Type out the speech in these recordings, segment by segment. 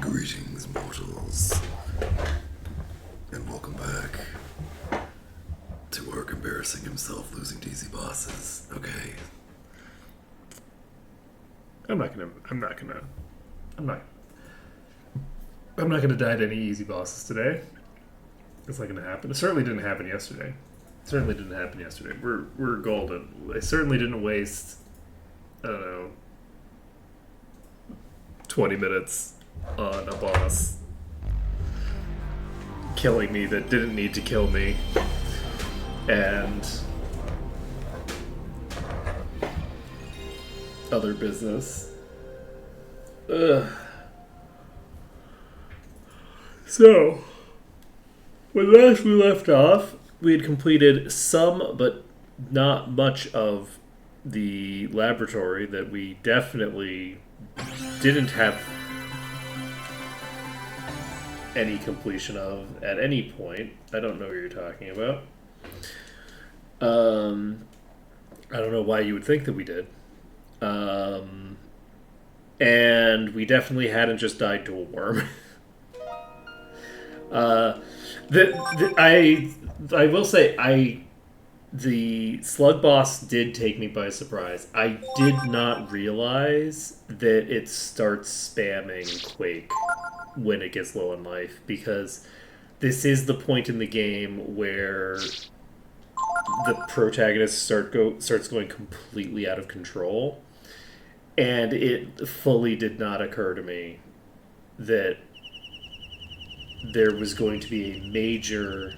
Greetings, mortals, and welcome back to Ark embarrassing himself losing to easy bosses. Okay. I'm not gonna die to any easy bosses today. It's not gonna happen. It certainly didn't happen yesterday. We're golden. I certainly didn't waste, I don't know, 20 minutes on a boss killing me that didn't need to kill me. And other business. Ugh. So, when last we left off, we had completed some, but not much of the laboratory that we definitely didn't have any completion of at any point. I don't know what you're talking about. I don't know why you would think that we did. And we definitely hadn't just died to a worm. I will say, the slug boss did take me by surprise. I did not realize that it starts spamming Quake when it gets low on life, because this is the point in the game where the protagonist starts going completely out of control, and it fully did not occur to me that there was going to be a major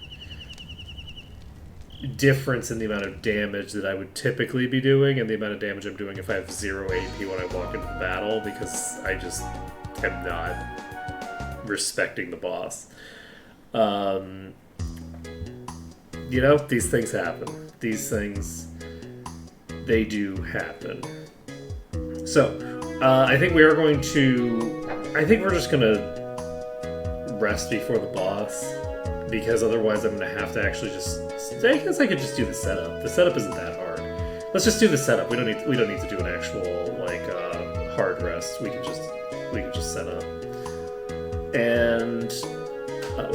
difference in the amount of damage that I would typically be doing and the amount of damage I'm doing if I have 0 AP when I walk into battle, because I just am not respecting the boss. You know, these things happen. These things, they do happen. So, I think we're just gonna rest before the boss, because otherwise I'm gonna have to actually I guess I could just do the setup. The setup isn't that hard. Let's just do the setup. We don't need to do an actual hard rest. We can just set up. And I'm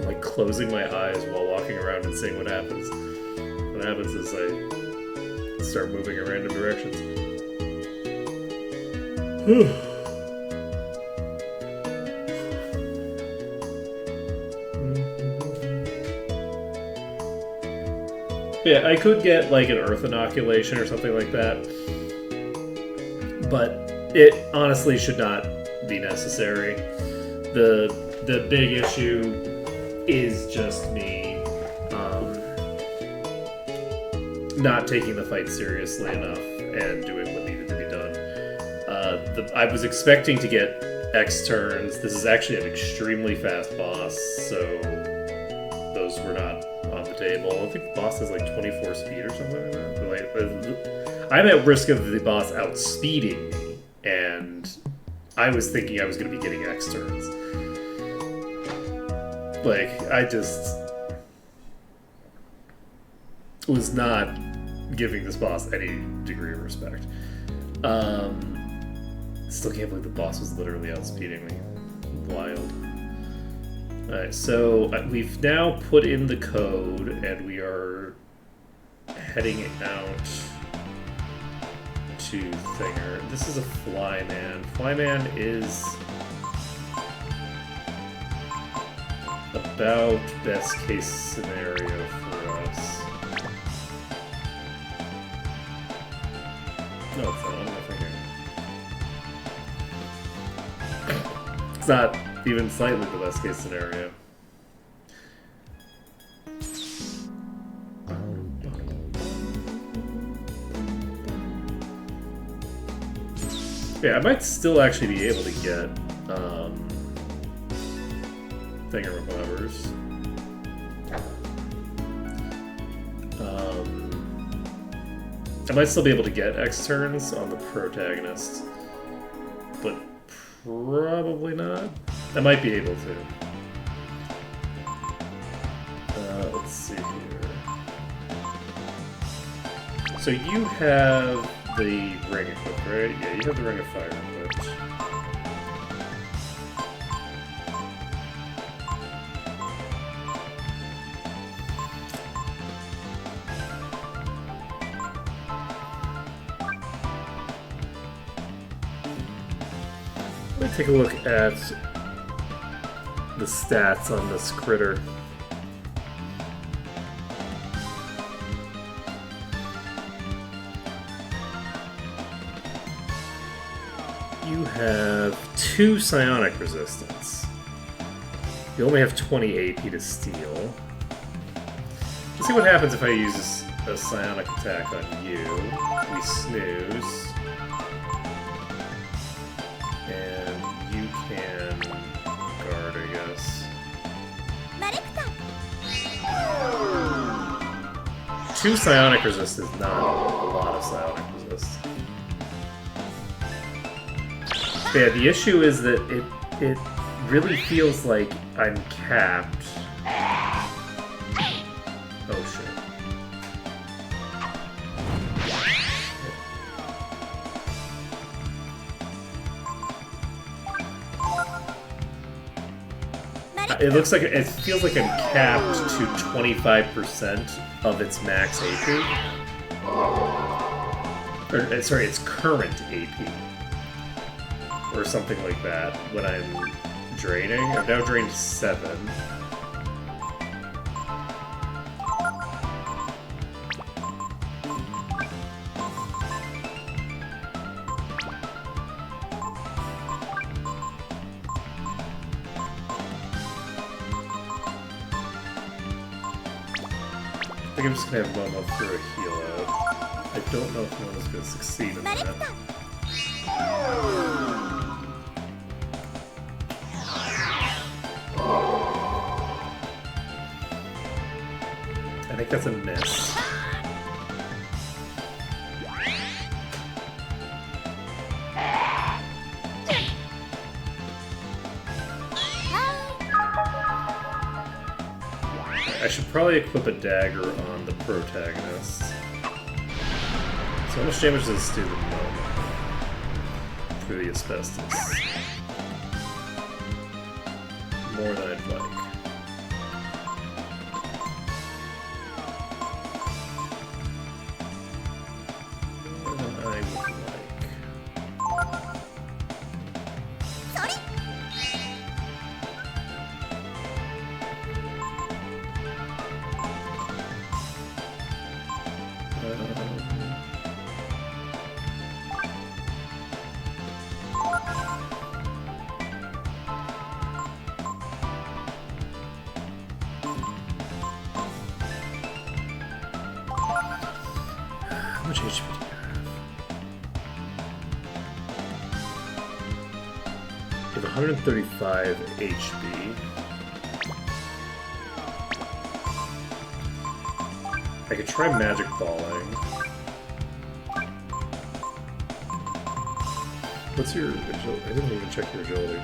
like closing my eyes while walking around and seeing what happens. What happens is I start moving in random directions. Yeah, I could get like an earth inoculation or something like that, but it honestly should not be necessary. The big issue is just me not taking the fight seriously enough and doing what needed to be done. I was expecting to get X turns. This is actually an extremely fast boss, so those were not on the table. I think the boss has like 24 speed or something like that. I'm at risk of the boss outspeeding me, and I was thinking I was going to be getting X turns. Like, I just was not giving this boss any degree of respect. Still can't believe the boss was literally outspeeding me. Wild. Alright, so we've now put in the code, and we are heading out to Thinger. This is a Flyman. Flyman is about best case scenario for us. No, it's not. What am I thinking? It's not even slightly the best case scenario. Yeah, I might still actually be able to get thingamabobbers. I might still be able to get X turns on the protagonist, but probably not. I might be able to. Let's see here. So you have the ring equipped, right? Yeah, you have the ring of fire equipped. take a look at the stats on this critter. You have 2 psionic resistance. You only have 20 AP to steal. Let's see what happens if I use a psionic attack on you. We snooze. And you can guard, I guess. 2 psionic resist is not a lot of psionic resist. But yeah, the issue is that it really feels like I'm capped. Oh shit. It looks like it feels like I'm capped to 25% of its max AP. Or sorry, its current AP. Or something like that when I'm draining. I've now drained 7. I think I'm just gonna have Momo throw a heal out. I don't know if Momo's gonna succeed in that. I think that's a miss. I should probably equip a dagger on the protagonist. So how much damage does this do to Momo? Through the asbestos. More than I'd like. More than I would like. How much HP do you have? You have 135 HP. I could try magic balling. What's your agility? I didn't even check your agility.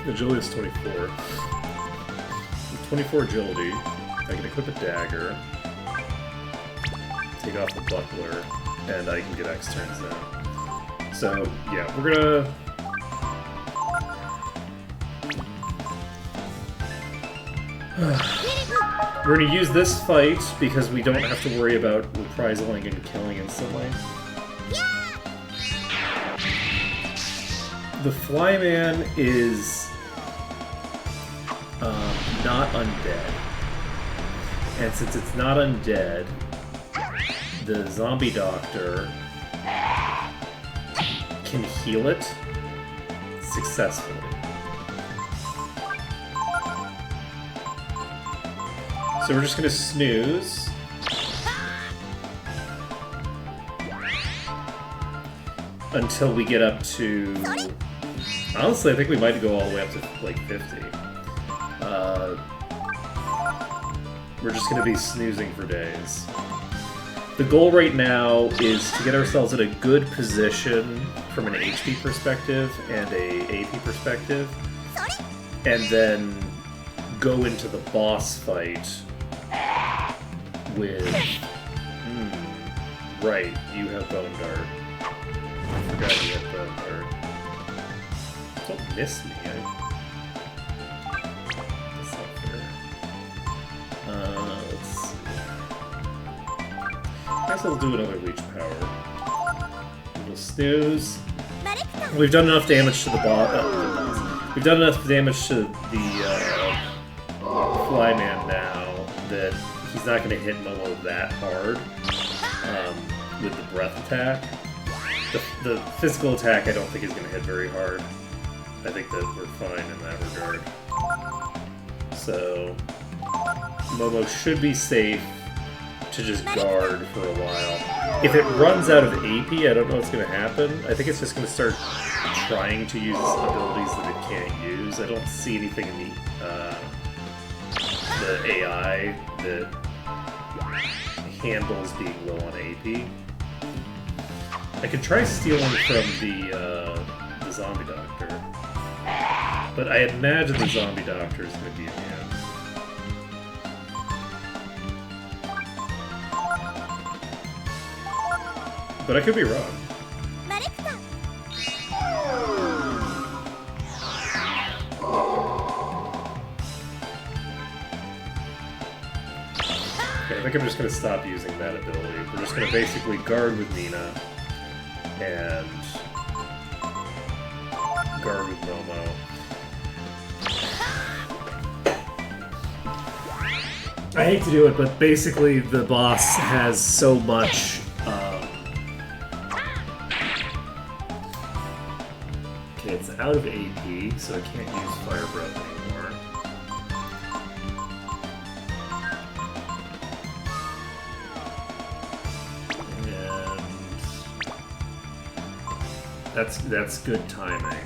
Agility is 24. With 24 agility, I can equip a dagger, take off the buckler, and I can get X turns now. So, yeah, we're gonna... We're gonna use this fight because we don't have to worry about reprisaling and killing instantly. The Flyman is not undead. And since it's not undead, the zombie doctor can heal it successfully. So we're just gonna snooze. Until we get up to... Honestly, I think we might go all the way up to, like, 50. We're just gonna be snoozing for days. The goal right now is to get ourselves in a good position from an HP perspective and a AP perspective, and then go into the boss fight with... right, you have Bone Dart. I forgot you had Bone Dart. Don't miss me, that's not fair. Let's see. I guess I'll do another Leech Power. We'll snooze. We've done enough damage to the boss. We've done enough damage to the Flyman now that he's not going to hit Momo that hard with the breath attack. The physical attack I don't think is going to hit very hard. I think that we're fine in that regard. So Momo should be safe to just guard for a while. If it runs out of AP, I don't know what's going to happen. I think it's just going to start trying to use abilities that it can't use. I don't see anything in the AI that handles being low on AP. I could try stealing from the zombie doctor, but I imagine the zombie doctor is going to be immune. But I could be wrong. Okay, I think I'm just going to stop using that ability. We're just going to basically guard with Nina and guard with Momo. I hate to do it, but basically the boss has so much okay, it's out of AP, so I can't use Fire Breath anymore. And that's good timing.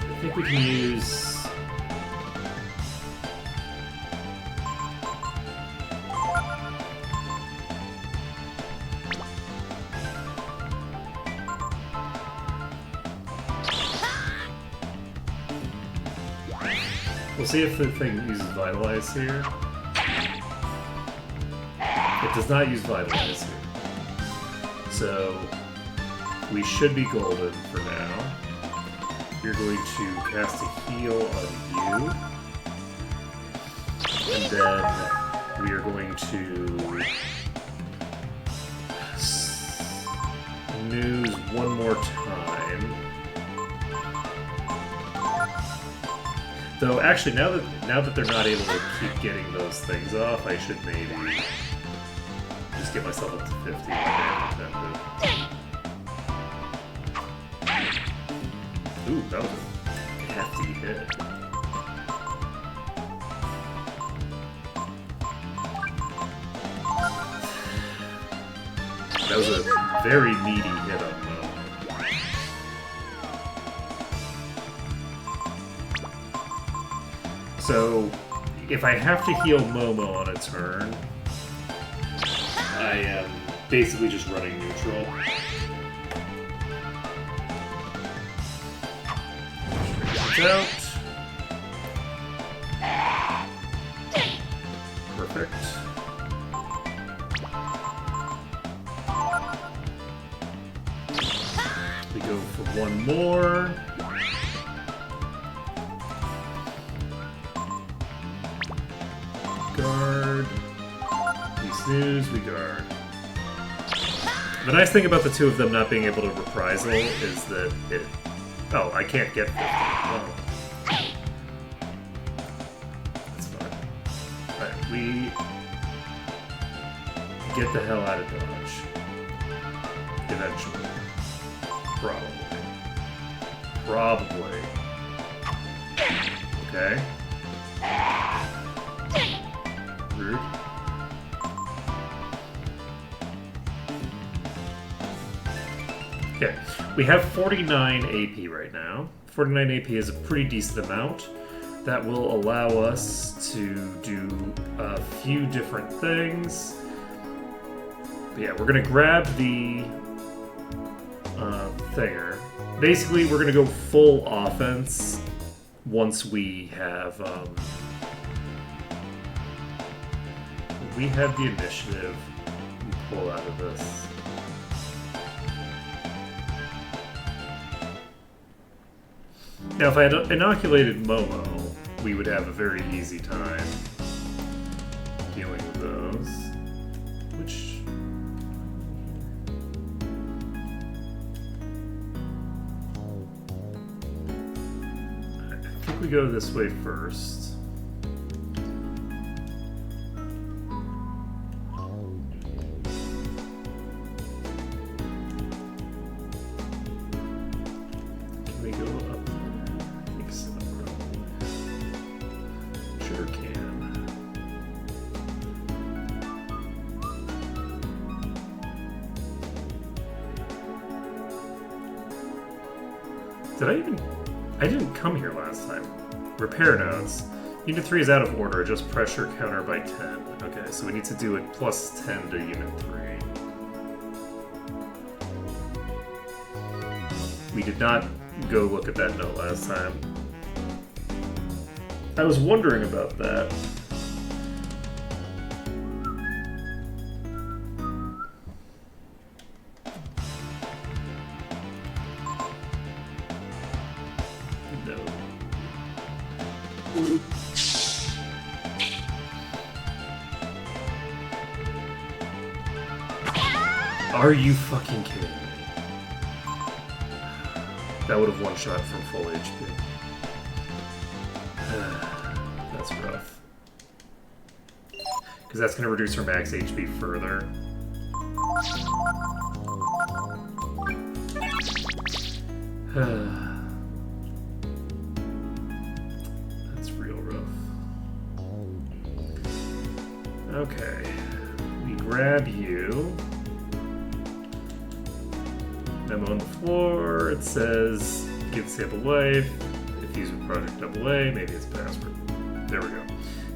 I think we can use... We'll see if the thing uses Vitalize here. It does not use Vitalize here. So we should be golden for now. You're going to cast a heal on you. And then we are going to snooze one more time. Though actually now that they're not able to keep getting those things off, I should maybe just get myself up to 50 like I intended. Ooh, that was a hefty hit. That was a very meaty hit on Momo. So, if I have to heal Momo on a turn, I am basically just running neutral. Out. Perfect. We go for one more. Guard. We snooze, we guard. The nice thing about the two of them not being able to reprisal is that it... Oh, I can't get 50. Oh. That's fine. Alright, we get the hell out of Dodge. Eventually. Probably. Okay. Rude. Okay, we have 49 AP right now. 49 AP is a pretty decent amount. That will allow us to do a few different things. But yeah, we're gonna grab the thinger. Basically, we're gonna go full offense once we have the initiative. We pull out of this. Now, if I had inoculated Momo, we would have a very easy time dealing with those. Which think we go this way first. Can we go up there? I think so, probably. Sure can. I didn't come here last time. Repair nodes. Unit 3 is out of order. Adjust pressure counter by 10. Okay, so we need to do it plus 10 to Unit 3. We did not go look at that note last time. I was wondering about that. Are you fucking kidding me? That would have one shot from full HP. That's rough. Because that's going to reduce her max HP further. That's real rough. Okay. We grab you. Memo on the floor, it says, give sample life, if used with Project AA, maybe it's password. There we go.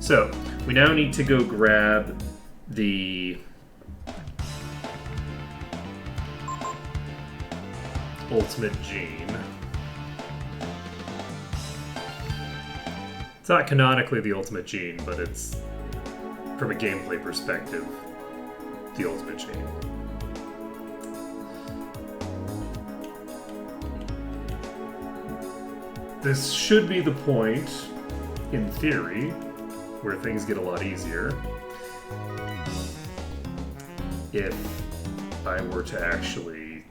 So, we now need to go grab the ultimate gene. It's not canonically the ultimate gene, but it's, from a gameplay perspective, the ultimate gene. This should be the point, in theory, where things get a lot easier. If I were to actually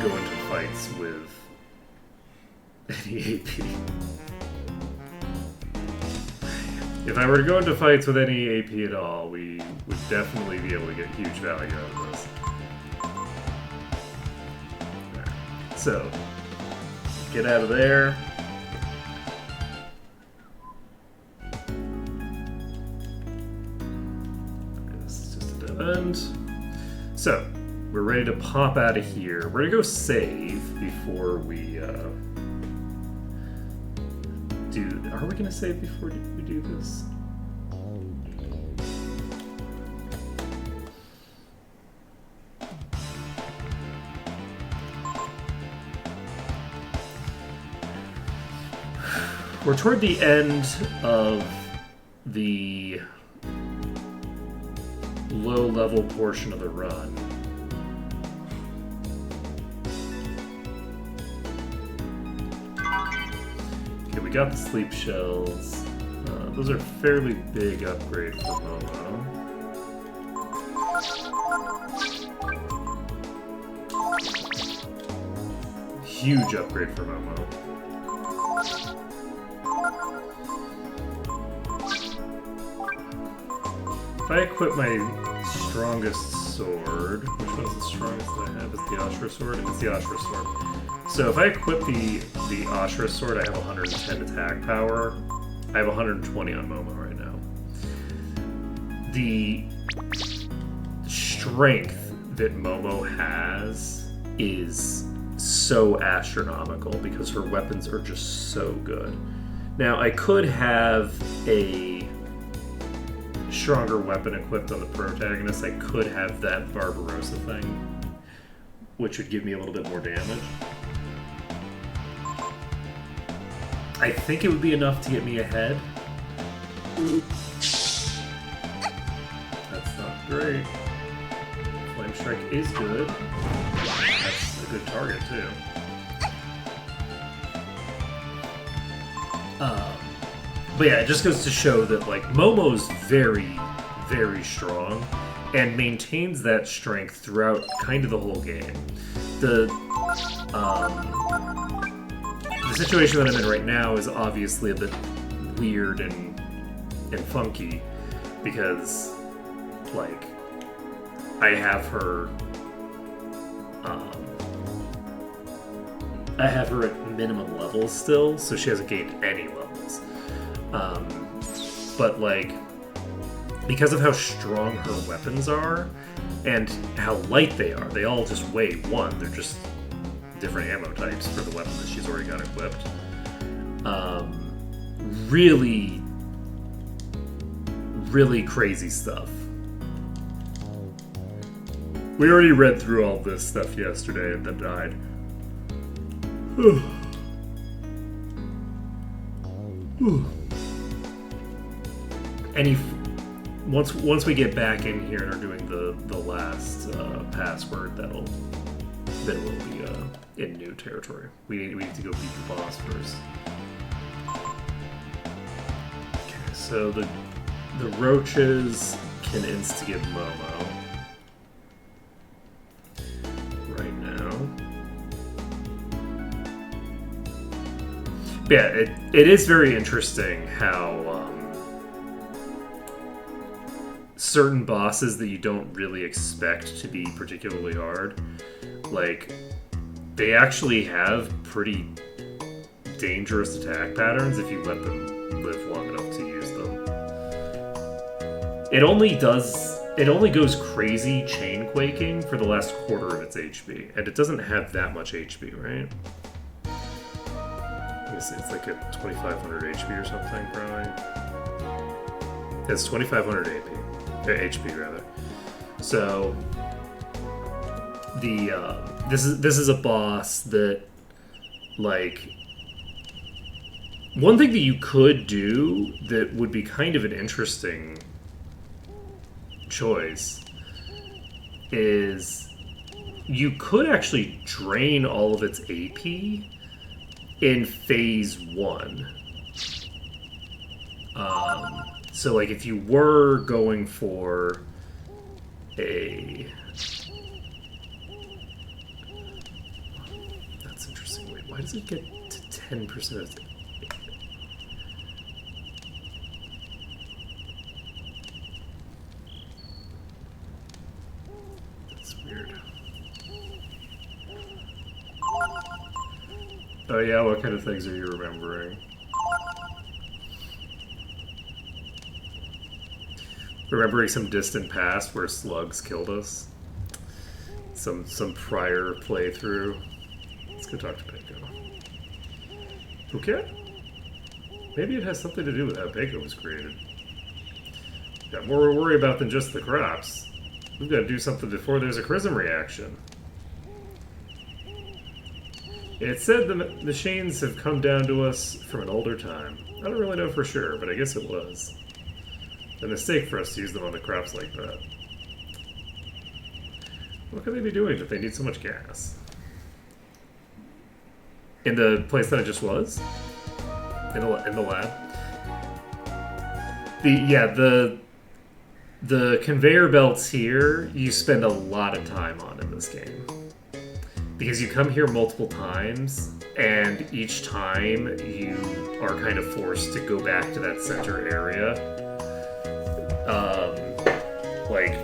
go into fights with any AP. If I were to go into fights with any AP at all, we would definitely be able to get huge value out of this. Right. So, get out of there. So, we're ready to pop out of here. We're gonna go save before we do. Are we gonna save before we do this? We're toward the end of the low-level portion of the run. Okay, we got the sleep shells. Those are fairly big upgrade for Momo. Huge upgrade for Momo. If I equip my strongest sword, which one's the strongest that I have? Is the Ashura sword? It's the Ashura sword. So if I equip the Ashura sword, I have 110 attack power. I have 120 on Momo right now. The strength that Momo has is so astronomical because her weapons are just so good. Now, I could have a stronger weapon equipped on the protagonist. I could have that Barbarossa thing, which would give me a little bit more damage. I think it would be enough to get me ahead. That's not great. Flame Strike is good. That's a good target, too. But yeah, it just goes to show that, like, Momo's very, very strong and maintains that strength throughout kind of the whole game. The situation that I'm in right now is obviously a bit weird and funky because, like, I have her at minimum levels still, so she hasn't gained any levels. But, like, because of how strong her weapons are and how light they are, they all just weigh 1. They're just different ammo types for the weapon that she's already got equipped. Really, really crazy stuff. We already read through all this stuff yesterday and then died. Once we get back in here and are doing the last password, then we'll be in new territory. We need to go beat the boss first. Okay, so the roaches can insta-give Momo right now. Yeah, it is very interesting how certain bosses that you don't really expect to be particularly hard, like, they actually have pretty dangerous attack patterns if you let them live long enough to use them. It only goes crazy chain quaking for the last quarter of its HP, and it doesn't have that much HP, right? Let me see, it's like a 2500 HP or something, probably. It's 2500 AP. HP rather. So this is a boss that, like, one thing that you could do that would be kind of an interesting choice is you could actually drain all of its AP in phase 1. So, like, if you were going for a... That's interesting. Wait, why does it get to 10% of... That's weird. Oh yeah, what kind of things are you remembering? Remembering some distant past where slugs killed us. Some prior playthrough. Let's go talk to Peiko. Okay. Maybe it has something to do with how Peiko was created. Got more to worry about than just the crops. We've got to do something before there's a Chrism reaction. It said the machines have come down to us from an older time. I don't really know for sure, but I guess it was. A mistake for us to use them on the crops like that. What could they be doing if they need so much gas? In the place that I just was? In the lab? The conveyor belts here, you spend a lot of time on in this game. Because you come here multiple times, and each time you are kind of forced to go back to that center area. Like,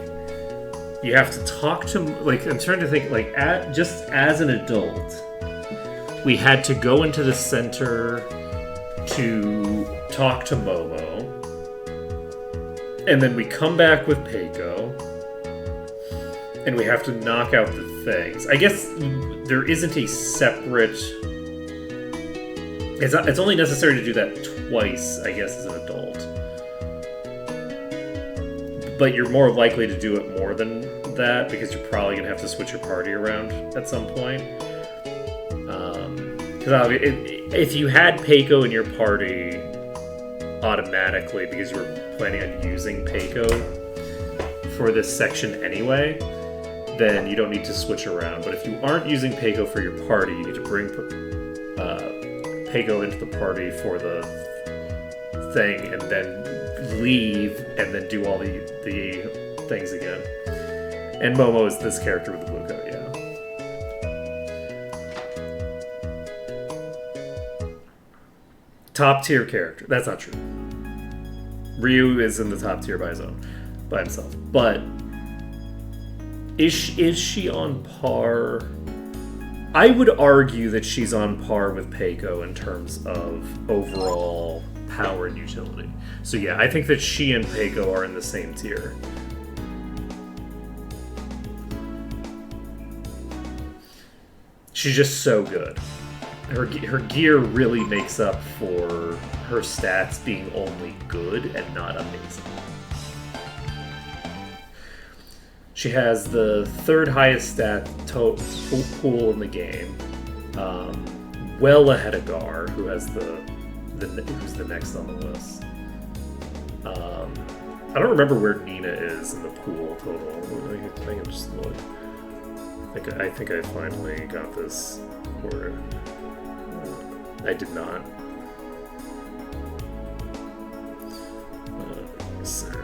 you have to talk to, like, I'm trying to think, like, just as an adult, we had to go into the center to talk to Momo, and then we come back with Peiko, and we have to knock out the things. I guess there isn't a separate... It's only necessary to do that twice, I guess, as an adult. But you're more likely to do it more than that, because you're probably going to have to switch your party around at some point. Because if you had Peiko in your party automatically, because you were planning on using Peiko for this section anyway, then you don't need to switch around. But if you aren't using Peiko for your party, you need to bring Peiko into the party for the thing, and then leave, and then do all the things again. And Momo is this character with the blue coat, yeah. top tier character. That's not true. Ryu is in the top tier by himself. But is she on par? I would argue that she's on par with Peiko in terms of overall power and utility. So yeah, I think that she and Peiko are in the same tier. She's just so good. Her gear really makes up for her stats being only good and not amazing. She has the third highest stat pool in the game, well ahead of Gar, who has who's the next on the list. I don't remember where Nina is in the pool total. I can just look. I think I finally got this order. I did not. Sir.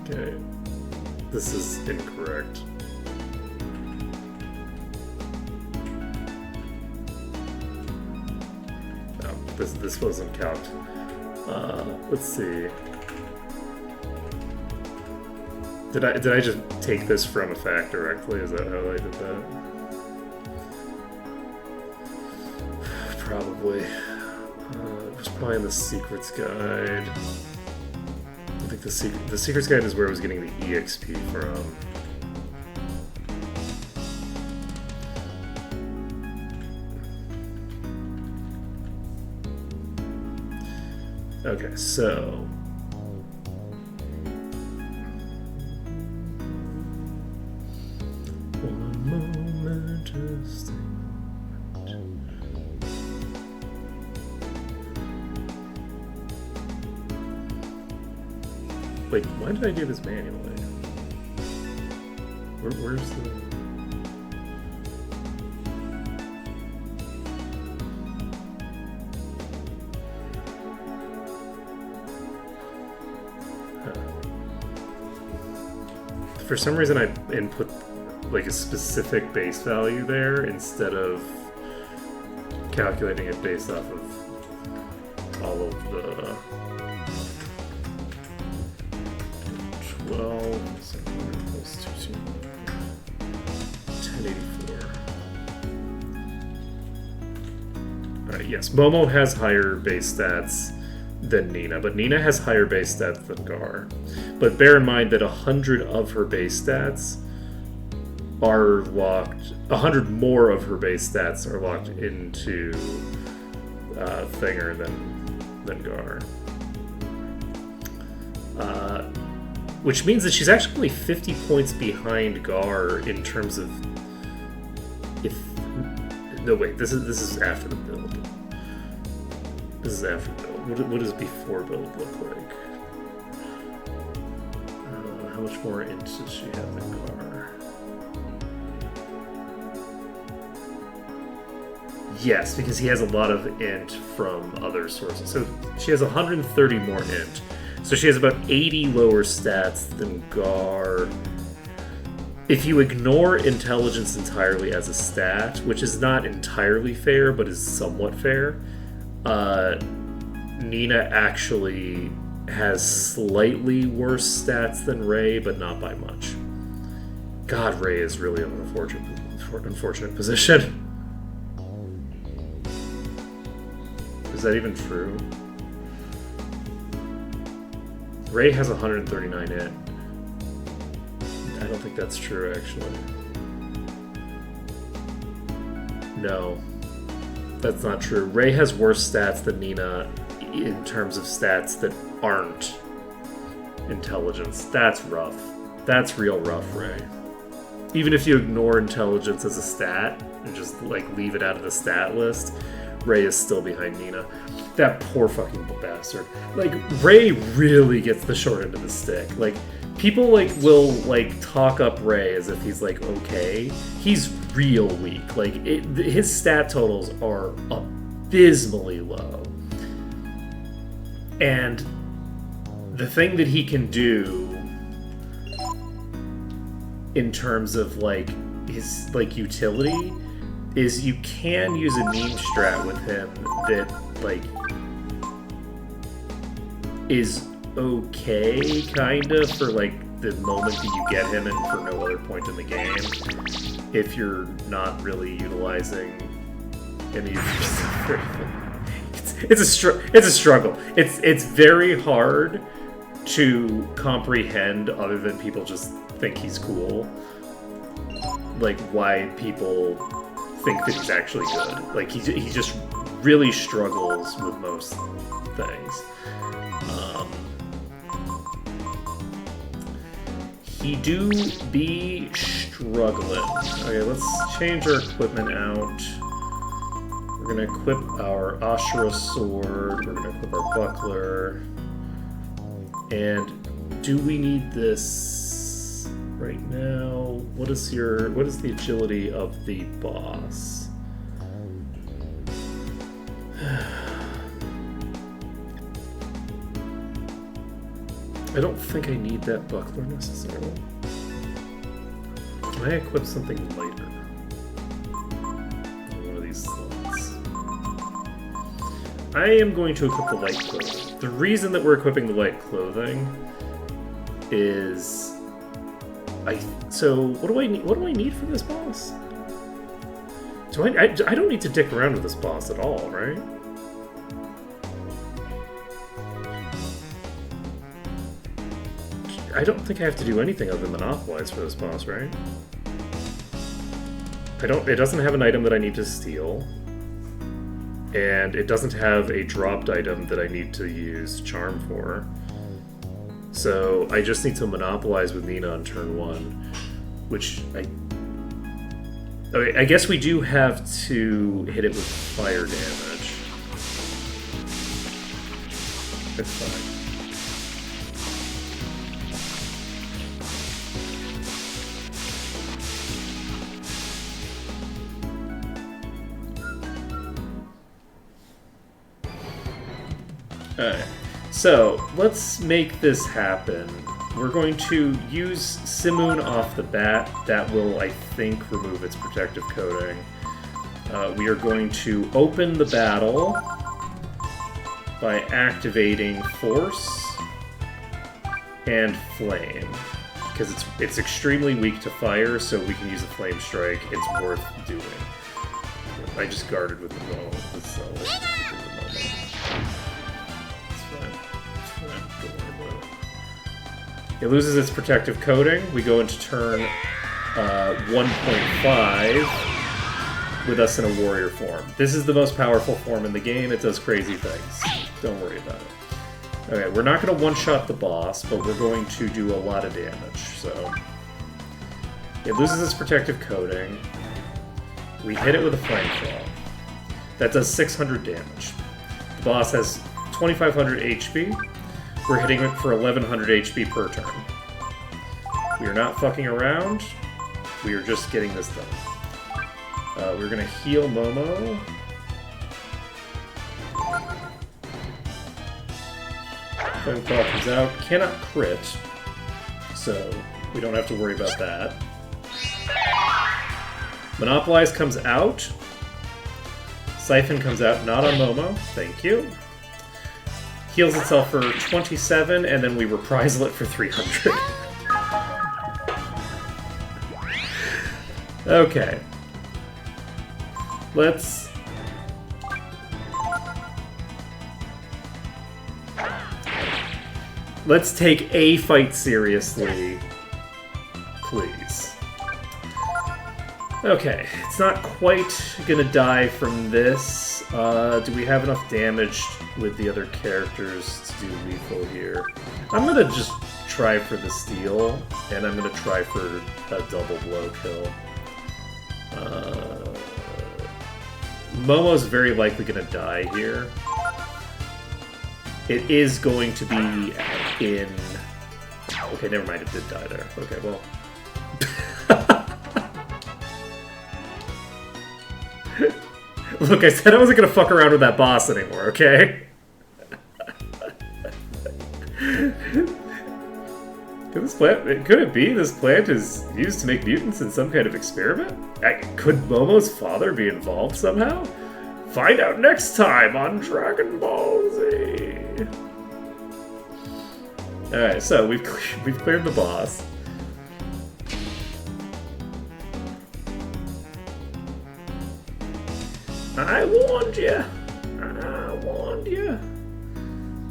Okay, this is incorrect. No, this wasn't count. Let's see. Did I just take this from a fact directly? Is that how I did that? Probably. It was probably in the Secrets Guide. I think the Secrets Guide is where I was getting the EXP from. Okay, so... One momentous thing. Wait, why did I do this manually? Where's the... For some reason I input like a specific base value there instead of calculating it based off of all of the 12, 700 plus 22, 1084. Alright, yes, Momo has higher base stats than Nina, but Nina has higher base stats than Gar. But bear in mind that 100 of her base stats are locked, 100 more of her base stats are locked into Thinger than Gar. Which means that she's actually only 50 points behind Gar in terms of no wait, this is after the build. This is after the build. What does before build look like? How much more int does she have than Gar? Yes, because he has a lot of int from other sources. So she has 130 more int. So she has about 80 lower stats than Gar. If you ignore intelligence entirely as a stat, which is not entirely fair, but is somewhat fair, Nina actually has slightly worse stats than Ray, but not by much. God, Ray is really in an unfortunate position. Is that even true? Ray has 139 int. I don't think that's true, actually. No, that's not true. Ray has worse stats than Nina in terms of stats that aren't intelligence. That's rough. That's real rough, Ray. even if you ignore intelligence as a stat and just like leave it out of the stat list, Ray is still behind Nina. That poor fucking bastard. Like, Ray really gets the short end of the stick. Like, people like will like talk up Ray as if he's like okay. He's real weak. Like his stat totals are abysmally low. And the thing that he can do in terms of like his like utility is you can use a meme strat with him that like is okay kind of for like the moment that you get him and for no other point in the game if you're not really utilizing any it's a struggle. It's very hard to comprehend other than people just think he's cool, like why people think that he's actually good. Like he just really struggles with most things. He do be struggling. Okay, let's change our equipment out. We're gonna equip our Ashura sword. We're gonna equip our buckler. And do we need this right now? What is the agility of the boss? I don't think I need that buckler necessarily. Can I equip something lighter? One of these slots. I am going to equip the light clothing. The reason that we're equipping the light clothing is so what do I need? What do I need for this boss? I don't need to dick around with this boss at all, right? I don't think I have to do anything other than monopolize for this boss, right? It doesn't have an item that I need to steal. And it doesn't have a dropped item that I need to use charm for. So I just need to monopolize with Nina on turn 1, which okay, I guess we do have to hit it with fire damage. It's fine. Alright, so let's make this happen. We're going to use Simoon off the bat. That will, I think, remove its protective coating. We are going to open the battle by activating Force and Flame. Because it's extremely weak to fire, so we can use a Flame Strike. It's worth doing. I just guarded with the bow. It loses its protective coating. We go into turn 1.5 with us in a warrior form. This is the most powerful form in the game. It does crazy things. Don't worry about it. Okay, we're not going to one-shot the boss, but we're going to do a lot of damage. So it loses its protective coating. We hit it with a flame claw. That does 600 damage. The boss has 2,500 HP. We're hitting it for 1,100 HP per turn. We are not fucking around. We are just getting this done. We're gonna heal Momo. Flame Claw comes out. Cannot crit, so we don't have to worry about that. Monopolize comes out. Siphon comes out, not on Momo. Thank you. Heals itself for 27, and then we reprisal it for 300. Okay. Let's take a fight seriously, please. Okay, it's not quite gonna die from this. Do we have enough damage with the other characters to do lethal here? I'm gonna just try for the steal, and I'm gonna try for a double blow kill. Momo's very likely gonna die here. It is going to be in... Okay, never mind, it did die there. Okay, well... Look, I said I wasn't gonna fuck around with that boss anymore, okay? Could it be this plant is used to make mutants in some kind of experiment? Could Momo's father be involved somehow? Find out next time on Dragon Ball Z! Alright, so we've cleared the boss. I warned you! I warned you!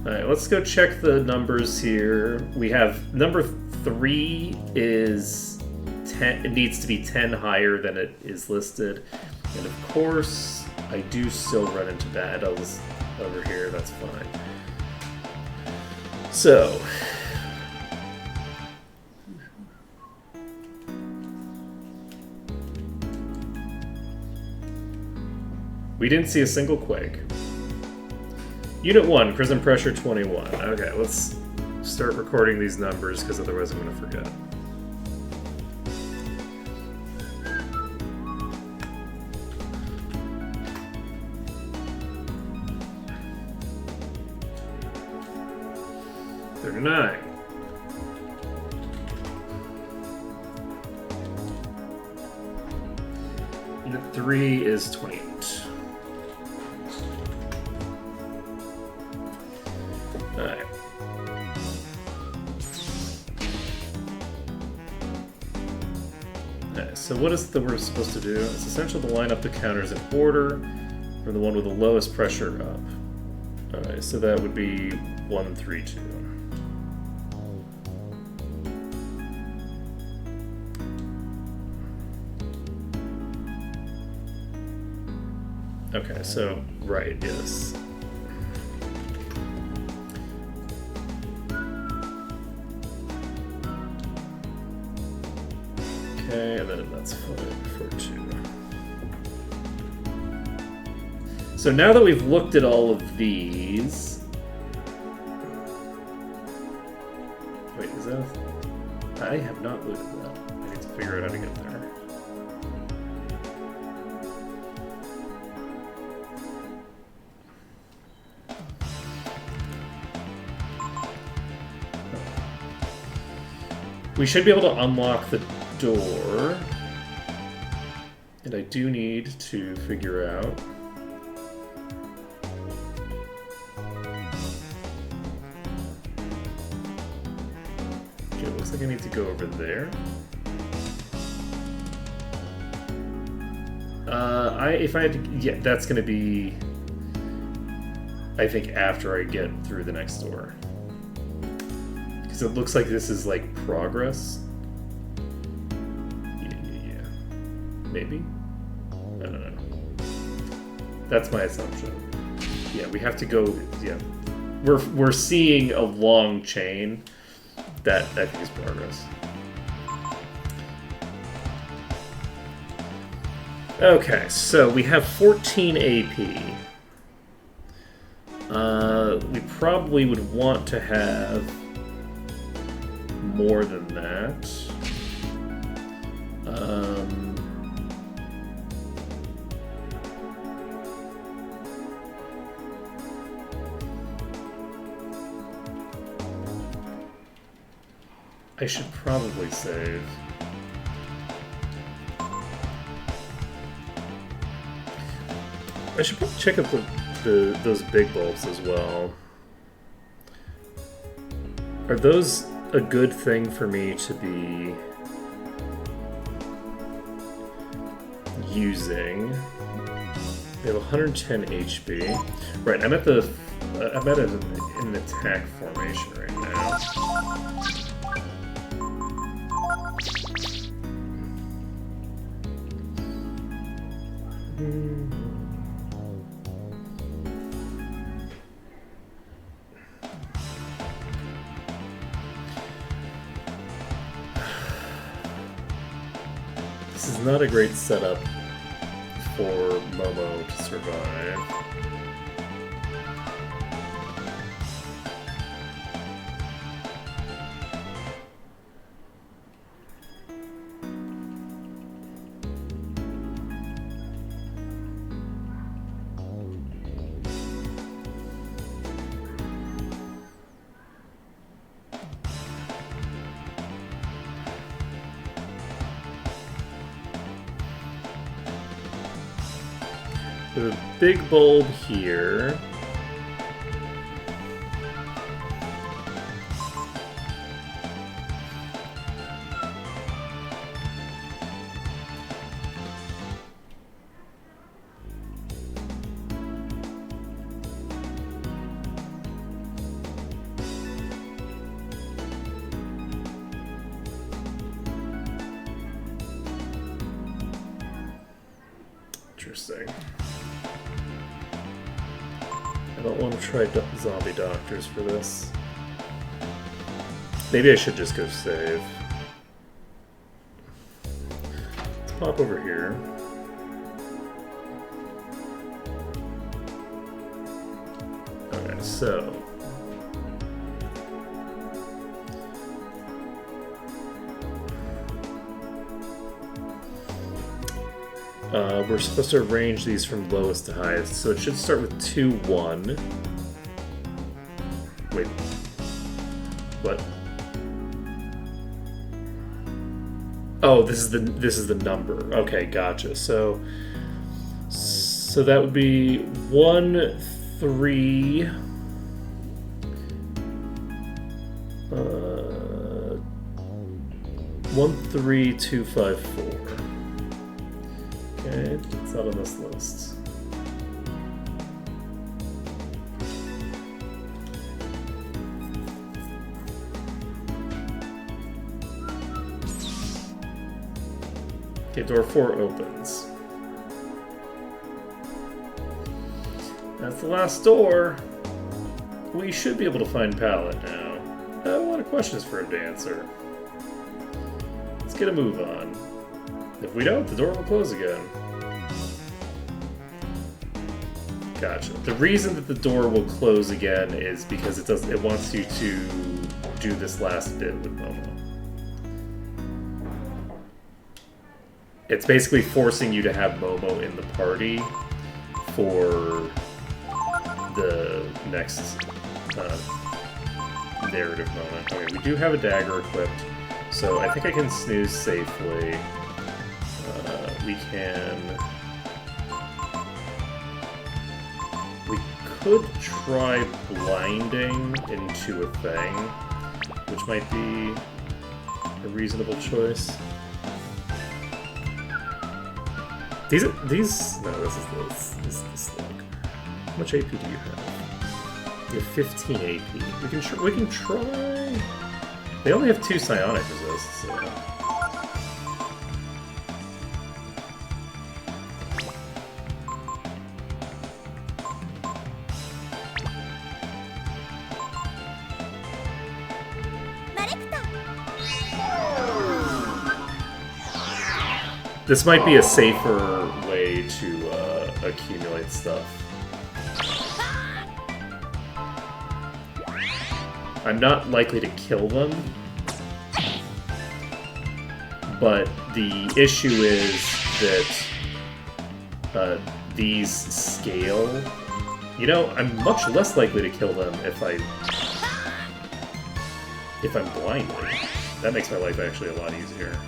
Alright, let's go check the numbers here. We have number 3 is 10. It needs to be 10 higher than it is listed. And of course, I do still run into battles over here. That's fine. So... we didn't see a single Quake. Unit 1, Prison Pressure 21. Okay, let's start recording these numbers, because otherwise I'm going to forget. $39. Unit 3 is 28. Alright. Alright, so what is it that we're supposed to do? It's essential to line up the counters in order from the one with the lowest pressure up. Alright, so that would be 1, 3, 2. Okay, so, right, yes. Okay, and then that's 5 for 2. So now that we've looked at all of these... Wait, is that... I have not looted that. I need to figure out how to get there. We should be able to unlock the door. And I do need to figure out... Okay, it looks like I need to go over there. If I had to... Yeah, that's gonna be... I think after I get through the next door. Because it looks like this is, like, progress. Yeah. Maybe? I don't know. That's my assumption. Yeah, we have to go... Yeah. We're seeing a long chain. That, I think, is progress. Okay, so we have 14 AP. We probably would want to have more than that. I should probably save. I should probably check out those big bulbs as well. Are those a good thing for me to be using? They have 110 HP. Right, I'm at an attack formation right now. not a great setup for Momo to survive. There's a big bulb here. Interesting. I don't want to try zombie doctors for this. Maybe I should just go save. Let's pop over here. Okay, so... we're supposed to arrange these from lowest to highest, so it should start with 2, 1. Wait. What? Oh, this is the number. Okay, gotcha. So that would be 1, 3. 1, 3, 2, 5, 4. Okay, it's not on this list. Okay, door 4 opens. That's the last door. We should be able to find Pallet now. I have a lot of questions for him to answer. Let's get a move on. If we don't, the door will close again. Gotcha. The reason that the door will close again is because it wants you to do this last bit with Momo. It's basically forcing you to have Momo in the party for the next narrative moment. Okay, we do have a dagger equipped, so I think I can snooze safely. We could try blinding into a thing, which might be a reasonable choice. No, this is the slug. How much AP do you have? You have 15 AP. We can try. They only have 2 psionic resists, so. This might be a safer way to accumulate stuff. I'm not likely to kill them, but the issue is that these scale. You know, I'm much less likely to kill them if I'm blinded. That makes my life actually a lot easier.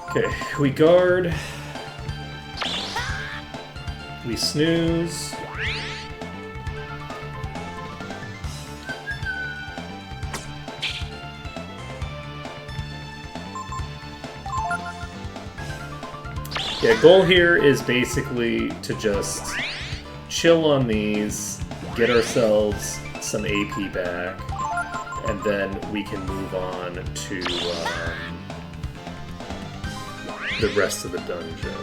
Okay, we guard. We snooze. Yeah, goal here is basically to just chill on these, get ourselves some AP back, and then we can move on to the rest of the dungeon.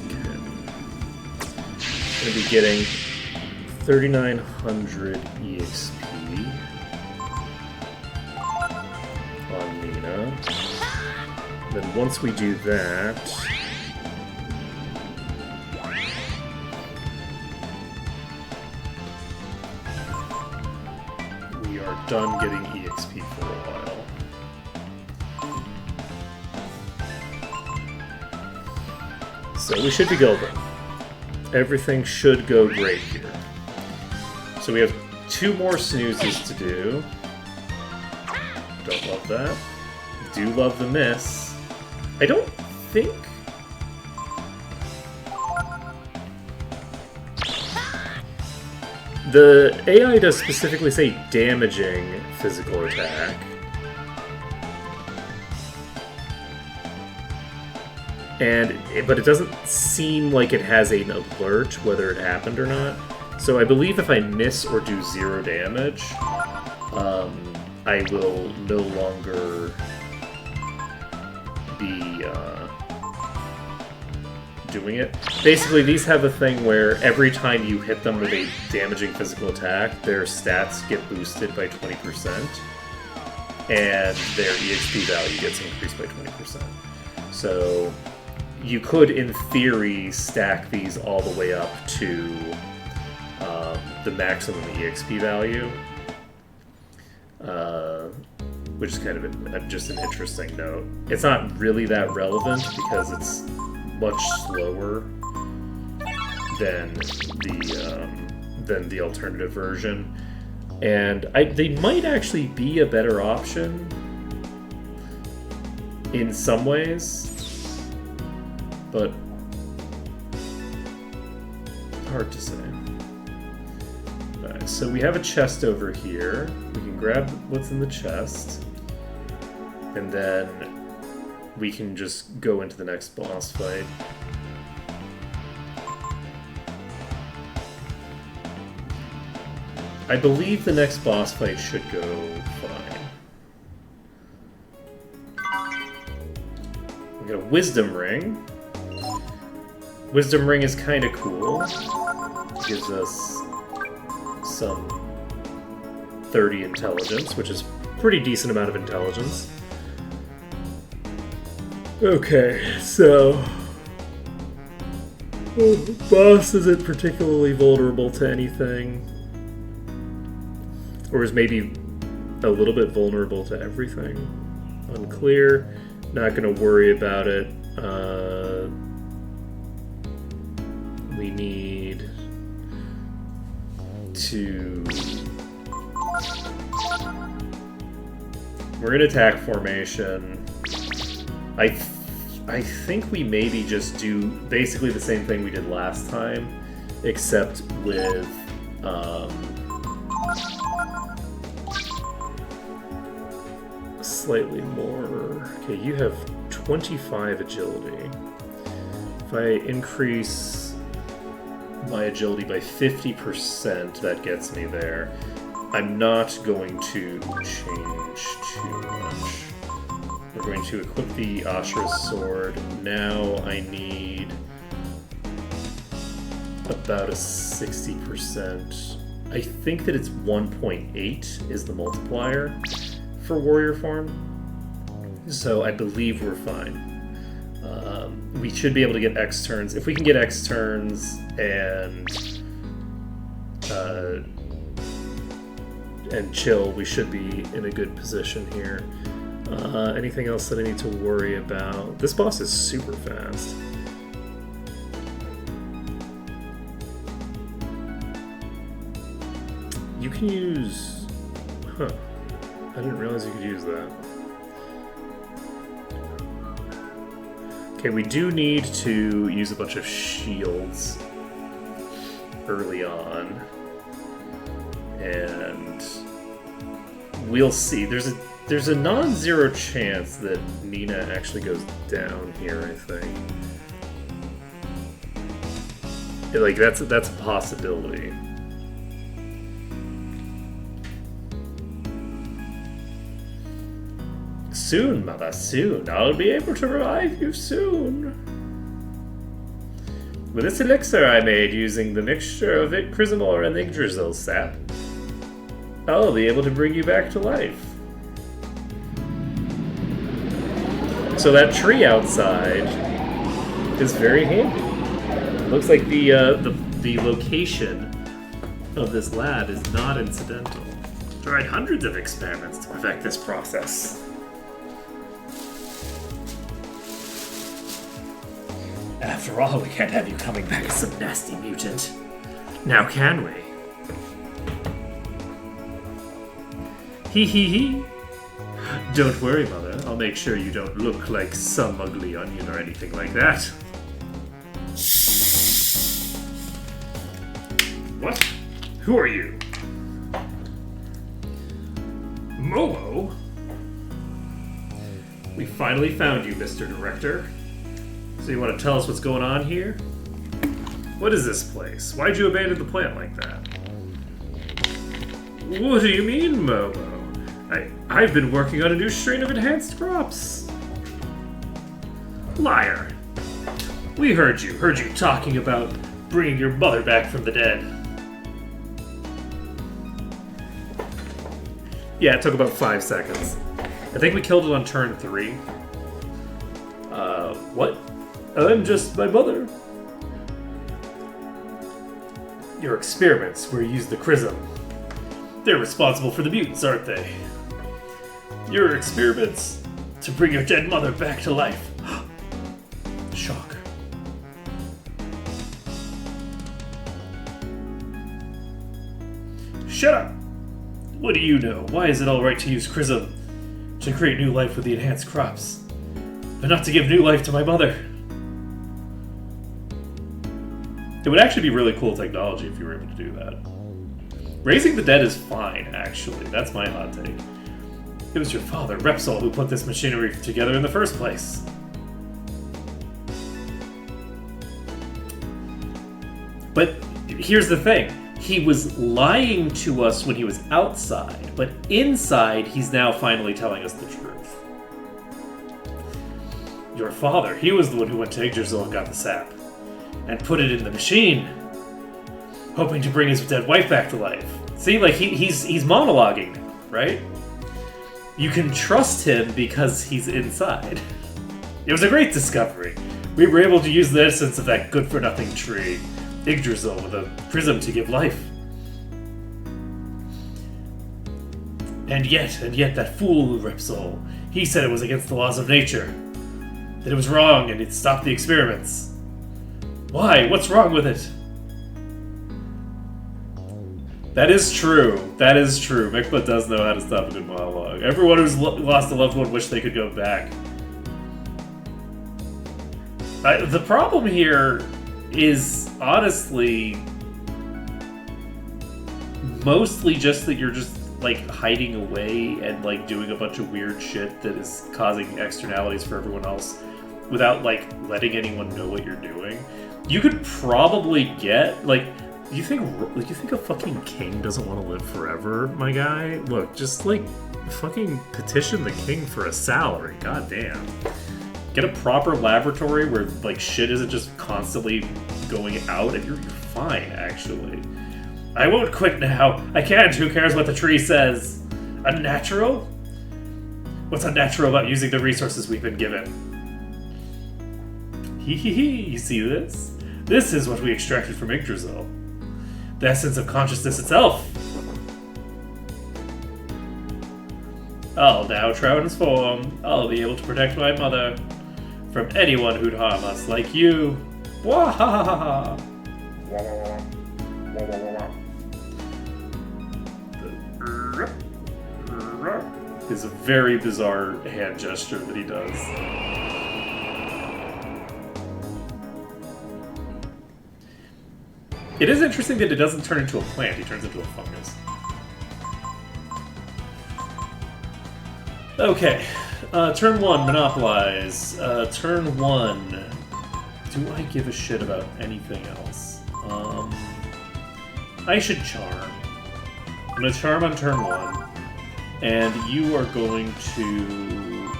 Okay. Gonna be getting 3,900 EXP on Nina. Then once we do that, we are done getting EXP for a while. So we should be golden. Everything should go great here. So we have 2 more snoozes to do. Don't love that. Do love the miss. I don't think... The AI does specifically say damaging physical attack. But it doesn't seem like it has an alert whether it happened or not. So I believe if I miss or do 0 damage, I will no longer be doing it. Basically, these have a thing where every time you hit them with a damaging physical attack, their stats get boosted by 20%, and their EXP value gets increased by 20%. So you could, in theory, stack these all the way up to the maximum EXP value, which is kind of just an interesting note. It's not really that relevant because it's much slower than the alternative version, and they might actually be a better option in some ways. But hard to say. Alright, so we have a chest over here. We can grab what's in the chest, and then we can just go into the next boss fight. I believe the next boss fight should go fine. We got a Wisdom Ring. Wisdom Ring is kind of cool. Gives us some 30 intelligence, which is a pretty decent amount of intelligence. Okay, so... boss isn't particularly vulnerable to anything. Or is maybe a little bit vulnerable to everything. Unclear. Not gonna worry about it. We need to... We're in attack formation. I think we maybe just do basically the same thing we did last time, except with slightly more. Okay, you have 25 agility. If I increase my agility by 50%, that gets me there. I'm not going to change too much. We're going to equip the Ashura's sword. Now I need about a 60%. I think that it's 1.8 is the multiplier for warrior form. So I believe we're fine. We should be able to get X turns. If we can get X turns and chill, we should be in a good position here. Anything else that I need to worry about? This boss is super fast. You can use... Huh. I didn't realize you could use that. Okay, we do need to use a bunch of shields early on. And we'll see. There's a non-zero chance that Nina actually goes down here, I think. Like, that's a possibility. Soon, Mama, soon. I'll be able to revive you soon. With this elixir I made using the mixture of Chrysomore and Yggdrasil sap, I'll be able to bring you back to life. So that tree outside is very handy. Looks like the location of this lab is not incidental. Tried hundreds of experiments to perfect this process. After all, we can't have you coming back as some nasty mutant. Now can we? Hee. Don't worry, Mother. I'll make sure you don't look like some ugly onion or anything like that. What? Who are you? Momo? We finally found you, Mr. Director. So you want to tell us what's going on here? What is this place? Why'd you abandon the plant like that? What do you mean, Momo? I've been working on a new strain of enhanced crops. Liar. We heard you talking about bringing your mother back from the dead. Yeah, it took about 5 seconds. I think we killed it on turn 3. What? I'm just my mother. Your experiments where you used the Chrism. They're responsible for the mutants, aren't they? Your experiments to bring your dead mother back to life. Shock. Shut up! What do you know? Why is it alright to use Chrism to create new life with the enhanced crops, but not to give new life to my mother? It would actually be really cool technology if you were able to do that. Raising the dead is fine, actually. That's my hot take. It was your father, Repsol, who put this machinery together in the first place. But here's the thing. He was lying to us when he was outside, but inside, he's now finally telling us the truth. Your father, he was the one who went to Yggdrasil and got the sap, and put it in the machine, hoping to bring his dead wife back to life. See, like, he's monologuing now, right? You can trust him because he's inside. It was a great discovery. We were able to use the essence of that good-for-nothing tree, Yggdrasil, with a Chrism to give life. And yet, that fool Repsol, he said it was against the laws of nature. That it was wrong and it stopped the experiments. Why? What's wrong with it? That is true. That is true. Mikla does know how to stop a good monologue. Everyone who's lost a loved one wish they could go back. The problem here is honestly mostly just that you're just like hiding away and like doing a bunch of weird shit that is causing externalities for everyone else without like letting anyone know what you're doing. You could probably get like, you think a fucking king doesn't want to live forever, my guy? Look, just like fucking petition the king for a salary. God damn. Get a proper laboratory where like shit isn't just constantly going out, and you're fine, actually. I won't quit now. I can't. Who cares what the tree says? Unnatural? What's unnatural about using the resources we've been given? You see this? This is what we extracted from Yggdrasil. The essence of consciousness itself. I'll now transform. I'll be able to protect my mother from anyone who'd harm us like you. Wahahaha. Is a very bizarre hand gesture that he does. It is interesting that it doesn't turn into a plant, he turns into a fungus. Okay, turn 1, monopolize. Turn 1, do I give a shit about anything else? I should charm. I'm gonna charm on turn 1, and you are going to...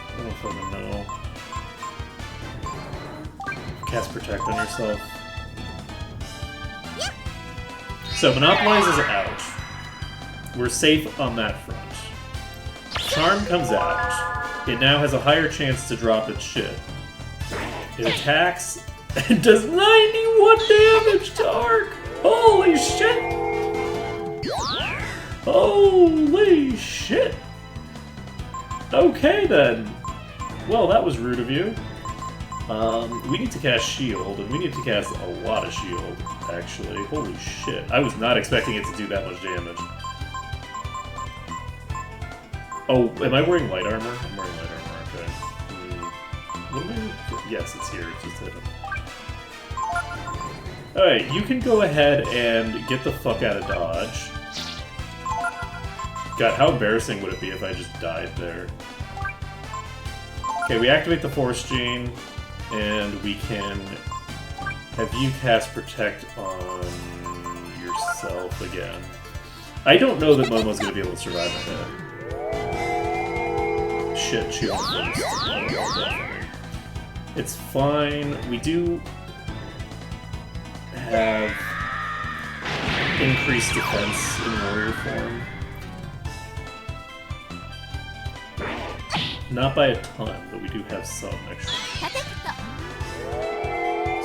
I don't know if I'm gonna know. Cast Protect on yourself. So Monopolize is out. We're safe on that front. Charm comes out. It now has a higher chance to drop its shit. It attacks and does 91 damage to Arc! Holy shit! Holy shit! Okay then. Well, that was rude of you. We need to cast Shield, and we need to cast a lot of Shield, actually. Holy shit. I was not expecting it to do that much damage. Oh, am I wearing light armor? I'm wearing light armor, okay. What am I... Yes, it's here. It just hit him. Alright, you can go ahead and get the fuck out of dodge. God, how embarrassing would it be if I just died there? Okay, we activate the Force Gene, and we can have you cast Protect on yourself again. I don't know that Momo's gonna be able to survive a hit. Shit, she almost It's fine. We do have increased defense in warrior form. Not by a ton, but we do have some, actually.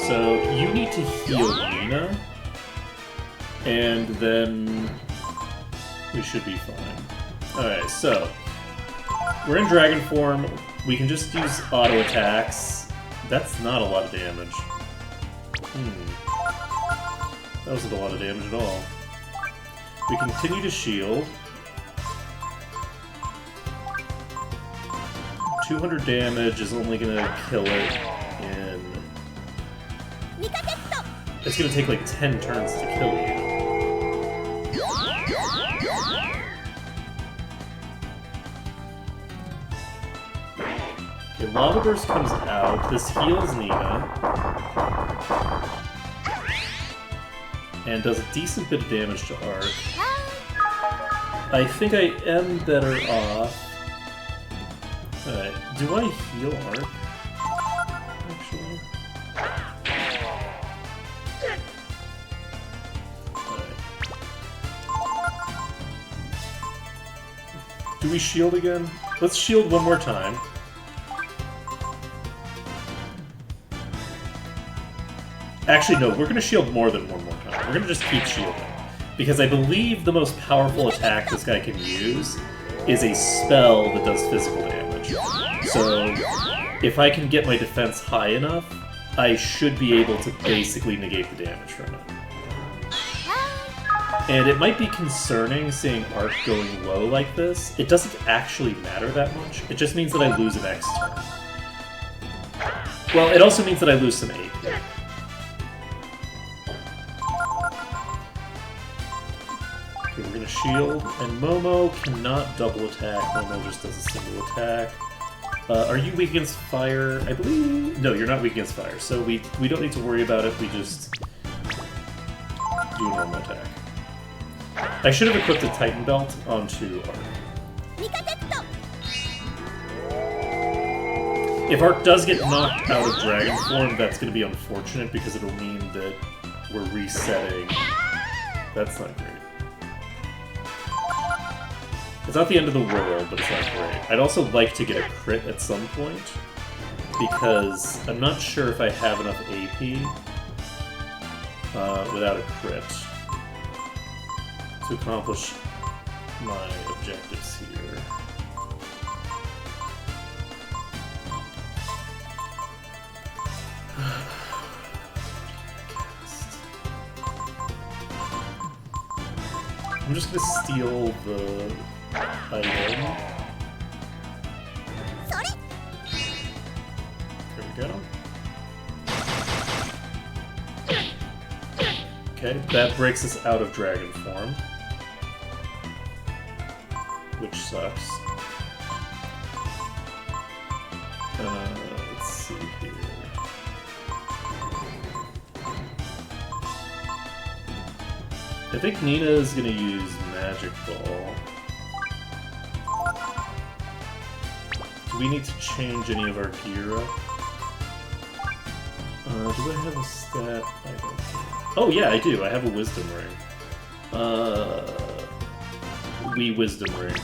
So, you need to heal Nina, and then we should be fine. Alright, so, we're in dragon form. We can just use auto attacks. That's not a lot of damage. That wasn't a lot of damage at all. We continue to shield. 200 damage is only gonna kill it in... It's gonna take like 10 turns to kill you. Okay, Lava Burst comes out. This heals Nina. And does a decent bit of damage to Arc. I think I am better off. Alright, do I heal Arc? Actually. Alright. Do we shield again? Let's shield one more time. Actually, no, we're gonna shield more than one more time. We're gonna just keep shielding. Because I believe the most powerful attack this guy can use is a spell that does physical damage. So, if I can get my defense high enough, I should be able to basically negate the damage from it. And it might be concerning seeing Arc going low like this. It doesn't actually matter that much. It just means that I lose an X turn. Well, it also means that I lose some AP. Okay, we're gonna shield, and Momo cannot double attack. Momo just does a single attack. Are you weak against fire? I believe... No, you're not weak against fire, so we don't need to worry about it. We just do a normal attack. I should have equipped a Titan Belt onto Arc. If Arc does get knocked out of Dragon form, that's going to be unfortunate because it'll mean that we're resetting. That's not great. It's not the end of the world, but it's not great. I'd also like to get a crit at some point, because I'm not sure if I have enough AP without a crit to accomplish my objectives here. I'm just gonna steal the item. There we go. Okay, that breaks us out of dragon form, which sucks. Let's see here. I think Nina is gonna use Magic Ball. Do we need to change any of our gear up? Do I have a stat item? Oh yeah, I do. I have a wisdom ring. We wisdom ring.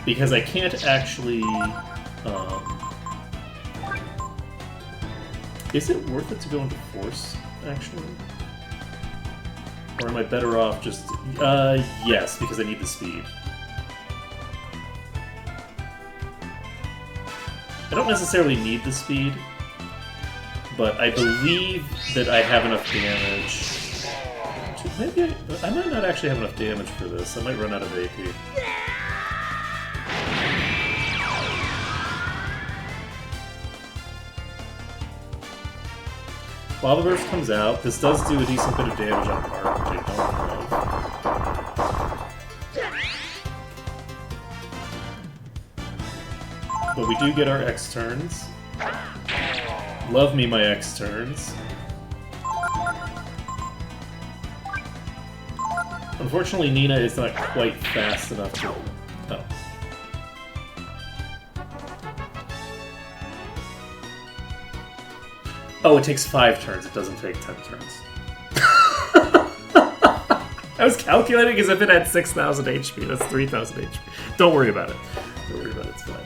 Because I can't actually... is it worth it to go into force, actually? Or am I better off just... yes, because I need the speed. I don't necessarily need the speed, but I believe that I have enough damage... Maybe I might not actually have enough damage for this. I might run out of AP. Lava Burst comes out. This does do a decent bit of damage on Arc, which I don't love. But we do get our X turns. Love me my X turns. Unfortunately, Nina is not quite fast enough to... Oh. Oh, it takes 5 turns. It doesn't take 10 turns. I was calculating as if it had 6,000 HP. That's 3,000 HP. Don't worry about it. Don't worry about it. It's fine.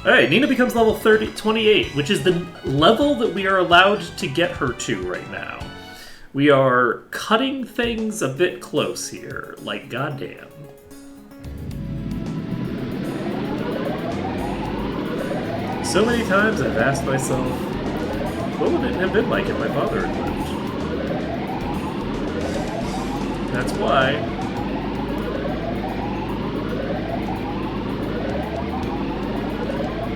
Alright, Nina becomes level 28, which is the level that we are allowed to get her to right now. We are cutting things a bit close here. Like, goddamn. So many times I've asked myself, what would it have been like if my father had lived? That's why.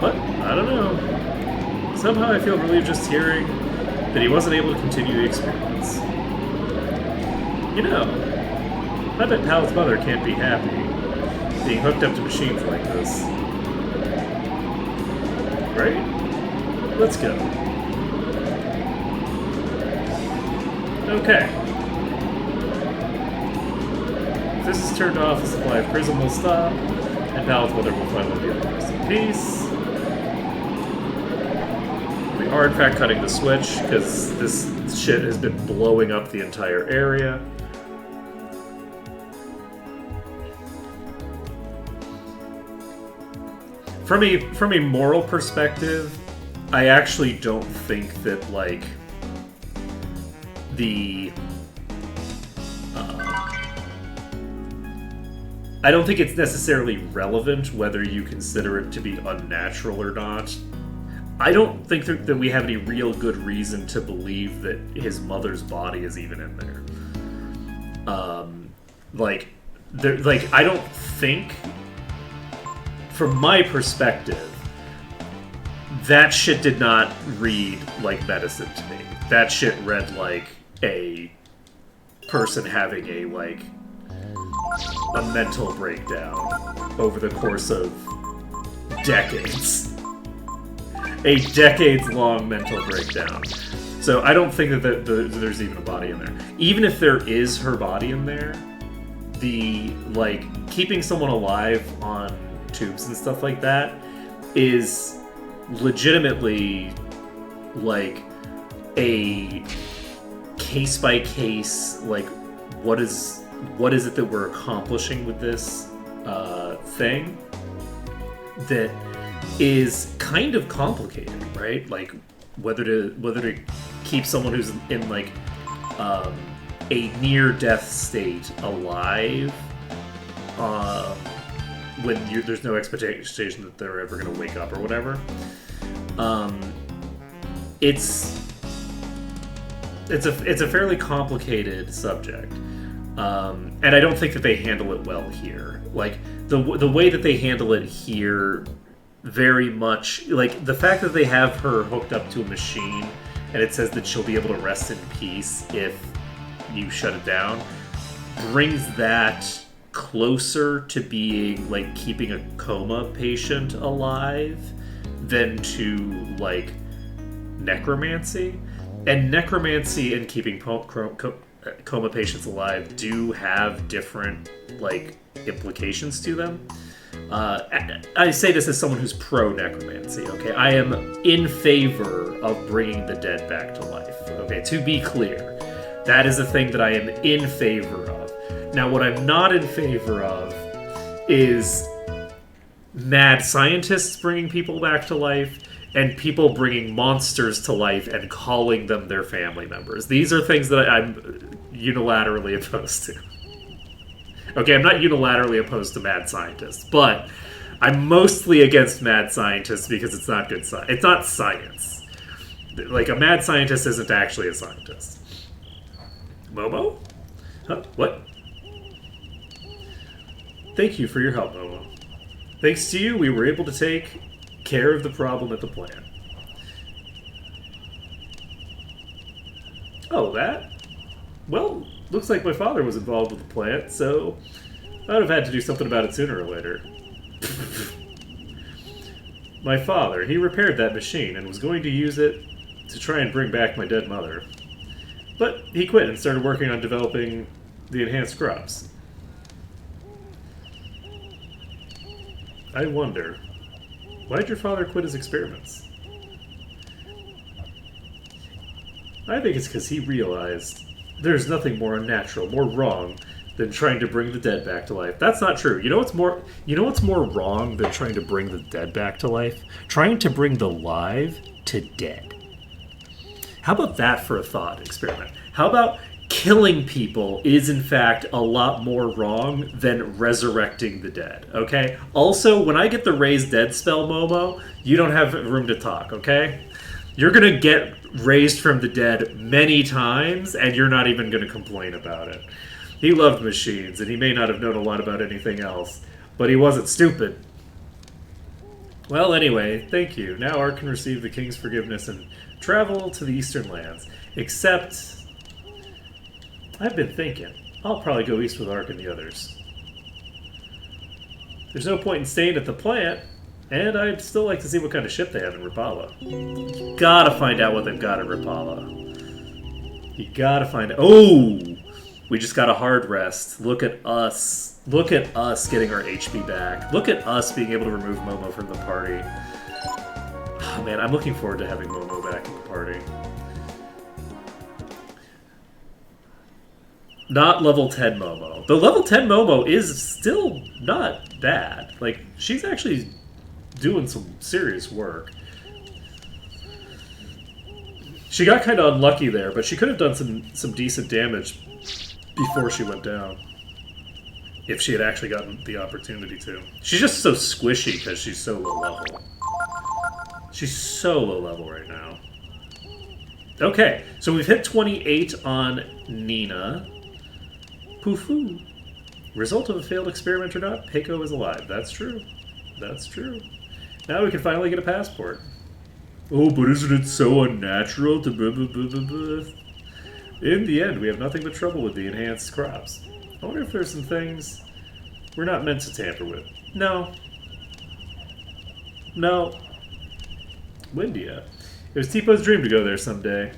But, I don't know. Somehow I feel relieved just hearing that he wasn't able to continue the experiments. You know, I bet Pal's mother can't be happy being hooked up to machines like this. Right? Let's go. Okay. If this is turned off, the supply of Prism will stop, and Pal's mother will finally be able to rest in peace. We are in fact cutting the switch, because this shit has been blowing up the entire area. From a moral perspective, I actually don't think that, like, I don't think it's necessarily relevant whether you consider it to be unnatural or not. I don't think that we have any real good reason to believe that his mother's body is even in there. I don't think, from my perspective, that shit did not read like medicine to me. That shit read like a person having a mental breakdown over the course of decades. A decades-long mental breakdown. So I don't think that there's even a body in there. Even if there is her body in there, keeping someone alive on tubes and stuff like that is legitimately a case-by-case, what is it that we're accomplishing with this thing that is kind of complicated, right? Like whether to keep someone who's in a near-death state alive when there's no expectation that they're ever going to wake up or whatever. It's a fairly complicated subject. And I don't think that they handle it well here. Like, the way that they handle it here, very much... Like, the fact that they have her hooked up to a machine, and it says that she'll be able to rest in peace if you shut it down, brings that closer to being, keeping a coma patient alive than to, necromancy. And necromancy and keeping coma patients alive do have different, implications to them. I say this as someone who's pro necromancy, okay? I am in favor of bringing the dead back to life, okay? To be clear, that is a thing that I am in favor of. Now, what I'm not in favor of is mad scientists bringing people back to life and people bringing monsters to life and calling them their family members. These are things that I'm unilaterally opposed to. Okay, I'm not unilaterally opposed to mad scientists, but I'm mostly against mad scientists because it's not good science. It's not science. Like, a mad scientist isn't actually a scientist. Momo? Huh? What? Thank you for your help, Momo. Thanks to you, we were able to take care of the problem at the plant. Oh, that? Well, looks like my father was involved with the plant, so I would have had to do something about it sooner or later. My father, he repaired that machine and was going to use it to try and bring back my dead mother. But he quit and started working on developing the enhanced crops. I wonder, why did your father quit his experiments? I think it's because he realized there's nothing more unnatural, more wrong than trying to bring the dead back to life. That's not true. You know what's more wrong than trying to bring the dead back to life? Trying to bring the live to dead. How about that for a thought experiment? How about killing people is in fact a lot more wrong than resurrecting the dead, okay? Also, when I get the raise dead spell, Momo, you don't have room to talk, okay? You're gonna get raised from the dead many times, and you're not even gonna complain about it. He loved machines, and he may not have known a lot about anything else, but he wasn't stupid. Well, anyway, thank you. Now Ark can receive the King's forgiveness and travel to the Eastern Lands. Except, I've been thinking, I'll probably go east with Ark and the others. There's no point in staying at the plant, and I'd still like to see what kind of ship they have in Rapala. Gotta find out what they've got in Rapala. You gotta find out. Oh! We just got a hard rest. Look at us. Look at us getting our HP back. Look at us being able to remove Momo from the party. Oh, man, I'm looking forward to having Momo back in the party. Not level 10 Momo. The level 10 Momo is still not bad. Like, she's actually doing some serious work. She got kind of unlucky there, but she could have done some decent damage before she went down. If she had actually gotten the opportunity to. She's just so squishy because she's so low level. She's so low level right now. Okay, so we've hit 28 on Nina. Poo-foo. Result of a failed experiment or not, Peiko is alive. That's true. That's true. Now we can finally get a passport. Oh, but isn't it so unnatural to blah, blah, blah, blah, blah. In the end, we have nothing but trouble with the enhanced crops. I wonder if there's some things we're not meant to tamper with. No. No. Windia. It was Teepo's dream to go there someday.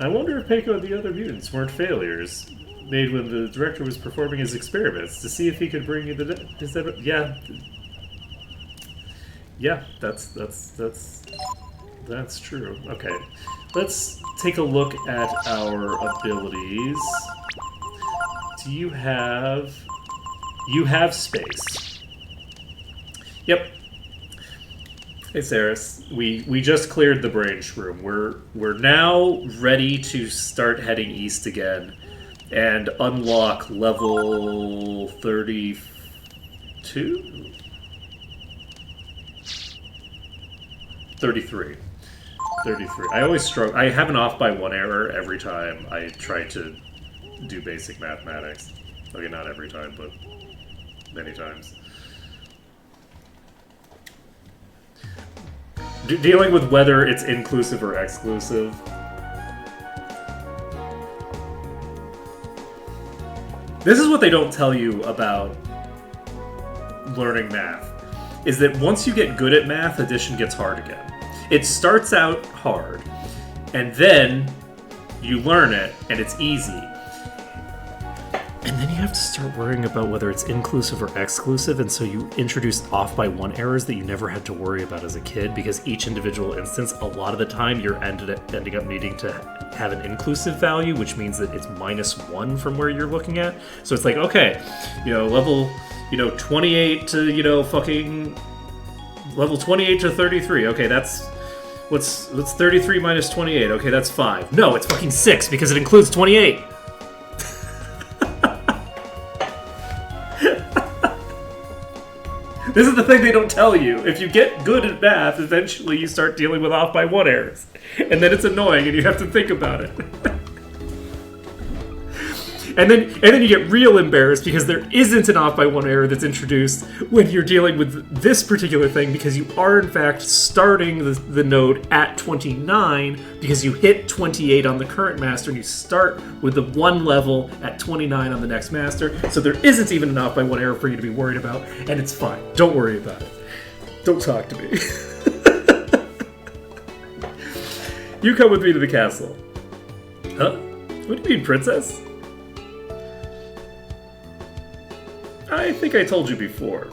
I wonder if Peiko and the other mutants weren't failures made when the director was performing his experiments to see if he could bring you the... Yeah. Yeah, that's true. Okay. Let's take a look at our abilities. Do you have... You have space. Yep. Hey, Saris. We just cleared the brain shroom. We're now ready to start heading east again and unlock level 32? 33. 33. I always struggle. I have an off by one error every time I try to do basic mathematics. Okay, not every time, but many times. Dealing with whether it's inclusive or exclusive. This is what they don't tell you about learning math, is that once you get good at math, addition gets hard again. It starts out hard, and then you learn it, and it's easy. And then you have to start worrying about whether it's inclusive or exclusive, and so you introduce off by one errors that you never had to worry about as a kid, because each individual instance, a lot of the time, you're ending up needing to have an inclusive value, which means that it's -1 from where you're looking at. So it's like, okay, level, 28 to, fucking level 28 to 33. Okay, that's what's 33 minus 28? Okay, that's 5. No, it's fucking 6 because it includes 28. This is the thing they don't tell you. If you get good at math, eventually you start dealing with off by one errors. And then it's annoying and you have to think about it. And then you get real embarrassed because there isn't an off by one error that's introduced when you're dealing with this particular thing, because you are in fact starting the node at 29 because you hit 28 on the current master and you start with the one level at 29 on the next master. So there isn't even an off by one error for you to be worried about, and it's fine. Don't worry about it. Don't talk to me. You come with me to the castle. Huh? What do you mean, princess? I think I told you before.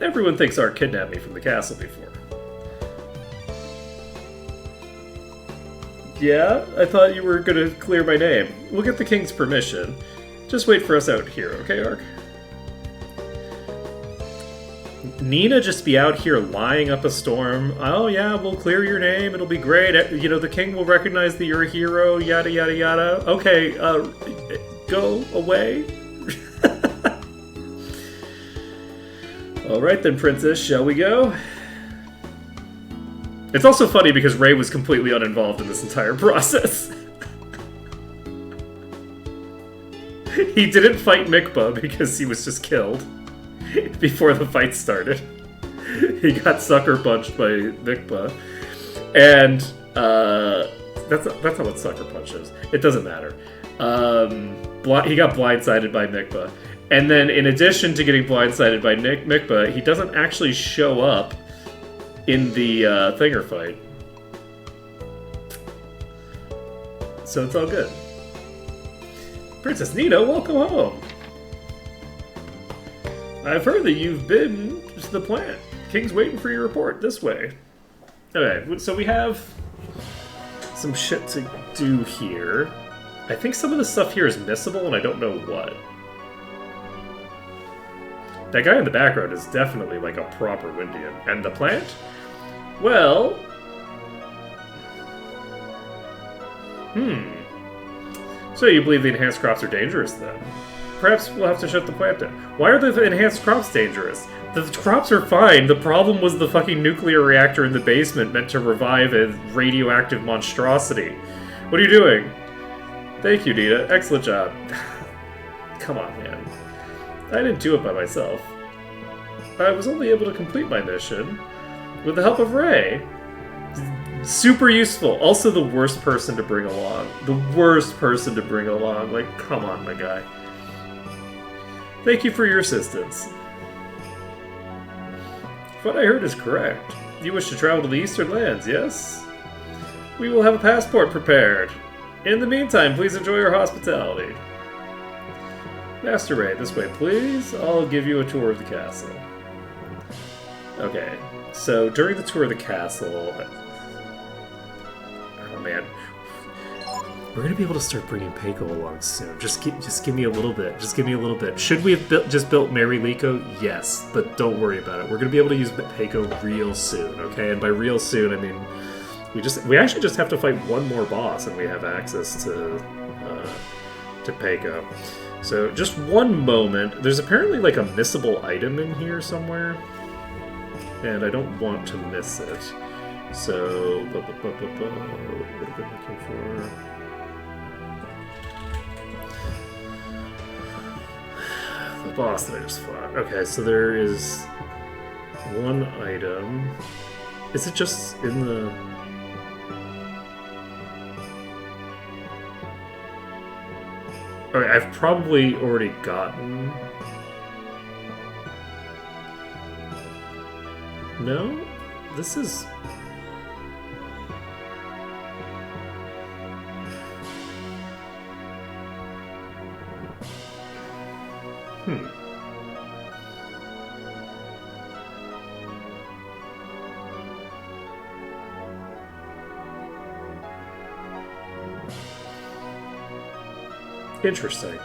Everyone thinks Ark kidnapped me from the castle before. Yeah? I thought you were gonna clear my name. We'll get the king's permission. Just wait for us out here, okay, Ark? Nina just be out here lying up a storm. Oh yeah, we'll clear your name, it'll be great. The king will recognize that you're a hero, yada yada yada. Okay, go away. Alright then, princess, shall we go? It's also funny because Ray was completely uninvolved in this entire process. He didn't fight Mikba because he was just killed before the fight started. He got sucker punched by Mikba. And, that's not what sucker punch is. It doesn't matter. He got blindsided by Mikba. And then, in addition to getting blindsided by Mikba, he doesn't actually show up in the Thinger fight. So it's all good. Princess Nina, welcome home. I've heard that you've been to the plant. King's waiting for your report. This way. Okay, so we have some shit to do here. I think some of the stuff here is missable, and I don't know what. That guy in the background is definitely like a proper Windian. And the plant? Well... So you believe the enhanced crops are dangerous, then? Perhaps we'll have to shut the plant down. Why are the enhanced crops dangerous? The crops are fine. The problem was the fucking nuclear reactor in the basement meant to revive a radioactive monstrosity. What are you doing? Thank you, Nina. Excellent job. Come on, man. I didn't do it by myself. I was only able to complete my mission with the help of Ray. Super useful. Also the worst person to bring along. The worst person to bring along. Like, come on, my guy. Thank you for your assistance. What I heard is correct. You wish to travel to the Eastern Lands, yes? We will have a passport prepared. In the meantime, please enjoy your hospitality. Master Ray, this way, please. I'll give you a tour of the castle. Okay, so during the tour of the castle... Oh, man. We're gonna be able to start bringing Peiko along soon. Just give me a little bit. Just give me a little bit. Should we have just built Mary Liko? Yes, but don't worry about it. We're gonna be able to use Peiko real soon, okay? And by real soon, I mean... We actually just have to fight one more boss and we have access to Peiko. So, just one moment. There's apparently like a missable item in here somewhere. And I don't want to miss it. So, what am I looking for? The boss that I just fought. Okay, so there is one item. Is it just in the... Okay, I've probably already gotten... No? This is... Hmm. Interesting.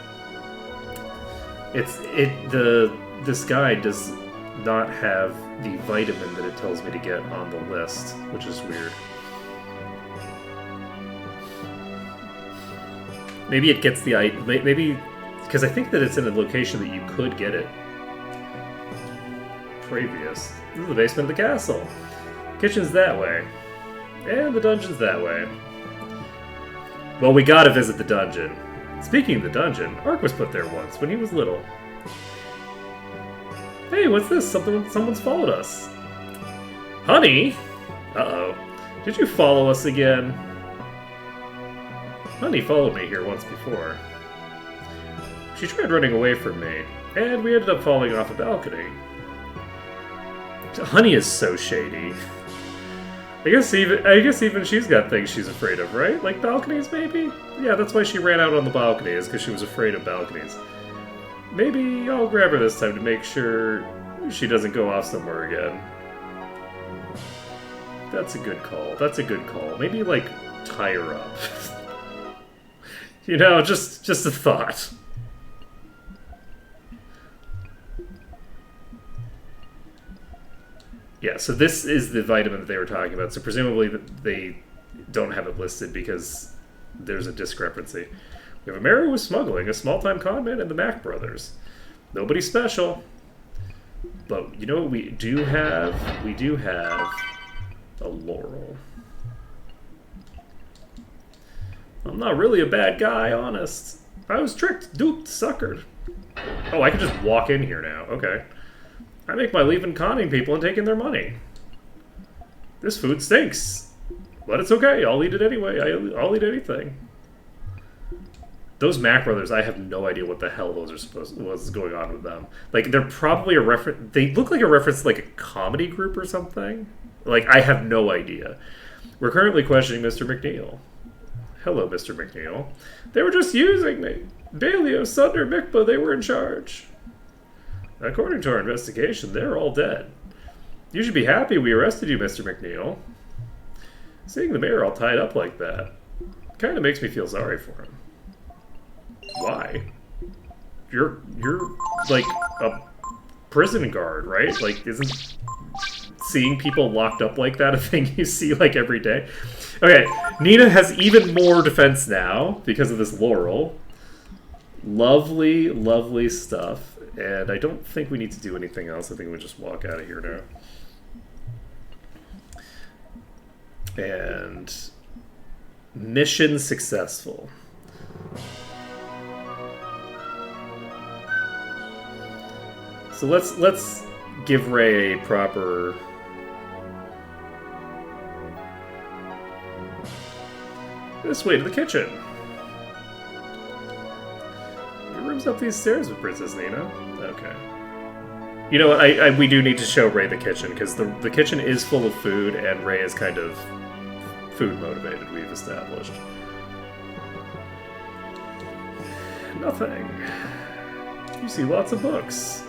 This guy does not have the vitamin that it tells me to get on the list, which is weird. Maybe it gets the maybe because I think that it's in a location that you could get it. Previous. This is the basement of the castle. Kitchen's that way, and the dungeon's that way. Well, we gotta visit the dungeon. Speaking of the dungeon, Ark was put there once when he was little. Hey, what's this? Someone's followed us. Honey? Uh-oh. Did you follow us again? Honey followed me here once before. She tried running away from me, and we ended up falling off a balcony. Honey is so shady. I guess even she's got things she's afraid of, right? Like balconies, maybe? Yeah, that's why she ran out on the balcony, is because she was afraid of balconies. Maybe I'll grab her this time to make sure she doesn't go off somewhere again. That's a good call. That's a good call. Maybe, like, tie her up. You know, just a thought. Yeah, so this is the vitamin that they were talking about. So presumably they don't have it listed because there's a discrepancy. We have a Mary with smuggling, a small-time conman, and the Mac brothers. Nobody special. But you know what we do have? We do have a Laurel. I'm not really a bad guy, honest. I was tricked, duped, suckered. Oh, I can just walk in here now. Okay. I make my living conning people and taking their money. This food stinks. But it's okay. I'll eat it anyway. I'll eat anything. Those Mac brothers, I have no idea what the hell those are was going on with them. Like, they're probably a reference. They look like a reference to, like, a comedy group or something. Like, I have no idea. We're currently questioning Mr. McNeil. Hello, Mr. McNeil. They were just using me. Bailey, Sunder, Mikba, they were in charge. According to our investigation, they're all dead. You should be happy we arrested you, Mr. McNeil. Seeing the mayor all tied up like that kind of makes me feel sorry for him. Why? You're like a prison guard, right? Like, isn't seeing people locked up like that a thing you see like every day? Okay, Nina has even more defense now because of this Laurel. Lovely, lovely stuff. And I don't think we need to do anything else. I think we just walk out of here now. And mission successful. So let's give Ray a proper this way to the kitchen. Your room's up these stairs with Princess Nina. Okay. You know what? We do need to show Ray the kitchen because the kitchen is full of food and Ray is kind of food motivated. We've established. Nothing. You see lots of books.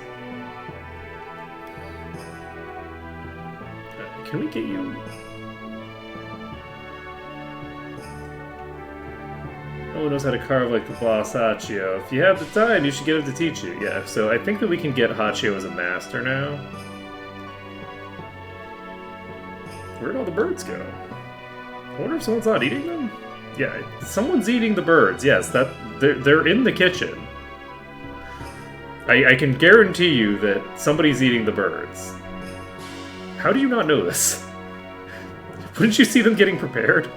Can we get you? No one knows how to carve like the boss Hachio. If you have the time, you should get him to teach you. Yeah, so I think that we can get Hachio as a master now. Where'd all the birds go? I wonder if someone's not eating them? Yeah, someone's eating the birds. Yes, they're in the kitchen. I can guarantee you that somebody's eating the birds. How do you not know this? Wouldn't you see them getting prepared?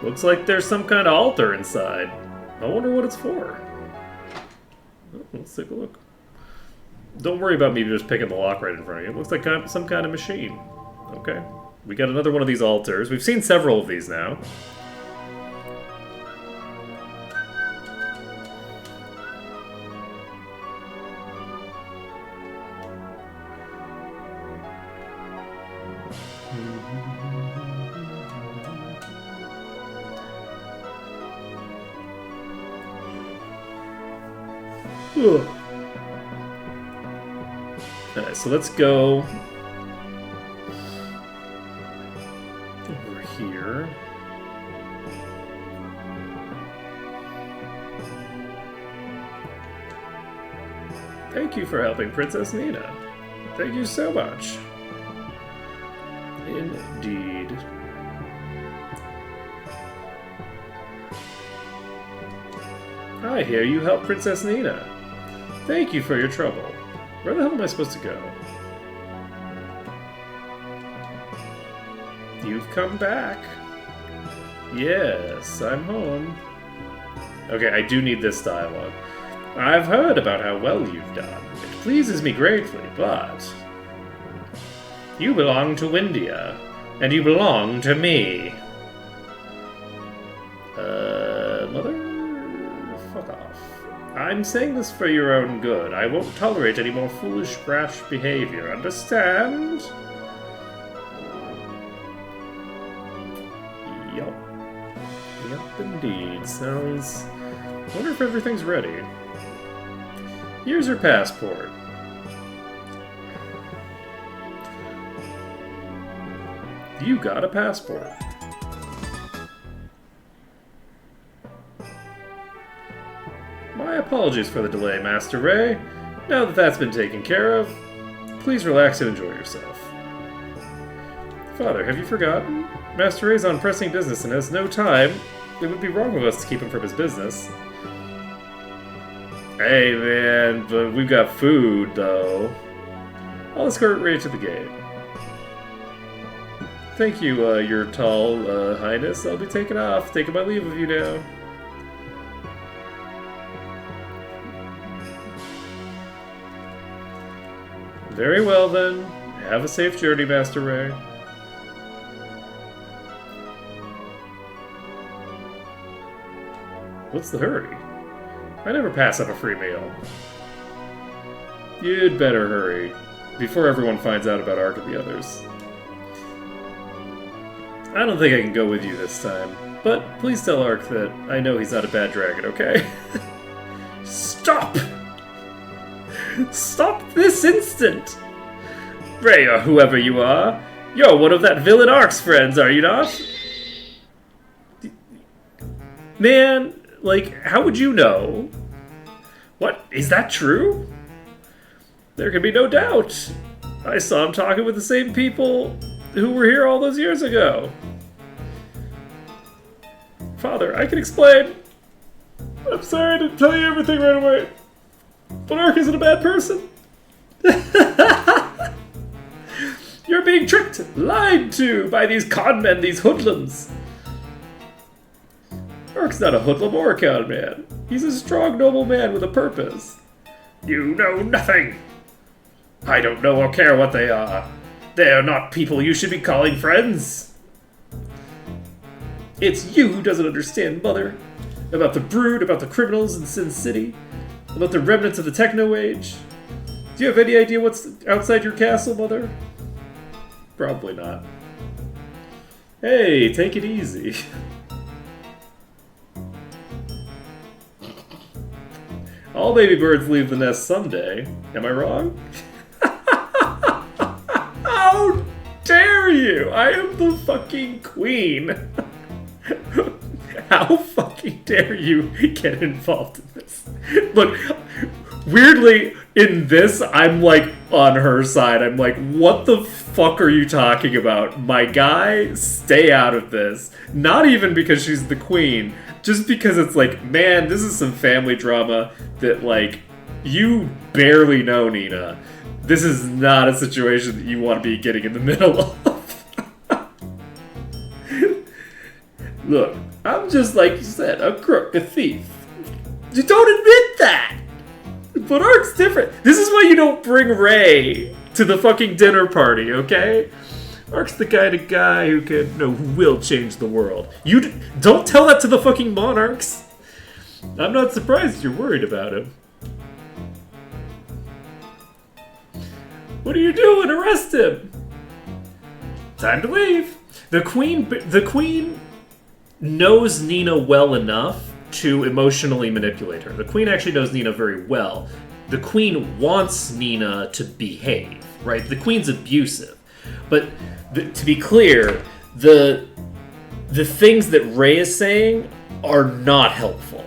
Looks like there's some kind of altar inside. I wonder what it's for. Oh, let's take a look. Don't worry about me just picking the lock right in front of you. It looks like some kind of machine. Okay. We got another one of these altars. We've seen several of these now. Ugh. Alright, so let's go over here. Thank you for helping Princess Nina. Thank you so much. Indeed. I hear you helped Princess Nina. Thank you for your trouble. Where the hell am I supposed to go? You've come back. Yes, I'm home. Okay, I do need this dialogue. I've heard about how well you've done. It pleases me greatly, but... you belong to Windia, and you belong to me. Mother? Fuck off. I'm saying this for your own good. I won't tolerate any more foolish, rash behavior, understand? Yup. Yup, indeed. Sounds... wonder if everything's ready. Here's your passport. You got a passport. My apologies for the delay, Master Ray. Now that that's been taken care of, please relax and enjoy yourself. Father, have you forgotten? Master Ray's on pressing business and has no time. It would be wrong of us to keep him from his business. Hey, man, but we've got food, though. I'll escort Ray to the gate. Thank you, your tall highness. I'll be taking off. Taking my leave of you now. Very well, then. Have a safe journey, Master Ray. What's the hurry? I never pass up a free meal. You'd better hurry, before everyone finds out about Ark and the others. I don't think I can go with you this time, but please tell Ark that I know he's not a bad dragon, okay? Stop! Stop this instant! Ray, or whoever you are, you're one of that villain Ark's friends, are you not? Man, like, how would you know? What? Is that true? There can be no doubt. I saw him talking with the same people who were here all those years ago. Father, I can explain. I'm sorry I didn't tell you everything right away. But Ark isn't a bad person. You're being tricked, lied to by these conmen, these hoodlums. Ark's not a hoodlum or a con man. He's a strong, noble man with a purpose. You know nothing. I don't know or care what they are. They are not people you should be calling friends. It's you who doesn't understand, Mother. About the Brood, about the criminals in Sin City, about the remnants of the Techno Age. Do you have any idea what's outside your castle, Mother? Probably not. Hey, take it easy. All baby birds leave the nest someday. Am I wrong? How dare you? I am the fucking queen. How fucking dare you get involved in this? Look, weirdly, in this, I'm like on her side. I'm like, what the fuck are you talking about? My guy, stay out of this. Not even because she's the queen. Just because it's like, man, this is some family drama that, like, you barely know, Nina. This is not a situation that you want to be getting in the middle of. Look, I'm just, like you said, a crook, a thief. You don't admit that! But Ark's different. This is why you don't bring Ray to the fucking dinner party, okay? Ark's the kind of guy who who will change the world. You don't tell that to the fucking monarchs. I'm not surprised you're worried about him. What are you doing? Arrest him! Time to leave. The queen knows Nina well enough to emotionally manipulate her. The queen actually knows Nina very well. The queen wants Nina to behave, right? The queen's abusive. But to be clear, the things that Ray is saying are not helpful.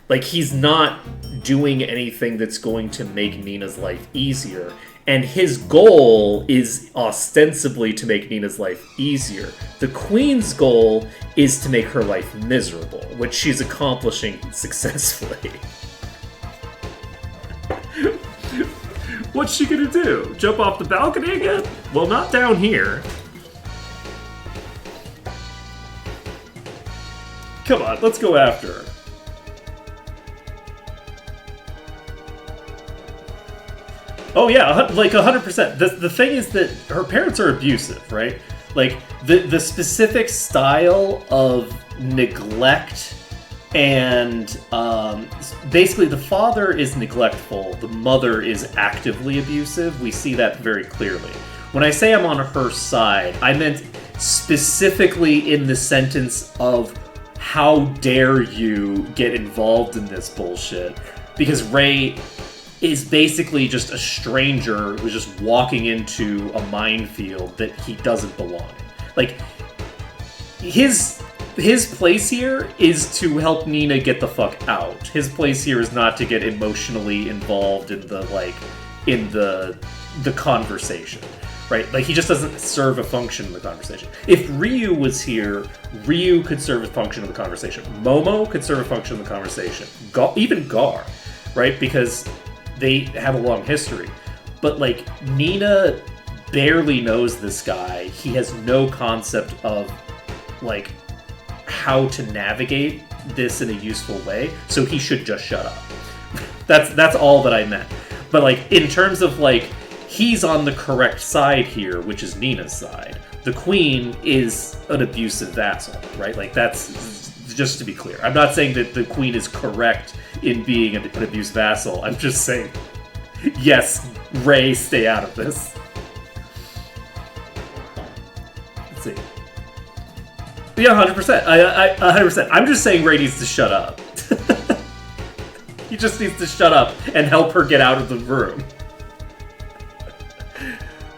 Like, he's not doing anything that's going to make Nina's life easier. And his goal is ostensibly to make Nina's life easier. The queen's goal is to make her life miserable, which she's accomplishing successfully. What's she gonna do? Jump off the balcony again? Well, not down here. Come on, let's go after her. Oh yeah, like 100%. The thing is that her parents are abusive, right? Like, the specific style of neglect and basically the father is neglectful, the mother is actively abusive. We see that very clearly. When I say I'm on her side, I meant specifically in the sentence of how dare you get involved in this bullshit, because Ray is basically just a stranger who's just walking into a minefield that he doesn't belong in. Like, his place here is to help Nina get the fuck out. His place here is not to get emotionally involved in the conversation, right? Like, he just doesn't serve a function in the conversation. If Ryu was here, Ryu could serve a function in the conversation. Momo could serve a function in the conversation. Even Gar, right? Because they have a long history. But, like, Nina barely knows this guy. He has no concept of, like, how to navigate this in a useful way, so he should just shut up. That's all that I meant. But, like, in terms of, like, he's on the correct side here, which is Nina's side. The queen is an abusive vassal, right? Like, that's just to be clear. I'm not saying that the queen is correct in being an abused vassal. I'm just saying, yes, Ray, stay out of this. Let's see. Yeah, 100%. I 100%. I'm just saying Ray needs to shut up. He just needs to shut up and help her get out of the room.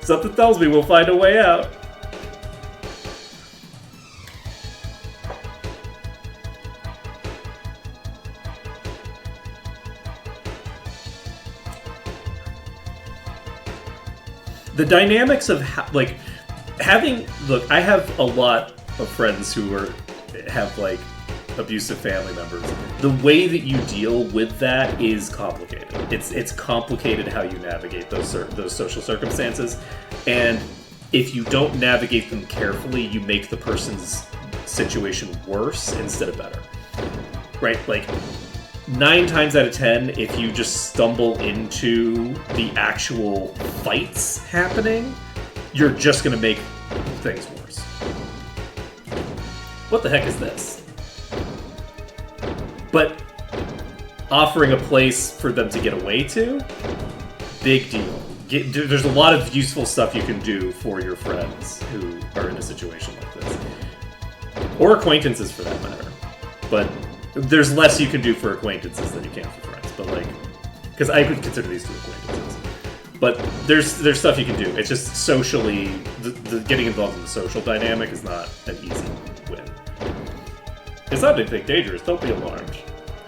Something tells me we'll find a way out. The dynamics of having look, I have a lot of friends who have like abusive family members. The way that you deal with that is complicated. It's complicated how you navigate those social circumstances, and if you don't navigate them carefully, you make the person's situation worse instead of better. Right? Like, 9 times out of 10, if you just stumble into the actual fights happening, you're just gonna make things worse. What the heck is this? But offering a place for them to get away to, big deal. There's a lot of useful stuff you can do for your friends who are in a situation like this. Or acquaintances, for that matter. But there's less you can do for acquaintances than you can for friends. But, like, because I would consider these two acquaintances. But there's stuff you can do. It's just socially, the getting involved in the social dynamic is not an easy win. It's not anything dangerous. Don't be alarmed.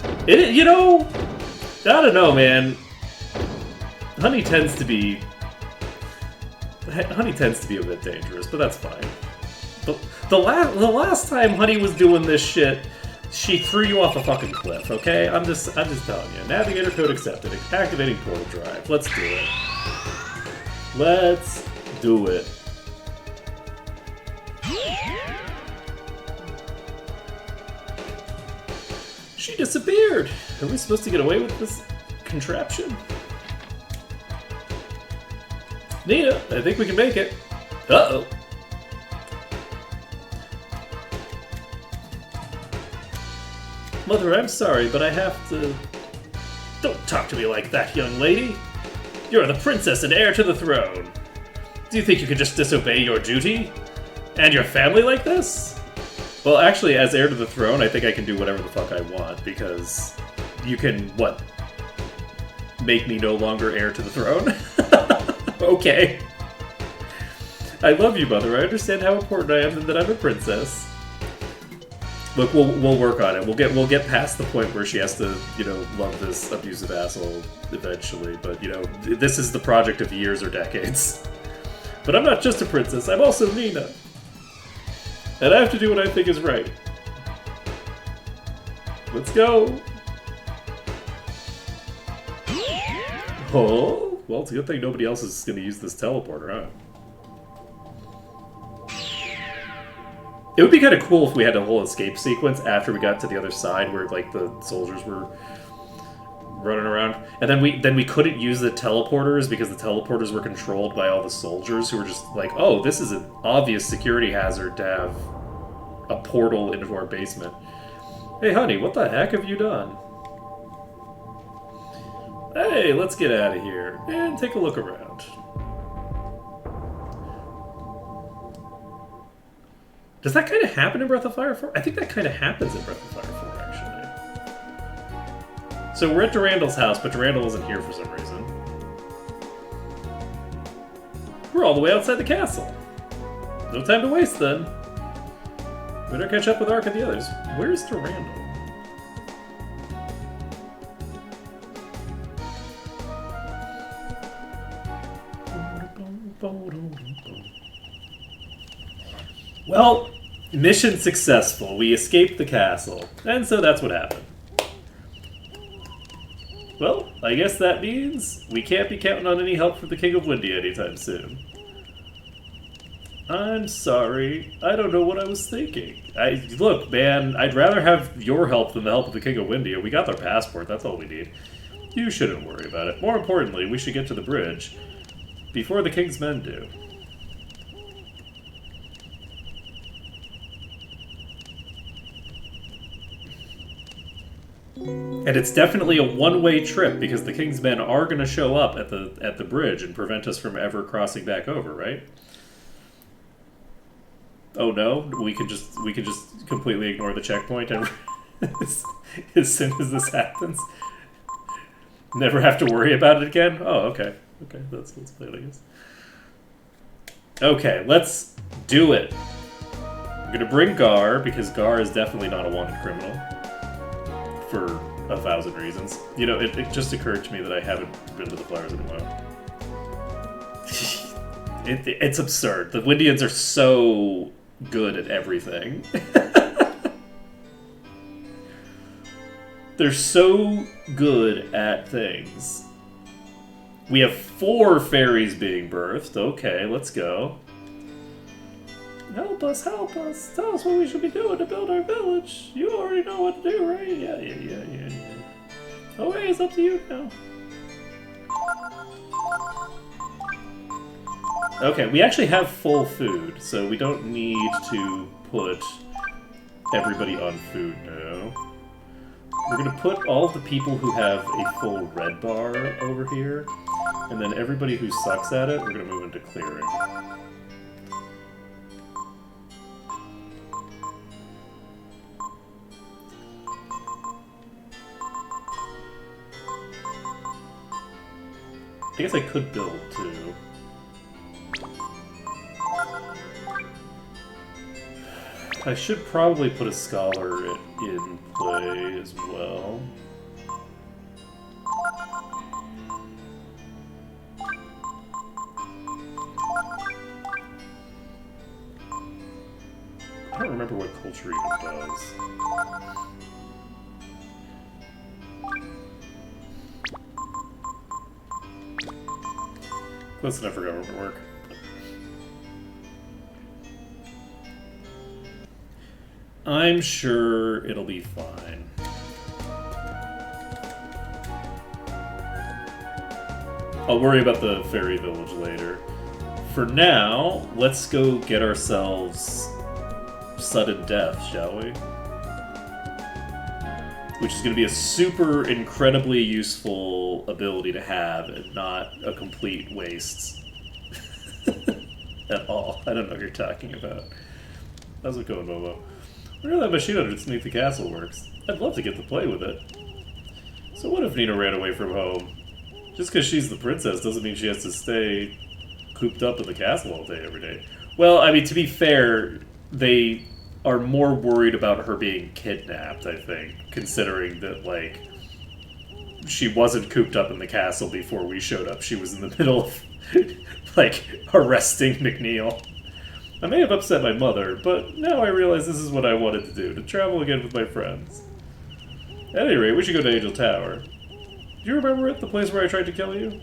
I don't know, man. Honey tends to be a bit dangerous, but that's fine. The last time Honey was doing this shit, she threw you off a fucking cliff. Okay, I'm just telling you. Navigator code accepted. Activating portal drive. Let's do it. Let's do it. She disappeared. Are we supposed to get away with this contraption? Nina, I think we can make it. Uh-oh. Mother, I'm sorry, but I have to... Don't talk to me like that, young lady. You're the princess and heir to the throne. Do you think you can just disobey your duty? And your family like this? Well, actually, as heir to the throne, I think I can do whatever the fuck I want, because you can, what? Make me no longer heir to the throne? Okay. I love you, Mother. I understand how important I am and that I'm a princess. Look, we'll work on it. We'll get past the point where she has to, love this abusive asshole eventually. But, this is the project of years or decades. But I'm not just a princess. I'm also Nina. And I have to do what I think is right. Let's go. Oh, well, it's a good thing nobody else is going to use this teleporter, huh? It would be kind of cool if we had a whole escape sequence after we got to the other side where, like, the soldiers were running around. And then we couldn't use the teleporters because the teleporters were controlled by all the soldiers who were just like, oh, this is an obvious security hazard to have a portal into our basement. Hey, honey, what the heck have you done? Hey, let's get out of here and take a look around. Does that kind of happen in Breath of Fire 4? I think that kind of happens in Breath of Fire 4, actually. So we're at Durandal's house, but Durandal isn't here for some reason. We're all the way outside the castle. No time to waste, then. We better catch up with Ark and the others. Where's Durandal? Well, mission successful. We escaped the castle, and so that's what happened. Well, I guess that means we can't be counting on any help from the King of Windia anytime soon. I'm sorry. I don't know what I was thinking. Look, man, I'd rather have your help than the help of the King of Windia. We got their passport, that's all we need. You shouldn't worry about it. More importantly, we should get to the bridge before the King's men do. And it's definitely a one-way trip because the King's men are going to show up at the bridge and prevent us from ever crossing back over, right? Oh no, we could just completely ignore the checkpoint and as soon as this happens, never have to worry about it again. Oh, okay, let's play it, I guess. Okay, let's do it. We're gonna bring Gar because Gar is definitely not a wanted criminal. For 1,000 reasons. It just occurred to me that I haven't been to the Flowers in a while. It's absurd. The Windians are so good at everything. They're so good at things. We have 4 fairies being birthed. Okay, let's go. Help us, help us. Tell us what we should be doing to build our village. You already know what to do, right? Yeah. Oh, hey, it's up to you now. Okay, we actually have full food, so we don't need to put everybody on food now. We're going to put all of the people who have a full red bar over here, and then everybody who sucks at it, we're going to move into clearing. I guess I could build, too. I should probably put a scholar in play as well. I don't remember what culture even does. Close enough for government work. I'm sure it'll be fine. I'll worry about the fairy village later. For now, let's go get ourselves sudden death, shall we? Which is going to be a super incredibly useful ability to have and not a complete waste at all. I don't know what you're talking about. How's it going, Momo? I wonder how that machine underneath the castle works. I'd love to get to play with it. So what if Nina ran away from home? Just because she's the princess doesn't mean she has to stay cooped up in the castle all day every day. Well, I mean, to be fair, they are more worried about her being kidnapped, I think, considering that, like, she wasn't cooped up in the castle before we showed up. She was in the middle of, like, arresting McNeil. I may have upset my mother, but now I realize this is what I wanted to do, to travel again with my friends. At any rate, we should go to Angel Tower. Do you remember it? The place where I tried to kill you?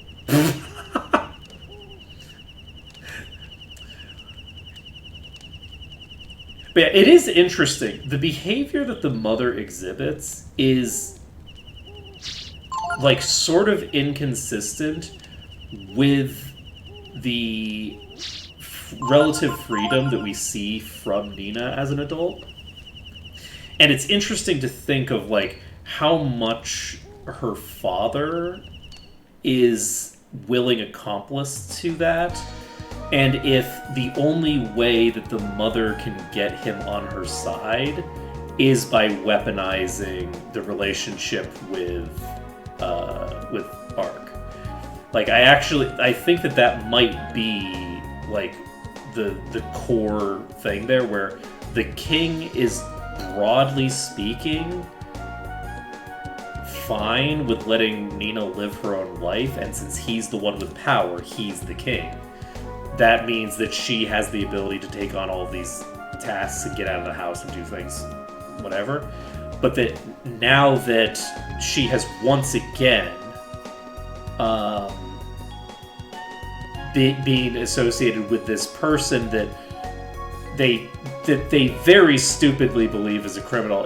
But yeah, it is interesting. The behavior that the mother exhibits is, like, sort of inconsistent with the relative freedom that we see from Nina as an adult. And it's interesting to think of, like, how much her father is willing accomplice to that, and if the only way that the mother can get him on her side is by weaponizing the relationship with Ark. Like, I think that might be, like, the core thing there, where the king is, broadly speaking, fine with letting Nina live her own life, and since he's the one with power, he's the king. That means that she has the ability to take on all of these tasks and get out of the house and do things, whatever. But that now that she has once again being associated with this person that they very stupidly believe is a criminal.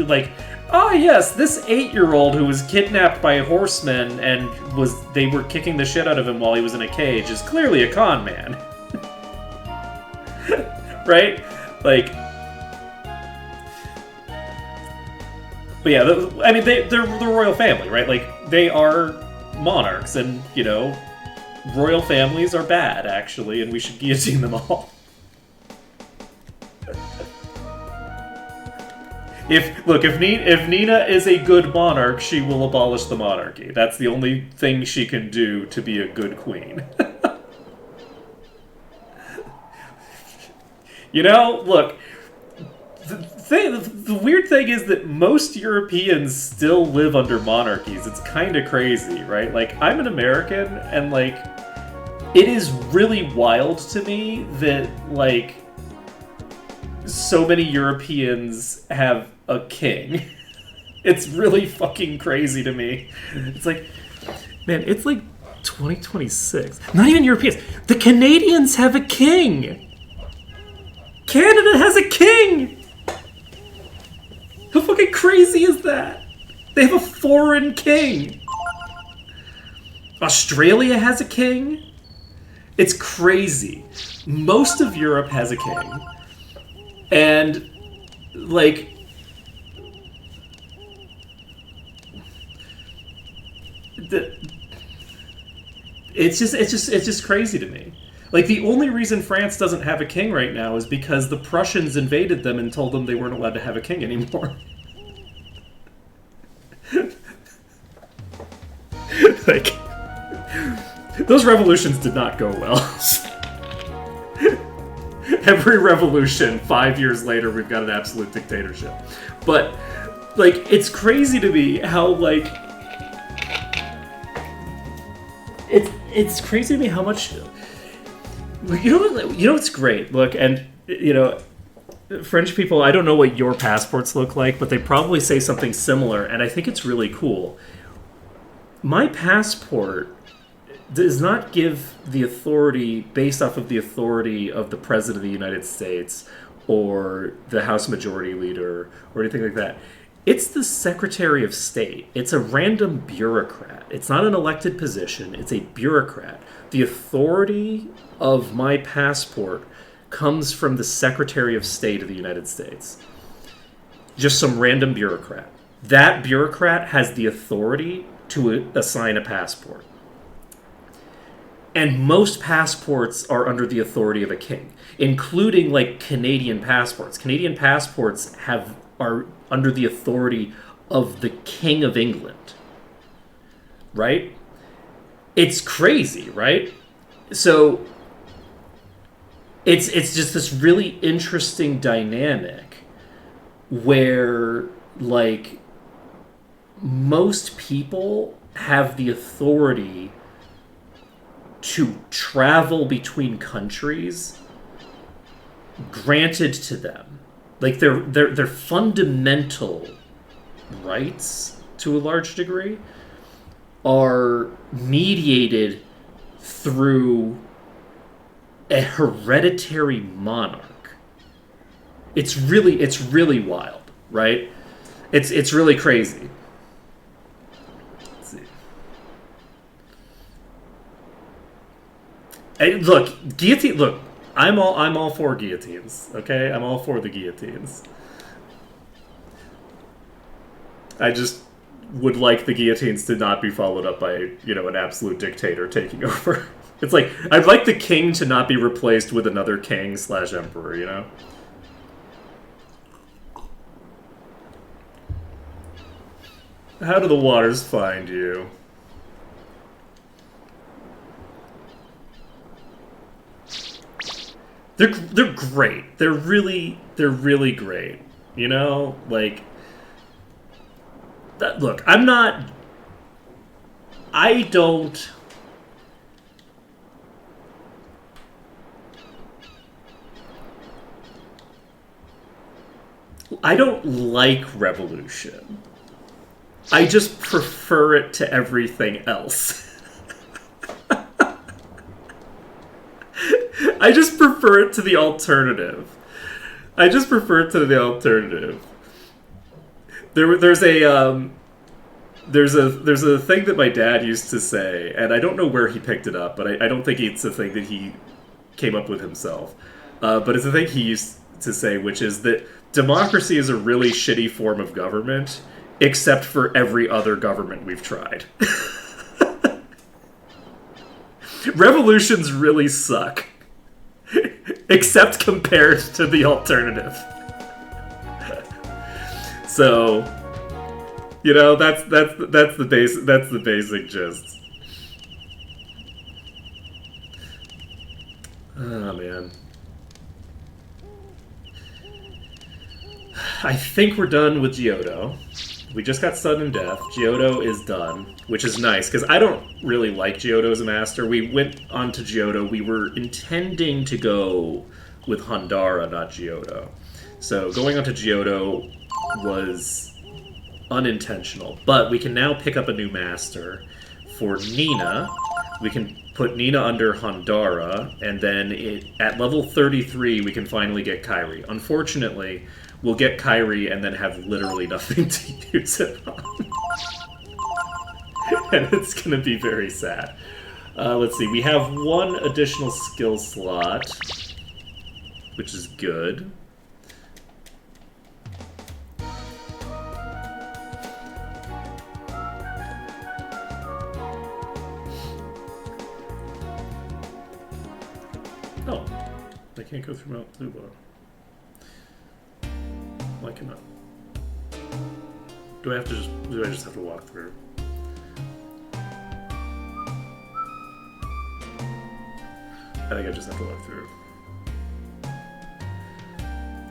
Like, ah, yes, this 8-year-old who was kidnapped by horsemen and they were kicking the shit out of him while he was in a cage is clearly a con man. Right? Like, but yeah, I mean, they're the royal family, right? Like, they are monarchs, and, you know, royal families are bad, actually, and we should guillotine them all. If Nina is a good monarch, she will abolish the monarchy. That's the only thing she can do to be a good queen. You know, look, the weird thing is that most Europeans still live under monarchies. It's kind of crazy, right? Like, I'm an American, and, like, it is really wild to me that, like, so many Europeans have a king. It's really fucking crazy to me. It's like, man, it's like 2026. Not even Europeans. The Canadians have a king! Canada has a king! How fucking crazy is that? They have a foreign king. Australia has a king. It's crazy. Most of Europe has a king. And, like, it's just crazy to me. Like, the only reason France doesn't have a king right now is because the Prussians invaded them and told them they weren't allowed to have a king anymore. Like, those revolutions did not go well. Every revolution, 5 years later, we've got an absolute dictatorship. But, like, it's crazy to me how, like, it's crazy to me how much. You know what's great? Look, and, you know, French people, I don't know what your passports look like, but they probably say something similar, and I think it's really cool. My passport does not give the authority based off of the authority of the President of the United States or the House Majority Leader or anything like that. It's the Secretary of State. It's a random bureaucrat. It's not an elected position. It's a bureaucrat. The authority of my passport comes from the Secretary of State of the United States. Just some random bureaucrat. That bureaucrat has the authority to assign a passport. And most passports are under the authority of a king, including like Canadian passports. Canadian passports are under the authority of the King of England. Right? It's crazy, right? So it's just this really interesting dynamic where like most people have the authority to travel between countries granted to them. Like their fundamental rights to a large degree are mediated through a hereditary monarch. It's really wild, right? It's really crazy. Let's see. Hey, look, guillotine. Look, I'm all for guillotines. Okay, I'm all for the guillotines. I just would like the guillotines to not be followed up by, an absolute dictator taking over. It's like, I'd like the king to not be replaced with another king/emperor, How do the waters find you? They're great. They're really great. Like that. Look, I don't. I don't like revolution. I just prefer it to everything else. I just prefer it to the alternative. There's a thing that my dad used to say, and I don't know where he picked it up, but I don't think it's a thing that he came up with himself. But it's a thing he used to say, which is that democracy is a really shitty form of government, except for every other government we've tried. Revolutions really suck. Except compared to the alternative. So, that's the basic gist. Oh man. I think we're done with Giotto. We just got Sudden Death. Giotto is done, which is nice, because I don't really like Giotto as a master. We went on to Giotto. We were intending to go with Handara, not Giotto. So going on to Giotto was unintentional. But we can now pick up a new master. For Nina, we can put Nina under Handara, and then at level 33, we can finally get Kairi. Unfortunately, we'll get Kairi and then have literally nothing to use it on. And it's going to be very sad. Let's see, we have one additional skill slot, which is good. Oh, I can't go through Mount Luba. Why cannot? Do I just have to walk through? I think I just have to walk through.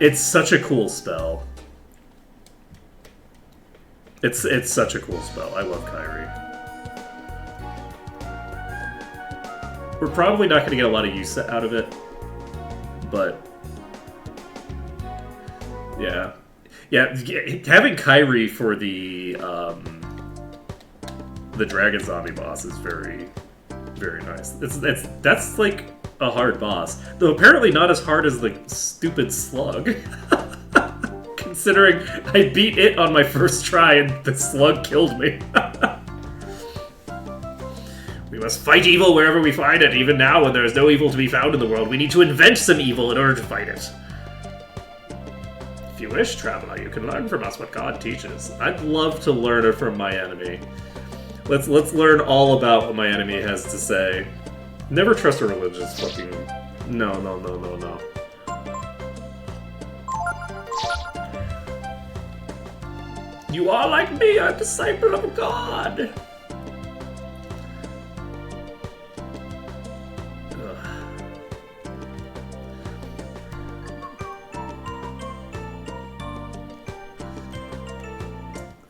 It's such a cool spell. It's such a cool spell. I love Kairi. We're probably not going to get a lot of use out of it, but yeah. Yeah, having Kairi for the Dragon Zombie boss is very, very nice. That's like a hard boss, though apparently not as hard as the stupid slug. Considering I beat it on my first try and the slug killed me. We must fight evil wherever we find it. Even now, when there is no evil to be found in the world, we need to invent some evil in order to fight it. If you wish, traveler, you can learn from us what God teaches. I'd love to learn it from my enemy. Let's learn all about what my enemy has to say. Never trust a religious fucking... No, no, no, no, no. You are like me, a disciple of God!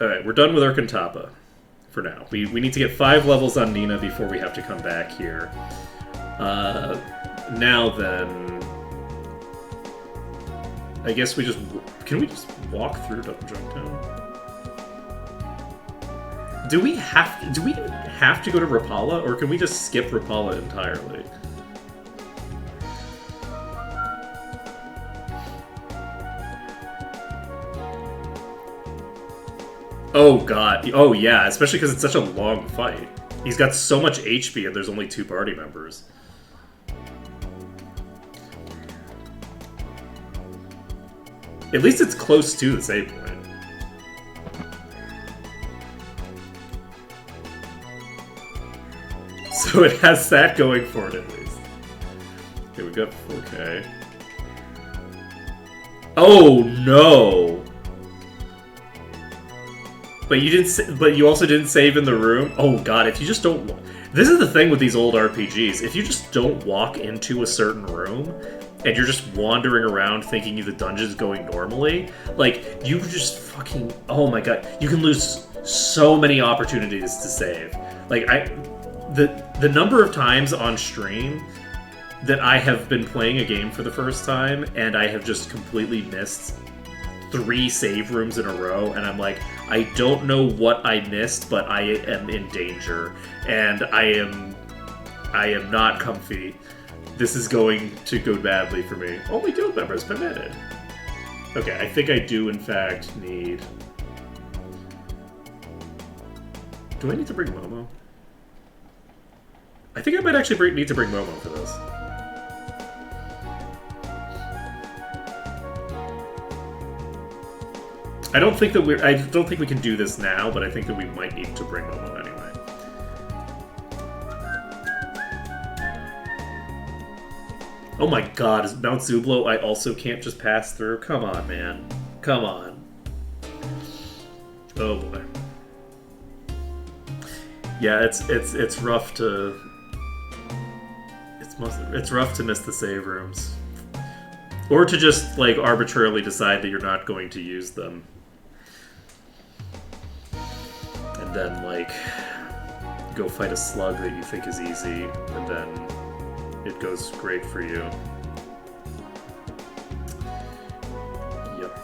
Alright, we're done with Urkantapa for now. We need to get 5 levels on Nina before we have to come back here. Now then... I guess we just... Can we just walk through Junktown? Do we even have to go to Rapala, or can we just skip Rapala entirely? Oh god. Oh yeah, especially because it's such a long fight. He's got so much HP and there's only 2 party members. At least it's close to the save point. So it has that going for it at least. Okay, we got 4K. Oh no! But you didn't. But you also didn't save in the room. Oh god! If you just don't. This is the thing with these old RPGs. If you just don't walk into a certain room, and you're just wandering around thinking the dungeon's going normally, like you just fucking. Oh my god! You can lose so many opportunities to save. Like the number of times on stream that I have been playing a game for the first time and I have just completely missed 3 save rooms in a row, and I'm like, I don't know what I missed, but I am in danger, and I am not comfy. This is going to go badly for me. Only guild members permitted. Okay, I think I do in fact need... Do I need to bring Momo? I think I might actually need to bring Momo for this. I don't think we can do this now, but I think that we might need to bring Momo anyway. Oh my god, is Mount Zublo I also can't just pass through? Come on, man. Come on. Oh boy. Yeah, it's rough to it's rough to miss the save rooms. Or to just like arbitrarily decide that you're not going to use them. And then, like, go fight a slug that you think is easy, and then it goes great for you. Yep.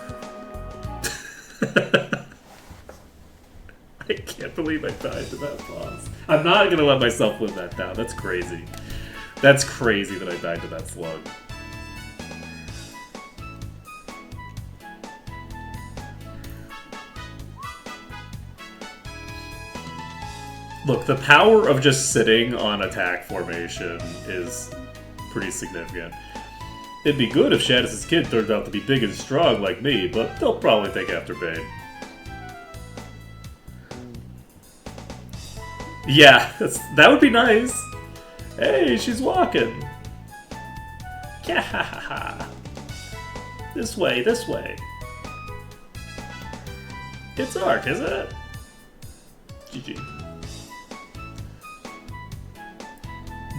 I can't believe I died to that boss. I'm not gonna let myself live that down. That's crazy. That's crazy that I died to that slug. Look, the power of just sitting on attack formation is pretty significant. It'd be good if Shadis' kid turned out to be big and strong like me, but they'll probably take after Bane. Yeah, that would be nice. Hey, she's walking. Yeah. This way, this way. It's Ark, isn't it? GG.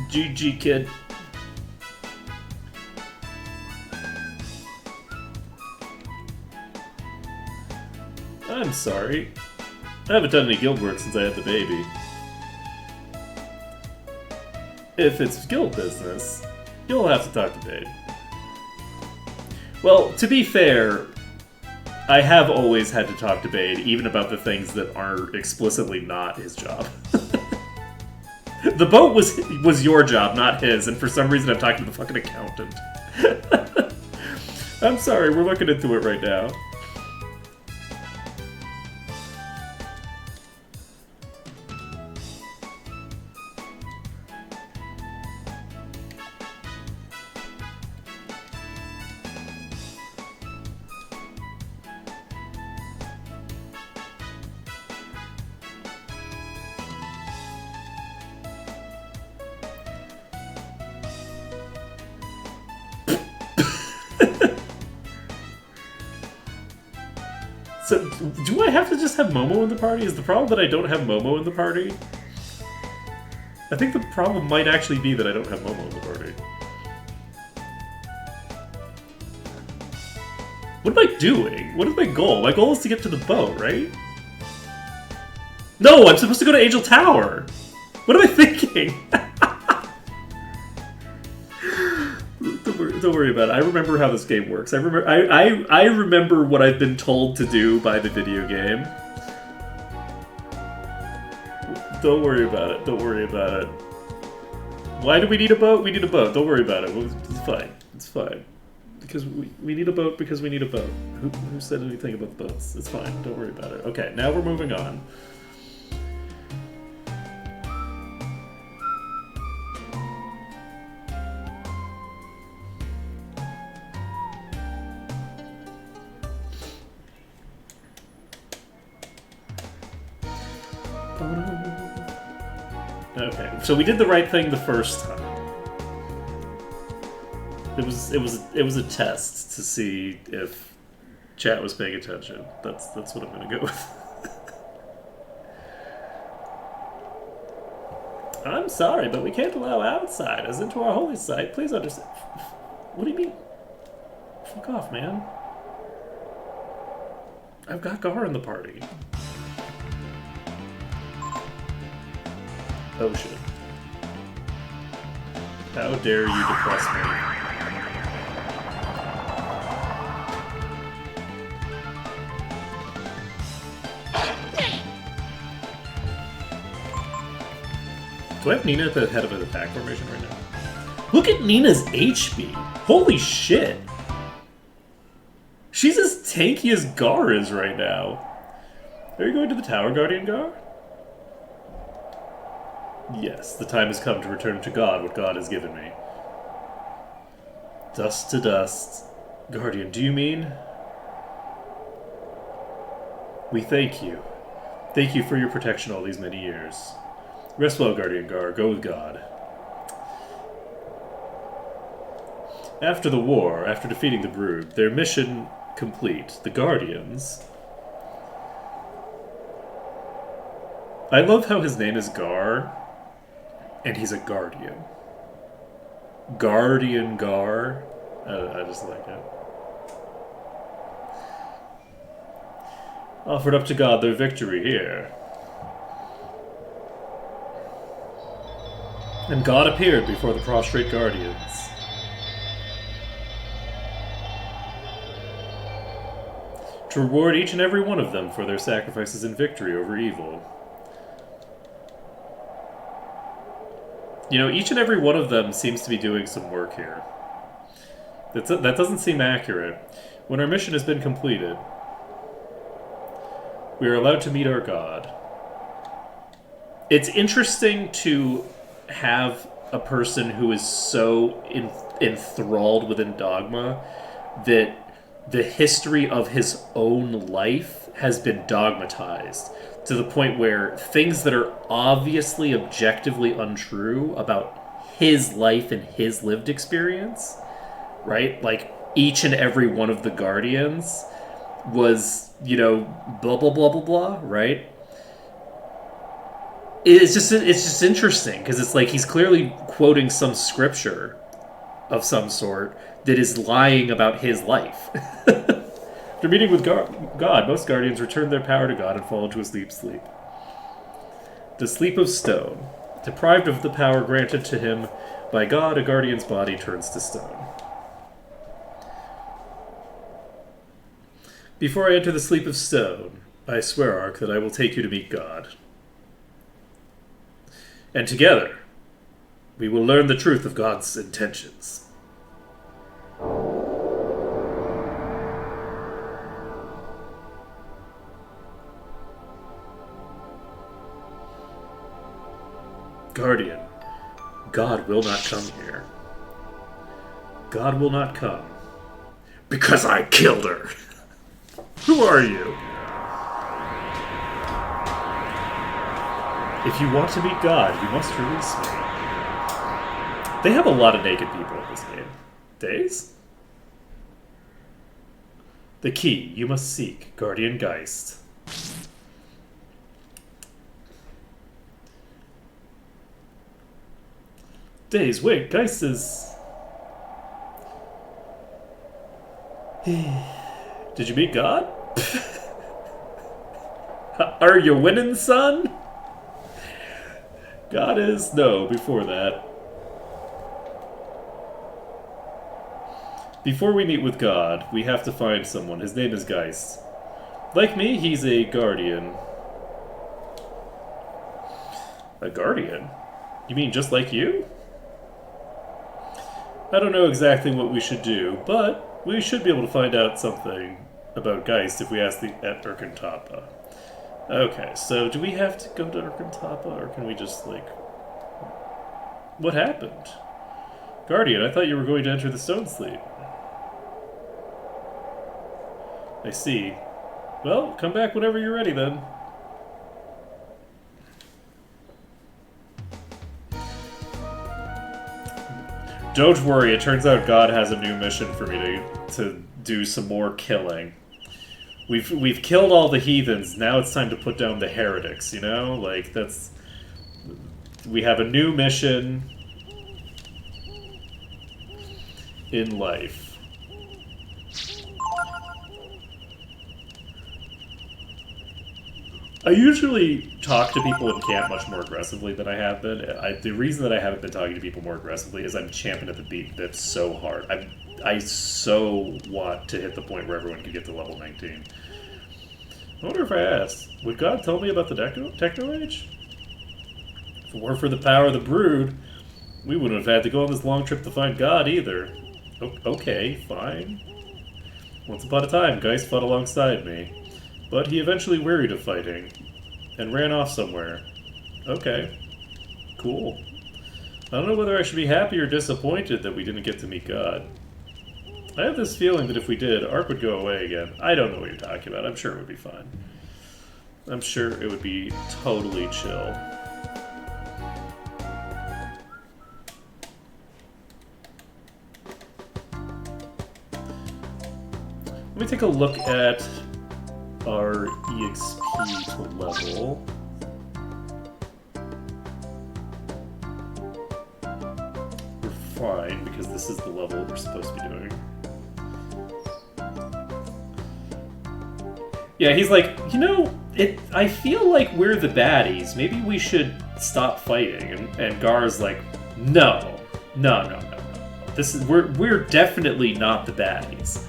GG, kid. I'm sorry. I haven't done any guild work since I had the baby. If it's guild business, you'll have to talk to Bade. Well, to be fair, I have always had to talk to Bade, even about the things that are explicitly not his job. The boat was your job, not his, and for some reason I'm talking to the fucking accountant. I'm sorry, we're looking into it right now. Do I have to just have Momo in the party? Is the problem that I don't have Momo in the party? I think the problem might actually be that I don't have Momo in the party. What am I doing? What is my goal? My goal is to get to the boat, right? No, I'm supposed to go to Angel Tower! What am I thinking? Don't worry about it. I remember how this game works. I remember what I've been told to do by the video game. Don't worry about it. Don't worry about it. Why do we need a boat? We need a boat. Don't worry about it. It's fine. It's fine. Because we need a boat because we need a boat. Who said anything about the boats? It's fine. Don't worry about it. Okay, now we're moving on. Okay, so we did the right thing the first time. It was a test to see if chat was paying attention. That's what I'm gonna go with. I'm sorry, but we can't allow outsiders into our holy site. Please understand. What do you mean? Fuck off, man. I've got Gar in the party. Oh shit. How dare you depress me? Do I have Nina at the head of an attack formation right now? Look at Nina's HP! Holy shit! She's as tanky as Gar is right now. Are you going to the tower, Guardian Gar? Yes, the time has come to return to God what God has given me. Dust to dust. Guardian, do you mean? We thank you. Thank you for your protection all these many years. Rest well, Guardian Gar. Go with God. After the war, after defeating the Brood, their mission complete, the Guardians... I love how his name is Gar, and he's a Guardian. Guardian Gar. I just like it. Offered up to God their victory here. And God appeared before the prostrate Guardians. To reward each and every one of them for their sacrifices and victory over evil. You know, each and every one of them seems to be doing some work here. That doesn't seem accurate. When our mission has been completed, we are allowed to meet our God. It's interesting to have a person who is so enthralled within dogma that the history of his own life has been dogmatized to the point where things that are obviously objectively untrue about his life and his lived experience, right? Like, each and every one of the Guardians was, you know, blah, blah, blah, blah, blah, right? It's just interesting, because it's like he's clearly quoting some scripture of some sort that is lying about his life. After meeting with God, most Guardians return their power to God and fall into a deep sleep. The sleep of stone. Deprived of the power granted to him by God, a Guardian's body turns to stone. Before I enter the sleep of stone, I swear, Ark, that I will take you to meet God. And together, we will learn the truth of God's intentions. Guardian, God will not come here. God will not come. Because I killed her! Who are you? If you want to meet God, you must release me. They have a lot of naked people in this game. Days? The key you must seek, Guardian Geist. Days, wait, Geist is... Did you meet God? Are you winning, son? God is... No, before that. Before we meet with God, we have to find someone. His name is Geist. Like me, he's a guardian. A guardian? You mean just like you? I don't know exactly what we should do, but we should be able to find out something about Geist if we ask at Urkentapa. Okay, so do we have to go to Urkentapa, or can we just, like... What happened? Guardian, I thought you were going to enter the Stone Sleep. I see. Well, come back whenever you're ready, then. Don't worry, it turns out God has a new mission for me to do some more killing. We've killed all the heathens, now it's time to put down the heretics, you know? Like, that's... We have a new mission in life. I usually talk to people in camp much more aggressively than I have been. The reason that I haven't been talking to people more aggressively is I'm champing at the beat so hard. I so want to hit the point where everyone can get to level 19. I wonder if I asked, would God tell me about the Techno Age? If it weren't for the power of the Brood, we wouldn't have had to go on this long trip to find God either. Okay, fine. Once upon a time, Geist fought alongside me. But he eventually wearied of fighting, and ran off somewhere. Okay. Cool. I don't know whether I should be happy or disappointed that we didn't get to meet God. I have this feeling that if we did, Ark would go away again. I don't know what you're talking about. I'm sure it would be fine. I'm sure it would be totally chill. Let me take a look at our EXP to level. We're fine, because this is the level we're supposed to be doing. Yeah, he's like, you know, I feel like we're the baddies. Maybe we should stop fighting. And Gar's like, no. This is we're definitely not the baddies.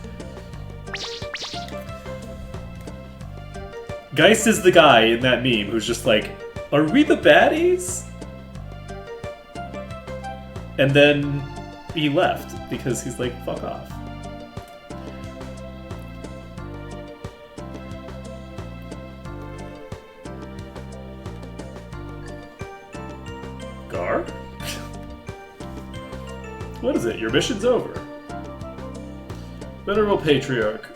Geist is the guy in that meme who's just like, are we the baddies? And then he left because he's like, fuck off. Gar? What is it? Your mission's over. Venerable Patriarch,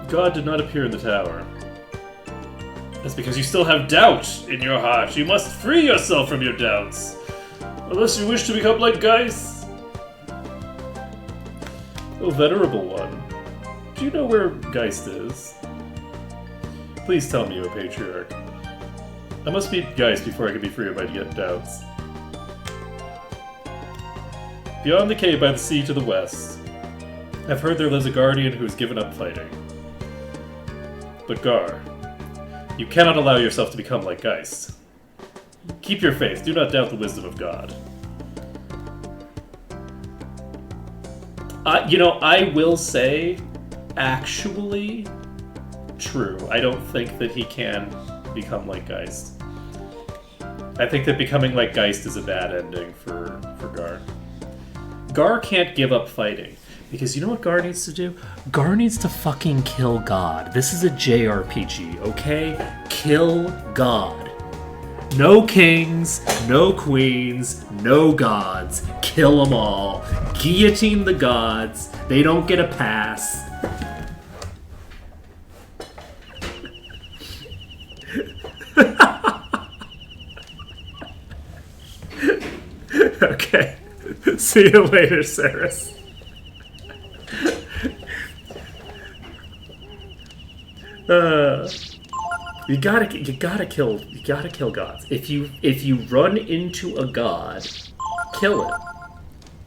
God did not appear in the tower. That's because you still have doubt in your heart. You must free yourself from your doubts. Unless you wish to become like Geist. Oh, Venerable One. Do you know where Geist is? Please tell me, O Patriarch. I must meet Geist before I can be free of my doubts. Beyond the cave by the sea to the west, I've heard there lives a guardian who has given up fighting. But Gar, you cannot allow yourself to become like Geist. Keep your faith. Do not doubt the wisdom of God. You know, I will say, actually, true. I don't think that he can become like Geist. I think that becoming like Geist is a bad ending for Gar. Gar can't give up fighting. Because you know what Gar needs to do? Gar needs to fucking kill God. This is a JRPG, okay? Kill God. No kings, no queens, no gods. Kill them all. Guillotine the gods. They don't get a pass. Okay. See you later, Saris. You gotta kill gods. If you run into a god, kill it.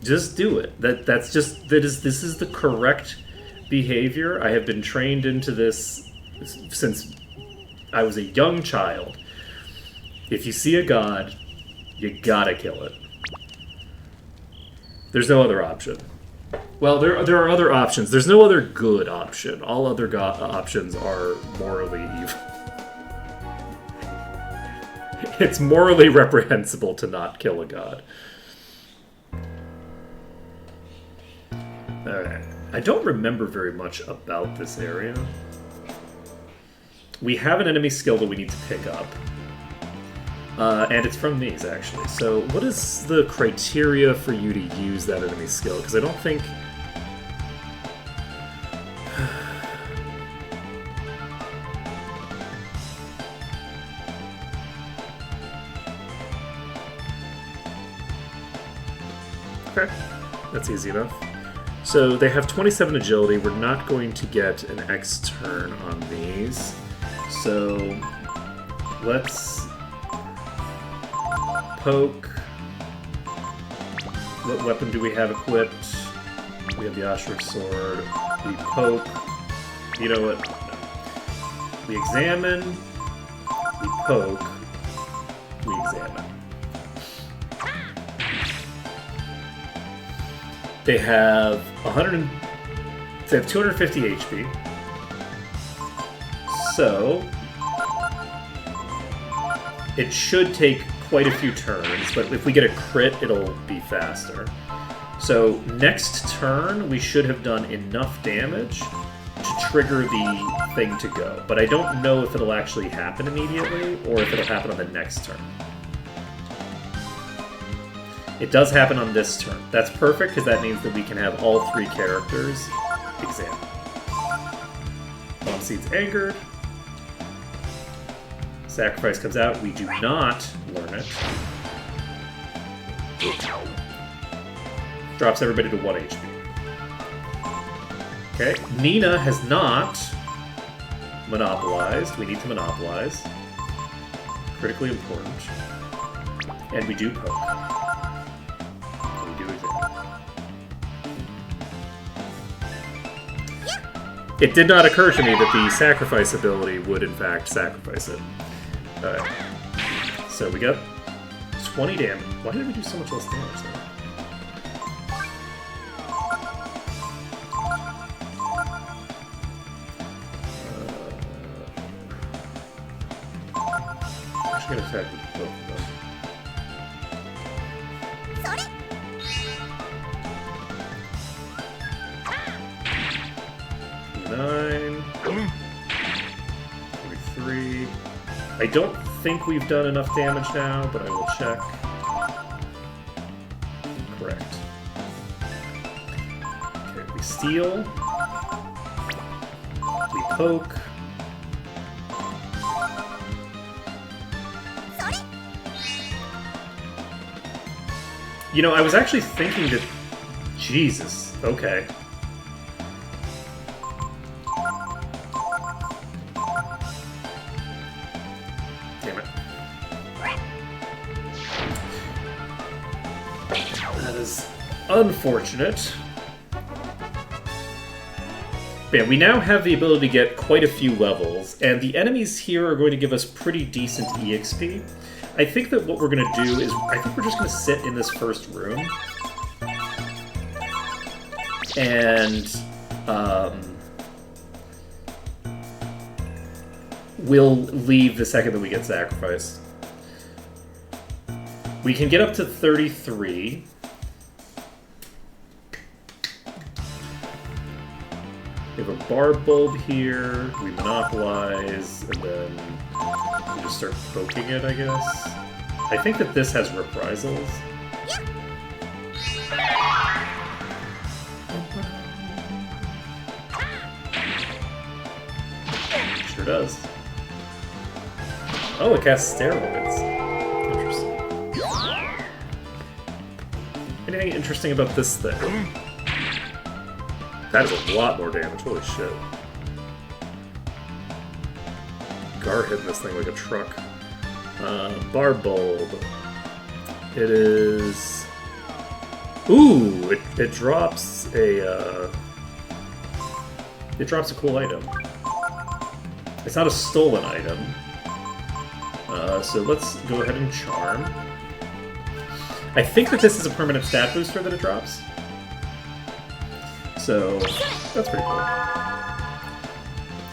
Just do it. This is the correct behavior. I have been trained into this since I was a young child. If you see a god, you gotta kill it. There's no other option. Well, there are other options. There's no other good option. All other options are morally evil. It's morally reprehensible to not kill a god. Alright. I don't remember very much about this area. We have an enemy skill that we need to pick up. And it's from these, actually. So what is the criteria for you to use that enemy skill? Because I don't think... Okay, that's easy enough. So they have 27 agility. We're not going to get an X turn on these. So let's poke. What weapon do we have equipped? We have the Ashura sword. We poke. You know what? No. We examine. We poke. We examine. They have 250 HP. So it should take quite a few turns, but if we get a crit, it'll be faster. So next turn, we should have done enough damage to trigger the thing to go. But I don't know if it'll actually happen immediately, or if it'll happen on the next turn. It does happen on this turn. That's perfect, because that means that we can have all three characters examine. Bomb Seed's angered. Sacrifice comes out. We do not learn it. Drops everybody to 1 HP. Okay, Nina has not monopolized. We need to monopolize. Critically important. And we do poke. We do examine. It did not occur to me that the sacrifice ability would in fact sacrifice it. Alright. So we got 20 damage. Why did we do so much less damage though? I'm just gonna attack with both of them. Nine. 43. I don't think we've done enough damage now, but I will check. Correct. Okay, we steal. We poke. You know, I was actually thinking that... Jesus. Okay. Damn it. That is unfortunate. But yeah, we now have the ability to get quite a few levels, and the enemies here are going to give us pretty decent EXP. I think that what we're going to do is, I think we're just going to sit in this first room. And, we'll leave the second that we get sacrificed. We can get up to 33. We have a barb bulb here, we monopolize, and then we just start poking it, I guess. I think that this has reprisals. Sure does. Oh, it casts steroids. Interesting. Anything interesting about this thing? That is a lot more damage, holy shit. Gar hitting this thing like a truck? Barb Bulb. It is... Ooh! It drops a... It drops a cool item. It's not a stolen item. So let's go ahead and Charm. I think that this is a permanent stat booster that it drops. So, that's pretty cool.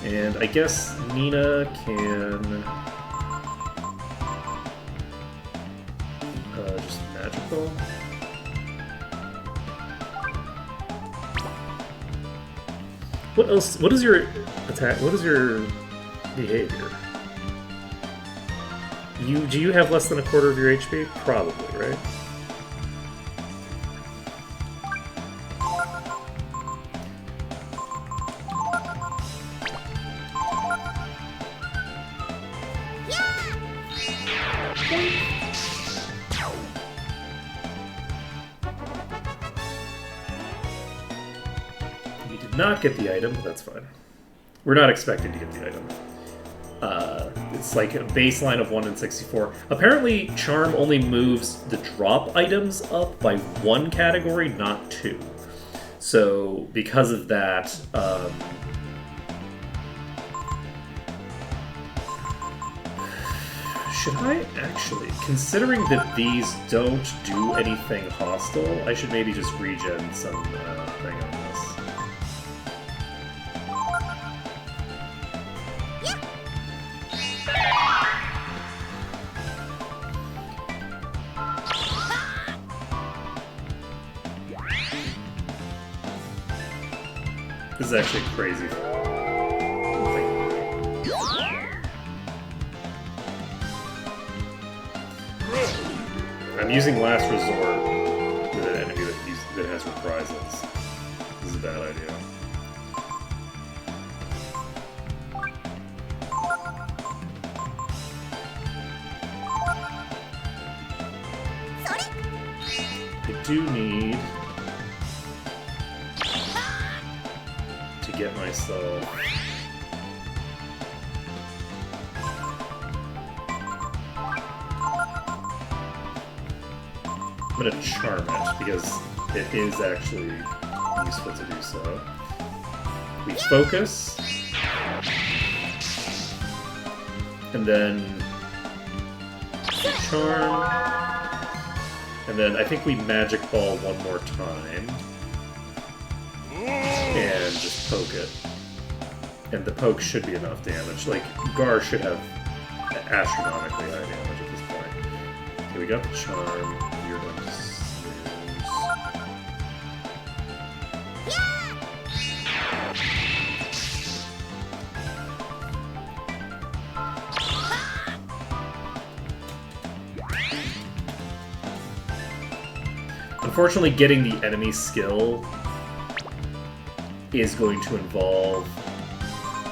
And I guess Nina can... just magical. What else? What is your attack? What is your behavior? Do you have less than a quarter of your HP? Probably, right? Not get the item, but that's fine. We're not expecting to get the item. It's like a baseline of 1 in 64. Apparently, Charm only moves the drop items up by 1 category, not 2. So, because of that, should I actually, considering that these don't do anything hostile, I should maybe just regen some thing on this. This is actually crazy. I'm using Last Resort with an enemy that has reprisals. This is a bad idea. I do need to get myself I'm gonna Charm it because it is actually useful to do so. We focus, and then we Charm, and then I think we Magic Ball one more time, and just poke it. And the poke should be enough damage. Like, Gar should have astronomically high damage at this point. Okay, we got the Charm. You're going to snooze. Unfortunately, getting the enemy skill is going to involve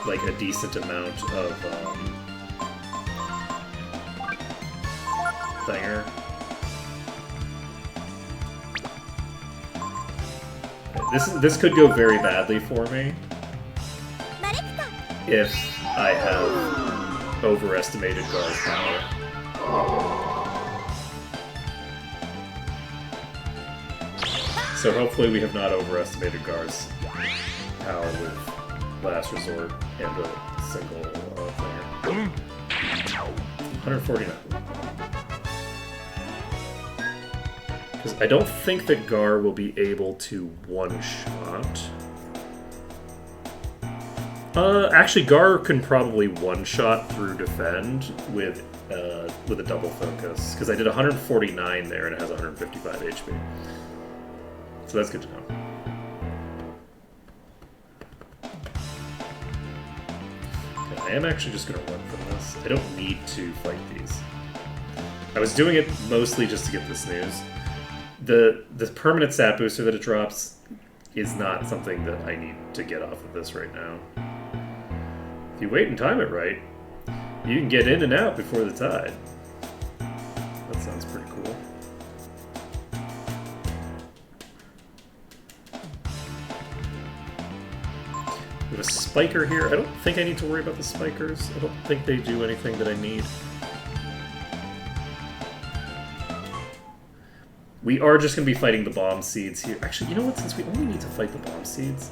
like a decent amount of thinger. This could go very badly for me if I have overestimated Gar's power. So hopefully we have not overestimated Gar's power with Last Resort and a single thinger. 149. Because I don't think that Gar will be able to one-shot. Actually, Gar can probably one-shot through defend with a double focus. Because I did 149 there and it has 155 HP. So that's good to know. Okay, I am actually just going to run from this. I don't need to fight these. I was doing it mostly just to get the snooze. The permanent stat booster that it drops is not something that I need to get off of this right now. If you wait and time it right, you can get in and out before the tide. That sounds pretty cool. have a spiker here. I don't think I need to worry about the spikers. I don't think they do anything that I need. We are just going to be fighting the bomb seeds here. Actually, you know what? Since we only need to fight the bomb seeds...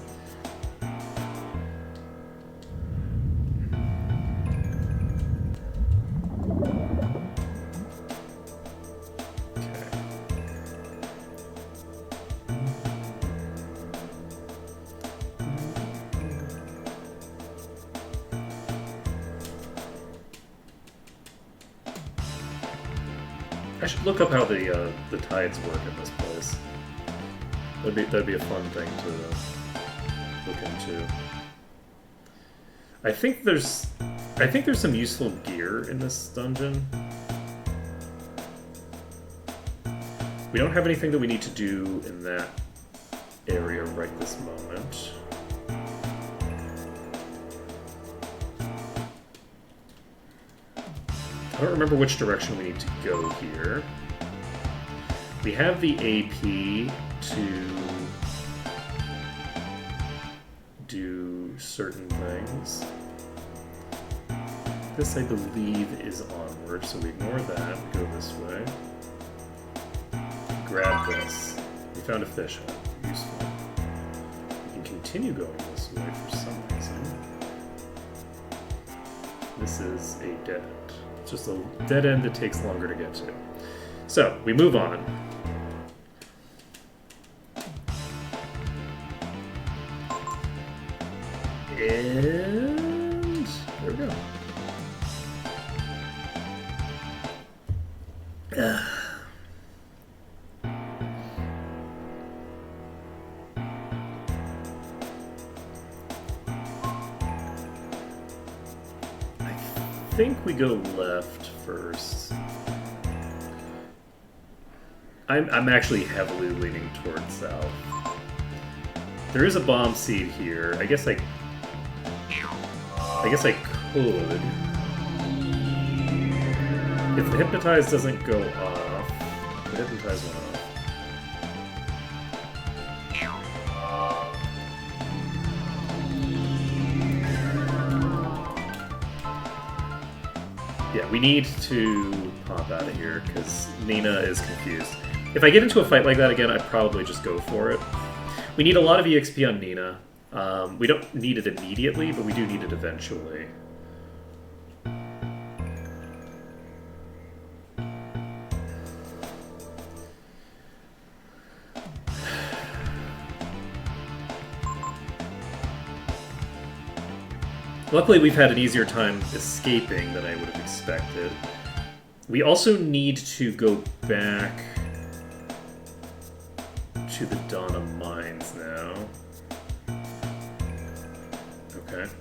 I should look up how the tides work in this place. That'd be a fun thing to look into. I think there's some useful gear in this dungeon. We don't have anything that we need to do in that area right this moment. I don't remember which direction we need to go here. We have the AP to do certain things. This, I believe, is onward, so we ignore that. We go this way. Grab this. We found a fish hole. Useful. We can continue going this way for some reason. This is a dead end. It's just a dead end that takes longer to get to. So, we move on. And there we go. I think we go left first. I'm actually heavily leaning towards south. There is a bomb seed here. I guess I could. If the hypnotize doesn't go off, the hypnotize went off. Yeah, we need to pop out of here because Nina is confused. If I get into a fight like that again, I'd probably just go for it. We need a lot of EXP on Nina. We don't need it immediately, but we do need it eventually. Luckily, we've had an easier time escaping than I would have expected. We also need to go back to the Donna Mines now. Okay.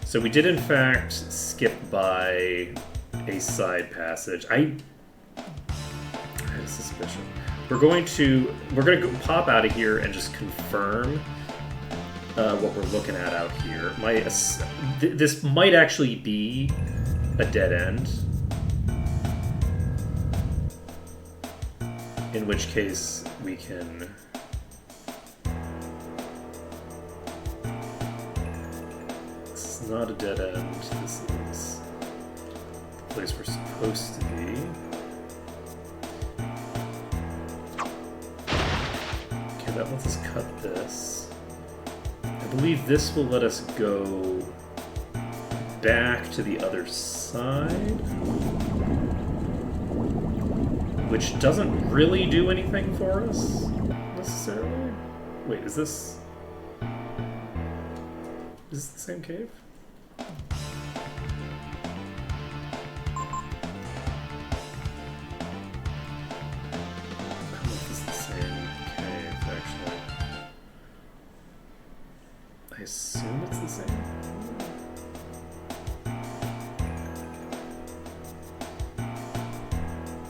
So we did, in fact, skip by a side passage. I had a suspicion. We're going to go pop out of here and just confirm what we're looking at out here. This might actually be a dead end. In which case we can... This is not a dead end. This is the place we're supposed to be. Okay, that lets us cut this. I believe this will let us go back to the other side, which doesn't really do anything for us, necessarily. Wait, is this the same cave? I don't know if this is the same cave, actually. I assume it's the same.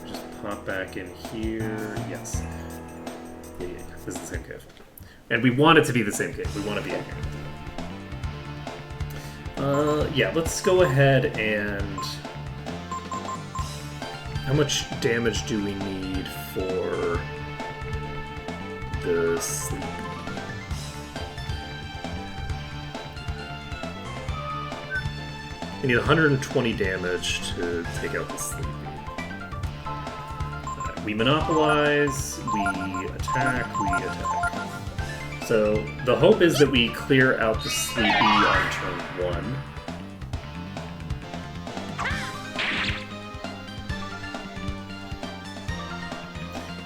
Just pop back in here. Yes. Yeah, this is the same cave. And we want it to be the same cave. We want to be in here. Yeah, let's go ahead and... How much damage do we need for the sleep? We need 120 damage to take out the Sleepy. We monopolize, we attack, we attack. So the hope is that we clear out the Sleepy on turn 1.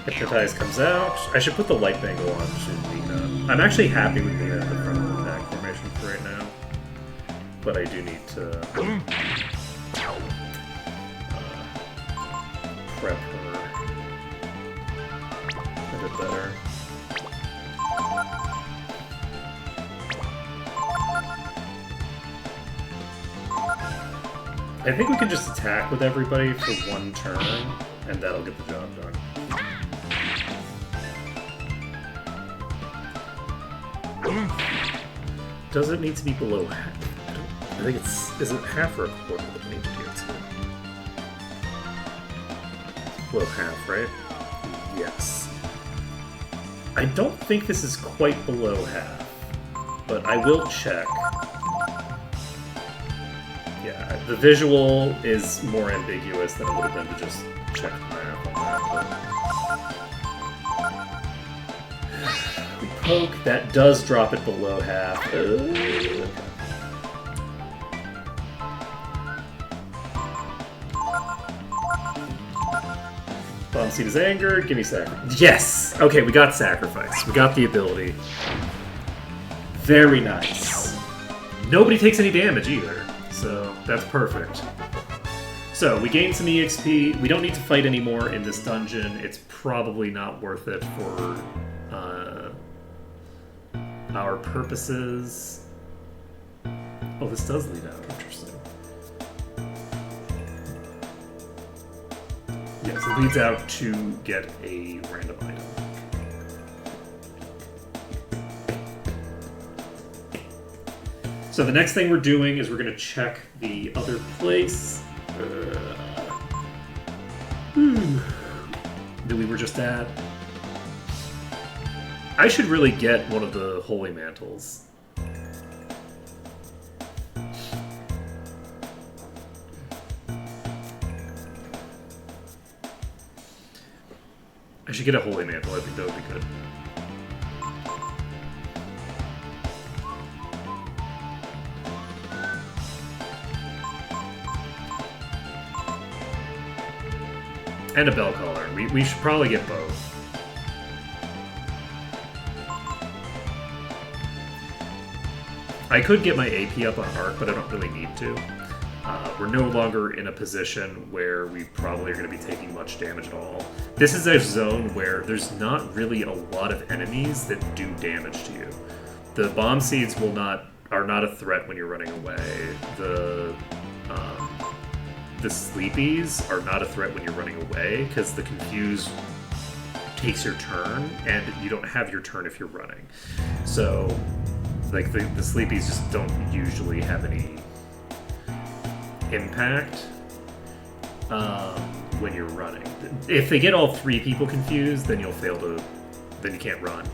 Hypnotize comes out. I should put the light bangle on to Nina. I'm actually happy with Nina at the front of the attack formation for right now. But I do need to prep her a bit better. I think we can just attack with everybody for one turn, and that'll get the job done. Does it need to be below half? I think it's... Is it half or a quarter that we need to get to? Below half, right? Yes. I don't think this is quite below half, but I will check. Yeah, the visual is more ambiguous than it would have been to just check the map on that, but... We poke, that does drop it below half. Bomb Seed is angered, give me sacrifice. Yes! Okay, we got sacrifice. We got the ability. Very nice. Nobody takes any damage either. So, that's perfect. So, we gained some EXP. We don't need to fight anymore in this dungeon. It's probably not worth it for our purposes. Oh, this does lead out. Interesting. Yes, it leads out to get a random item. So the next thing we're doing is we're going to check the other place that we were just at. I should really get one of the Holy Mantles. I should get a Holy Mantle, I think that would be good. And a Bell Collar. We should probably get both. I could get my AP up on Arc, but I don't really need to. We're no longer in a position where we probably are going to be taking much damage at all. This is a zone where there's not really a lot of enemies that do damage to you. The Bomb Seeds are not a threat when you're running away. The Sleepies are not a threat when you're running away, because the Confuse takes your turn, and you don't have your turn if you're running. So, like, the Sleepies just don't usually have any impact when you're running. If they get all three people confused, then you'll fail to... then you can't run.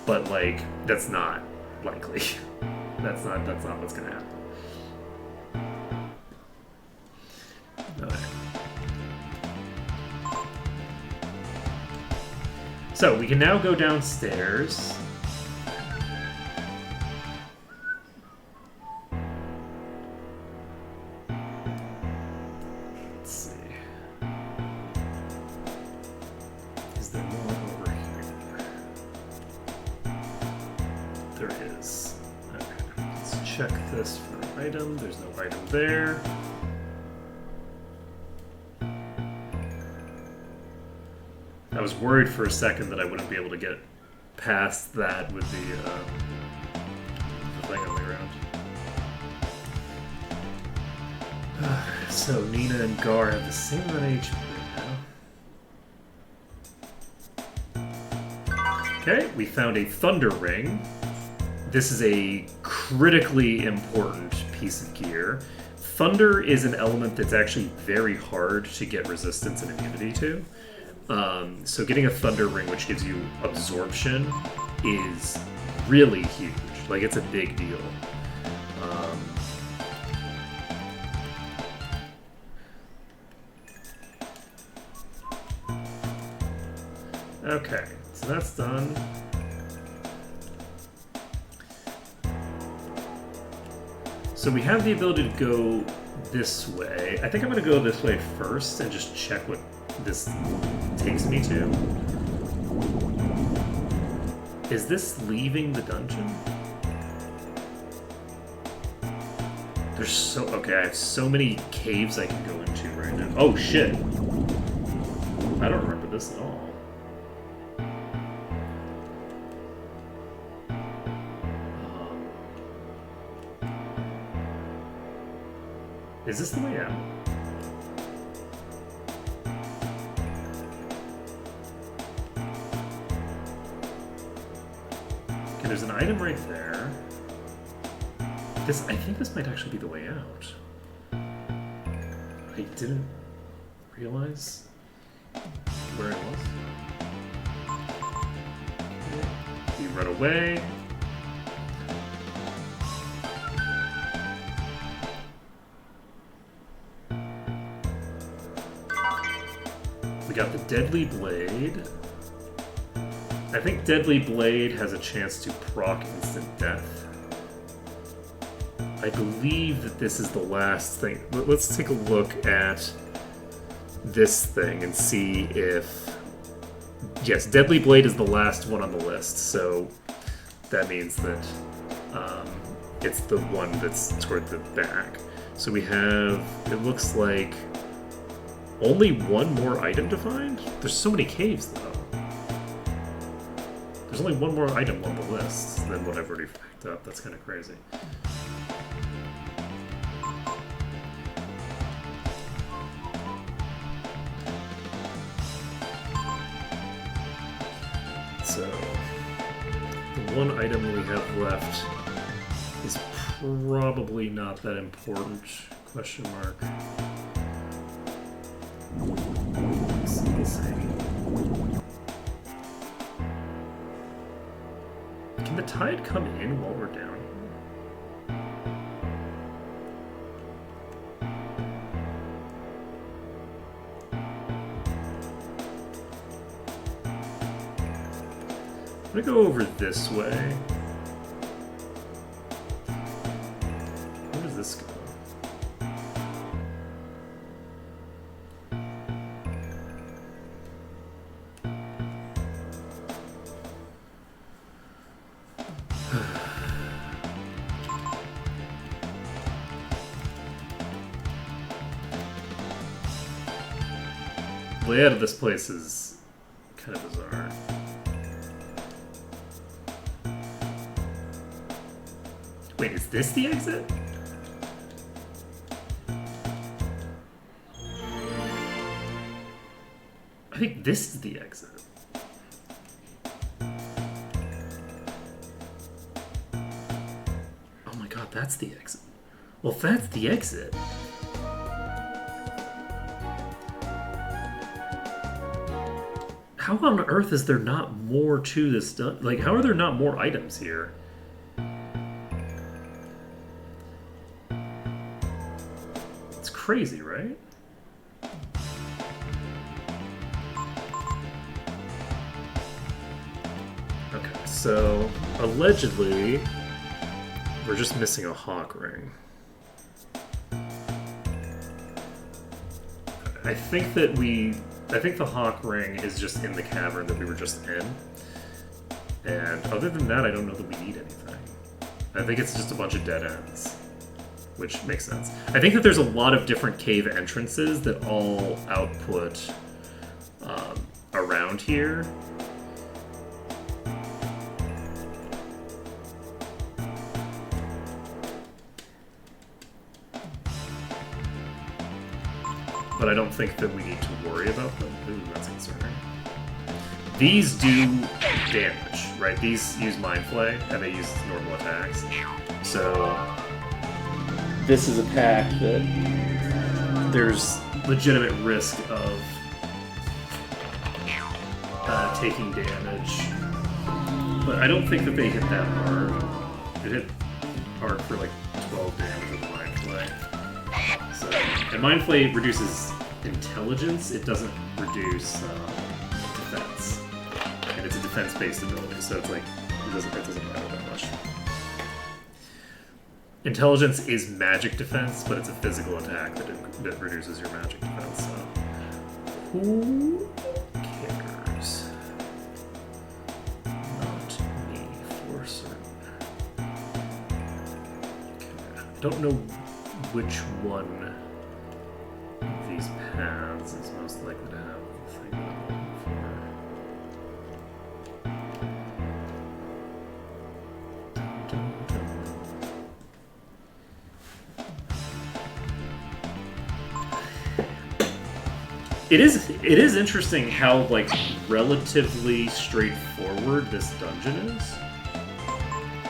But, like, that's not likely. That's not what's gonna happen. Okay. So, we can now go downstairs. Let's see. Is there more over here? There is. Okay. Let's check this for an item. There's no item there. I was worried for a second that I wouldn't be able to get past that with the thing on the ground. So Nina and Gar have the same amount of HP now. Okay, we found a Thunder Ring. This is a critically important piece of gear. Thunder is an element that's actually very hard to get resistance and immunity to. So getting a Thunder Ring, which gives you absorption, is really huge. Like, it's a big deal. Okay, so that's done. So we have the ability to go this way. I think I'm going to go this way first and just check what this takes me to. Is this leaving the dungeon? There's so... Okay, I have so many caves I can go into right now. Oh, shit. I don't remember this at all. Is this the way out? Okay, there's an item right there. I think this might actually be the way out. I didn't realize where it was. You run away. We got the Deadly Blade. I think Deadly Blade has a chance to proc instant death. I believe that this is the last thing. Let's take a look at this thing and see if... Yes, Deadly Blade is the last one on the list, so that means that it's the one that's toward the back. So we have, it looks like, only one more item to find? There's so many caves, though. There's only one more item on the list than what I've already picked up. That's kind of crazy. So, the one item we have left is probably not that important, question mark. Let's see. Can the tide come in while we're down I'm gonna go over this way. Where does this go? The layout of this place is kind of bizarre. Wait, is this the exit? I think this is the exit. Oh my god, that's the exit. Well, if that's the exit... How on earth is there not more to this done? Like, how are there not more items here? It's crazy, right? Okay, so allegedly, we're just missing a hawk ring. I think the hawk ring is just in the cavern that we were just in. And other than that, I don't know that we need anything. I think it's just a bunch of dead ends, which makes sense. I think that there's a lot of different cave entrances that all output around here. But I don't think that we need to worry about them. Ooh, that's concerning. These do damage, right? These use Mind Flay, and they use normal attacks. So this is a pack that there's legitimate risk of taking damage. But I don't think that they hit that hard. It hit hard for like 12 damage with the Mind Flay. So, and Mind Flay reduces intelligence, it doesn't reduce defense. and it's a defense-based ability, so it's like it doesn't matter that much. Intelligence is magic defense, but it's a physical attack that reduces your magic defense. So who cares? Not me, for certain. Okay. I don't know which one of these paths is most likely to have the thing that I'm looking for. Dun, dun, dun. It is interesting how like relatively straightforward this dungeon is.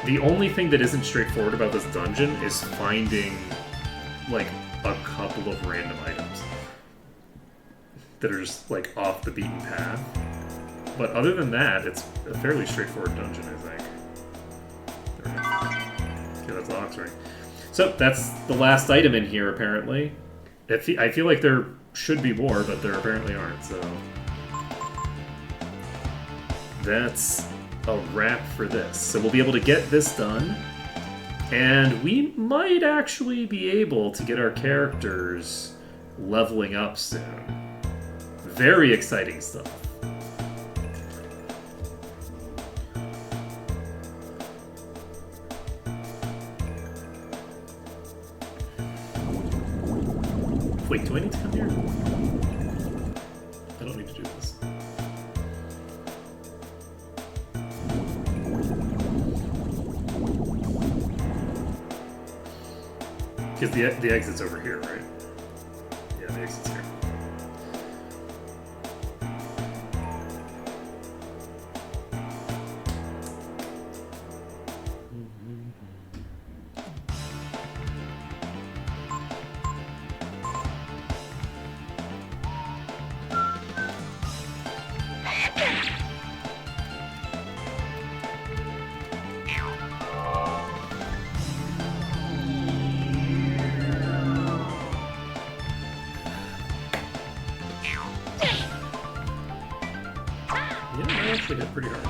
The only thing that isn't straightforward about this dungeon is finding like a couple of random items that are just like off the beaten path. But other than that, it's a fairly straightforward dungeon, I think. There we go. Okay, that's the Ox Ring. So that's the last item in here, apparently. I feel like there should be more, but there apparently aren't, so... That's a wrap for this. So we'll be able to get this done, and we might actually be able to get our characters leveling up soon. Very exciting stuff. Wait, do I need to come here? I don't need to do this. Because the exit's over here, right? Yeah, the exit's here. Actually hit pretty hard.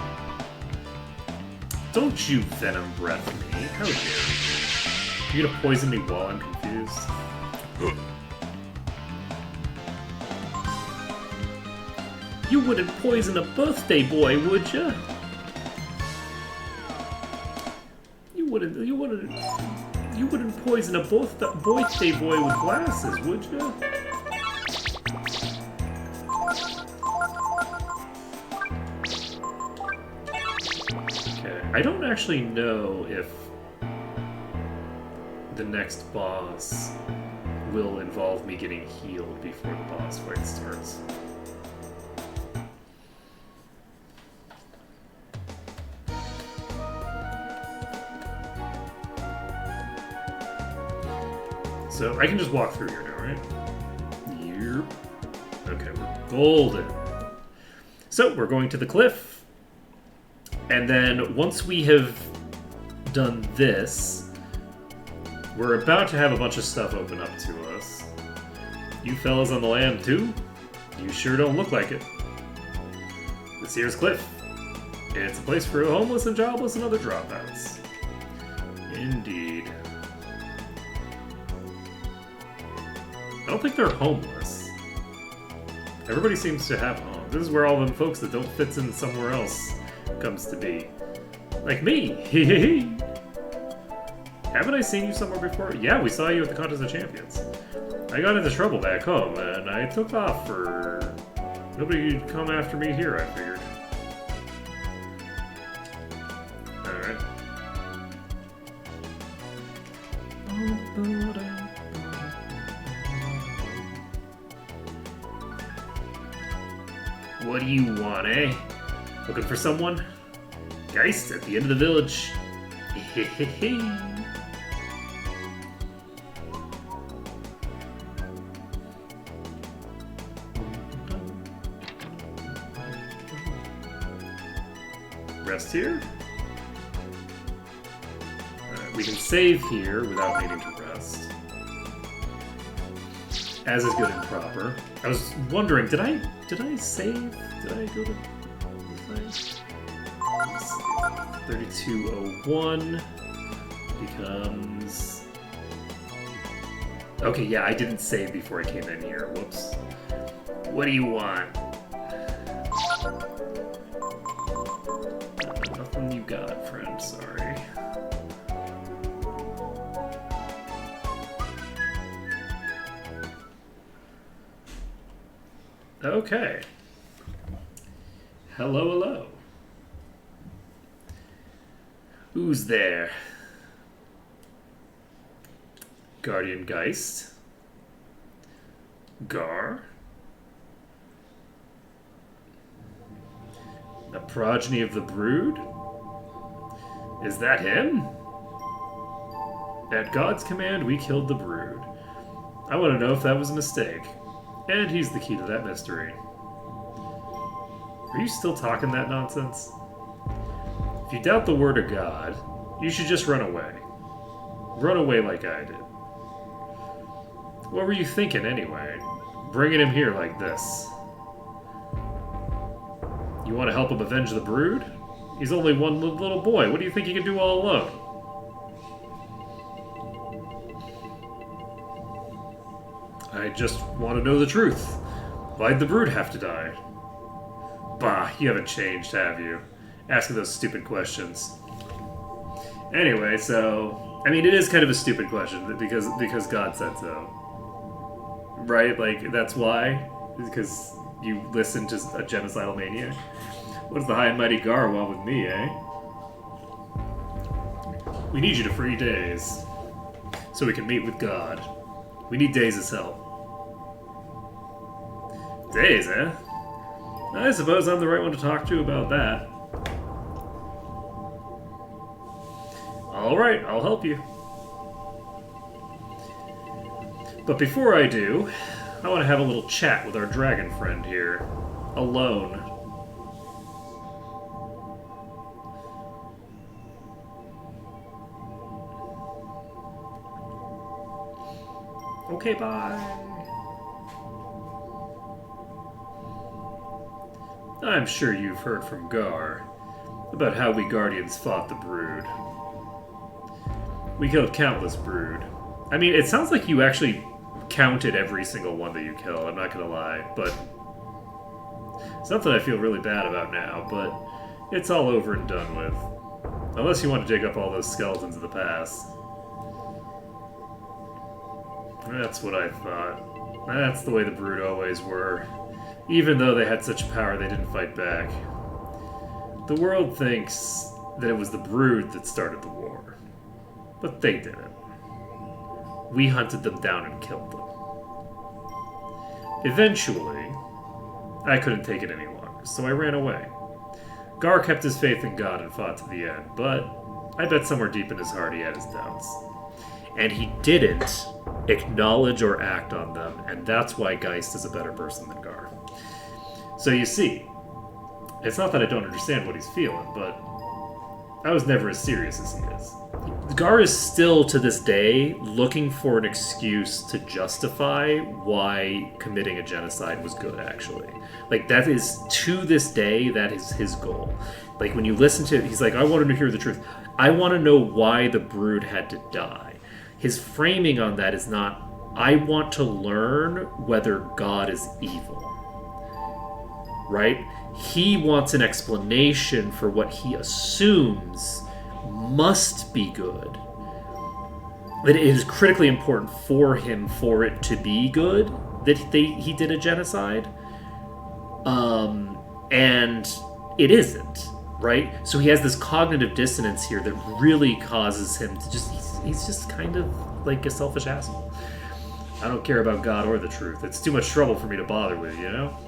Don't you venom breath me. How dare you? You gonna poison me while I'm confused? You wouldn't poison a birthday boy, would ya? You wouldn't poison a birthday boy with glasses, would ya? I don't actually know if the next boss will involve me getting healed before the boss fight starts. So I can just walk through here now, right? Yep. Okay, we're golden. So we're going to the cliff. And then once we have done this, we're about to have a bunch of stuff open up to us. You fellas on the land too? You sure don't look like it. This here's Cliff. It's a place for homeless and jobless and other dropouts. Indeed. I don't think they're homeless. Everybody seems to have homes. This is where all them folks that don't fit in somewhere else comes to be. Like me! Haven't I seen you somewhere before? Yeah, we saw you at the Contest of Champions. I got into trouble back home, and I took off for... Nobody could come after me here, I figured. Alright. What do you want, eh? Looking for someone? Geist at the end of the village. Rest here? We can save here without needing to rest. As is good and proper. I was wondering, did I save? Did I go to... something. Let's see. 3201 becomes... Okay, yeah, I didn't save before I came in here. Whoops. What do you want? Nothing you got, friend. Sorry. Okay. Hello, hello. Who's there? Guardian Geist? Gar? A progeny of the Brood? Is that him? At God's command, we killed the Brood. I want to know if that was a mistake. And he's the key to that mystery. Are you still talking that nonsense? If you doubt the word of God, you should just run away. Run away like I did. What were you thinking anyway? Bringing him here like this. You want to help him avenge the Brood? He's only one little boy. What do you think he can do all alone? I just want to know the truth. Why'd the Brood have to die? Bah, you haven't changed, have you? Asking those stupid questions. Anyway, so... I mean, it is kind of a stupid question, because God said so. Right? Like, that's why? Because you listen to a genocidal maniac? What does the high and mighty Gar want with me, eh? We need you to free Days, so we can meet with God. We need Days' help. Days, eh? I suppose I'm the right one to talk to about that. Alright, I'll help you. But before I do, I want to have a little chat with our dragon friend here. Alone. Okay, bye. I'm sure you've heard from Gar about how we Guardians fought the Brood. We killed countless Brood. I mean, it sounds like you actually counted every single one that you killed, I'm not gonna lie, but... something I feel really bad about now, but it's all over and done with. Unless you want to dig up all those skeletons of the past. That's what I thought. That's the way the Brood always were. Even though they had such power, they didn't fight back. The world thinks that it was the Brood that started the war. But they didn't. We hunted them down and killed them. Eventually, I couldn't take it any longer, so I ran away. Gar kept his faith in God and fought to the end, but I bet somewhere deep in his heart he had his doubts. And he didn't acknowledge or act on them, and that's why Geist is a better person than Gar. So you see, it's not that I don't understand what he's feeling, but I was never as serious as he is. Gar is still, to this day, looking for an excuse to justify why committing a genocide was good, actually. Like, that is, to this day, that is his goal. Like, when you listen to it, he's like, I want him to hear the truth. I want to know why the Brood had to die. His framing on that is not, I want to learn whether God is evil. Right? He wants an explanation for what he assumes must be good. That it is critically important for him for it to be good that he did a genocide. And it isn't, right? So he has this cognitive dissonance here that really causes him to just... He's just kind of like a selfish asshole. I don't care about God or the truth. It's too much trouble for me to bother with, you know?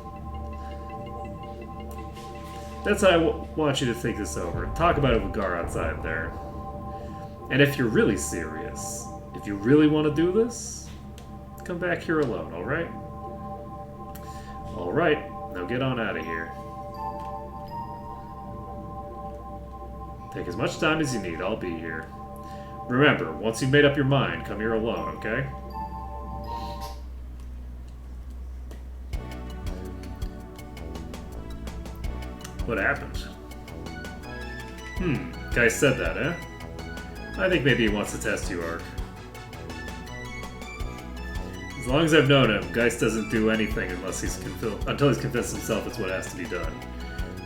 That's how I want you to think this over. Talk about it with Gar outside there. And if you're really serious, if you really want to do this, come back here alone, alright? Alright, now get on out of here. Take as much time as you need, I'll be here. Remember, once you've made up your mind, come here alone, okay? What happened? Guy said that, eh? I think maybe he wants to test you, Ark. As long as I've known him, Geist doesn't do anything until he's convinced himself it's what has to be done.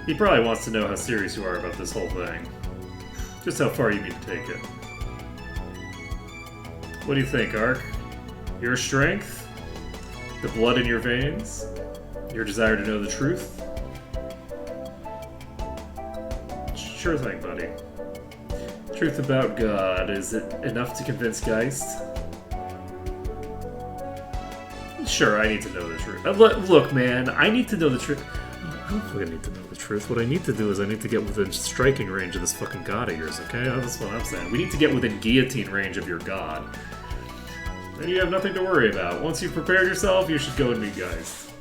He probably wants to know how serious you are about this whole thing. Just how far you need to take it. What do you think, Ark? Your strength? The blood in your veins? Your desire to know the truth? Sure thing, buddy. Truth about God, is it enough to convince Geist? Sure, I need to know the truth. Look, man, I need to know the truth. I don't fucking need to know the truth. What I need to do is I need to get within striking range of this fucking god of yours, okay? That's what I'm saying. We need to get within guillotine range of your god. Then you have nothing to worry about. Once you've prepared yourself, you should go and meet Geist.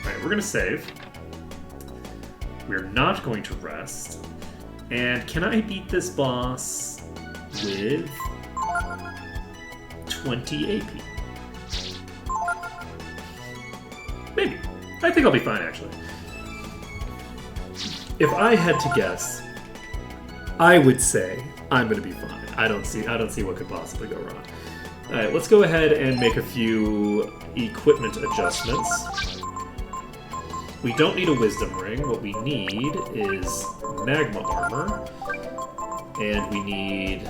Alright, we're gonna save. We're not going to rest. And can I beat this boss with 20 AP? Maybe. I think I'll be fine, actually. If I had to guess, I would say I'm going to be fine. I don't see what could possibly go wrong. All right, let's go ahead and make a few equipment adjustments. We don't need a wisdom ring. What we need is magma armor, and we need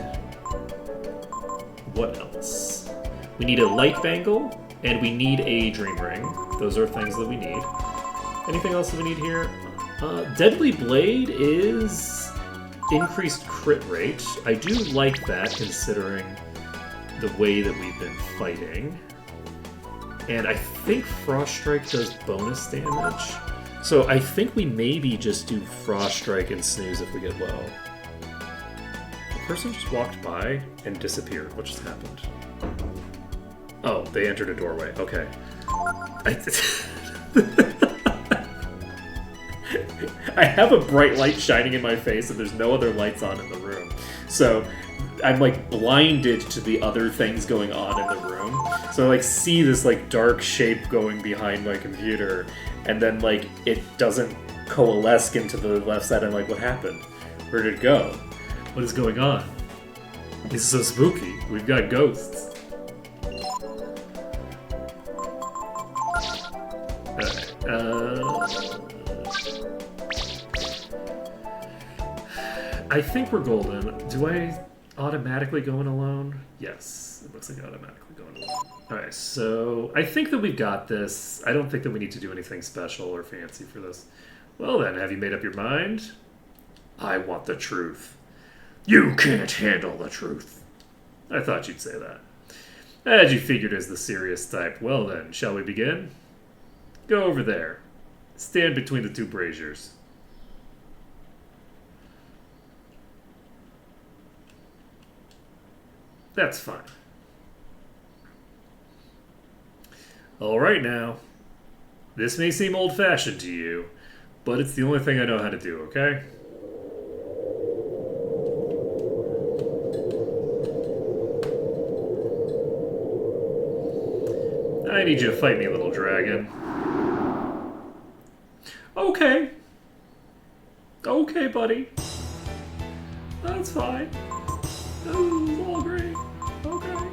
what else? We need a light bangle, and we need a dream ring. Those are things that we need. Anything else that we need here? Deadly Blade is increased crit rate. I do like that, considering the way that we've been fighting. And I think Frost Strike does bonus damage. So I think we maybe just do Frost Strike and Snooze if we get low. The person just walked by and disappeared. What just happened? Oh, they entered a doorway. Okay. I have a bright light shining in my face and there's no other lights on in the room. So I'm like blinded to the other things going on in the room. So I like see this like dark shape going behind my computer and then like it doesn't coalesce into the left side. I'm like, what happened? Where did it go? What is going on? It's so spooky. We've got ghosts. I think we're golden. Do I automatically go in alone? Yes, it looks like automatically going alone. Alright, so I think that we've got this. I don't think that we need to do anything special or fancy for this. Well then, have you made up your mind? I want the truth. You can't handle the truth. I thought you'd say that. As you figured as the serious type. Well then, shall we begin? Go over there. Stand between the two braziers. That's fine. Alright now. This may seem old-fashioned to you, but it's the only thing I know how to do, okay? I need you to fight me, little dragon. Okay. Okay, buddy. That's fine. That was all great. Okay.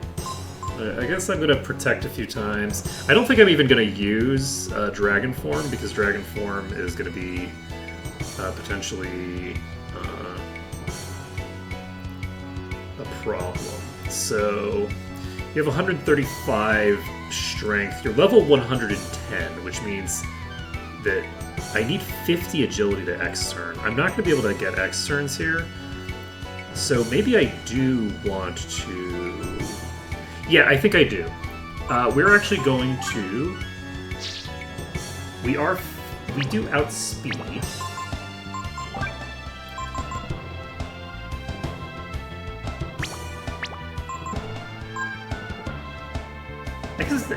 I guess I'm going to protect a few times. I don't think I'm even going to use Dragon Form, because Dragon Form is going to be potentially a problem. So you have 135 strength. You're level 110, which means that I need 50 agility to X-turn. I'm not going to be able to get X-turns here. So maybe I do want to... Yeah, I think I do. We're actually going to... We do outspeed.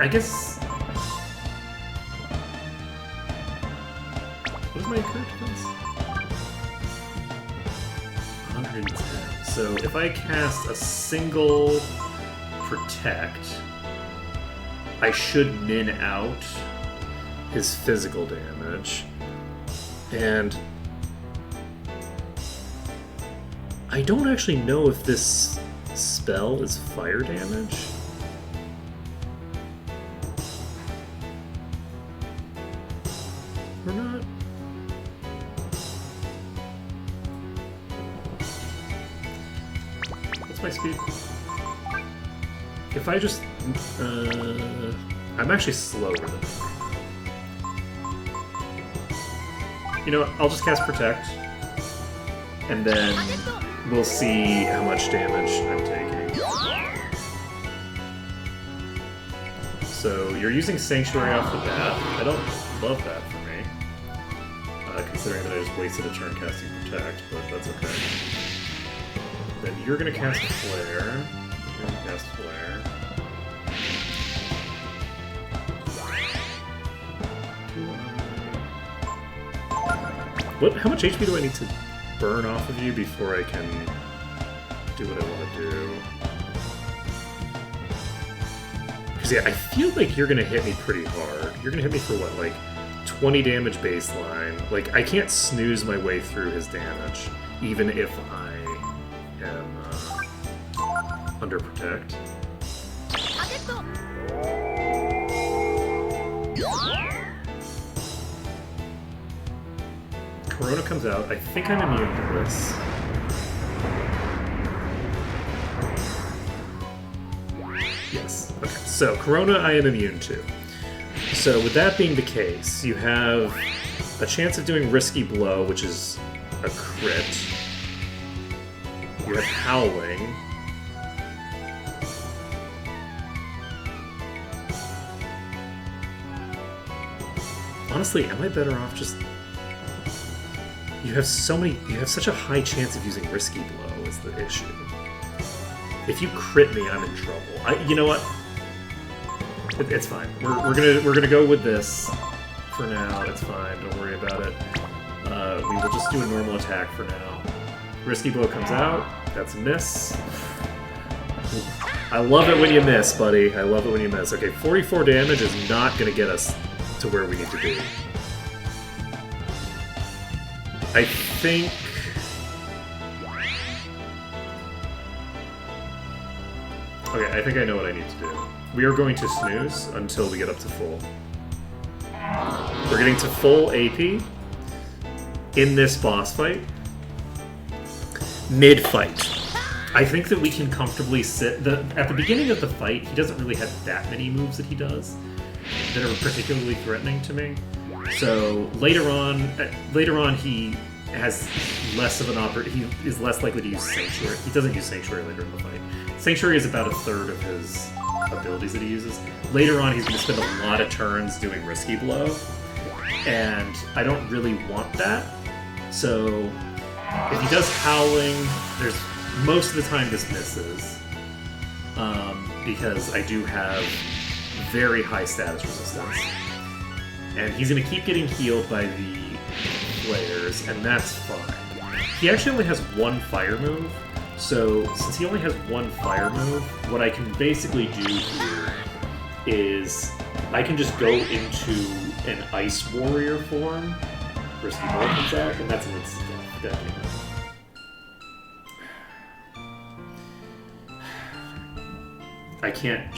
I guess... What is my crit defense? 110. So if I cast a single protect, I should min out his physical damage. And I don't actually know if this spell is fire damage. Or not? What's my speed? If I just... I'm actually slower than that. You know what? I'll just cast Protect. And then we'll see how much damage I'm taking. So you're using Sanctuary off the bat. I don't love that for me. Considering that I just wasted a turn casting Protect, but that's okay. Then you're gonna cast Flare. You're gonna cast Flare. What? How much HP do I need to burn off of you before I can do what I want to do? Because yeah, I feel like you're gonna hit me pretty hard. You're gonna hit me for what, like 20 damage baseline. Like I can't snooze my way through his damage, even if I am under Protect. Corona comes out. I think I'm immune to this. Yes. Okay. So, Corona I am immune to. So, with that being the case, you have a chance of doing Risky Blow, which is a crit. You have Howling. Honestly, am I better off just... You have such a high chance of using Risky Blow is the issue. If you crit me, I'm in trouble. You know what? It's fine. We're gonna go with this for now. It's fine. Don't worry about it. We will just do a normal attack for now. Risky Blow comes out. That's a miss. I love it when you miss, buddy. I love it when you miss. Okay, 44 damage is not gonna get us to where we need to be. I think... Okay, I think I know what I need to do. We are going to snooze until we get up to full. We're getting to full AP in this boss fight. Mid-fight. I think that we can comfortably sit... At the beginning of the fight, he doesn't really have that many moves that he does that are particularly threatening to me. So later on, he has less of an he is less likely to use Sanctuary. He doesn't use Sanctuary later in the fight. Sanctuary is about a third of his abilities that he uses. Later on, he's going to spend a lot of turns doing Risky Blow, and I don't really want that. So if he does Howling, there's most of the time this misses, because I do have very high status resistance. And he's going to keep getting healed by the flares, and that's fine. He actually only has one fire move, so since he only has one fire move, what I can basically do here is I can just go into an Ice Warrior form, Risky Blow comes out, and that's an instant death. I can't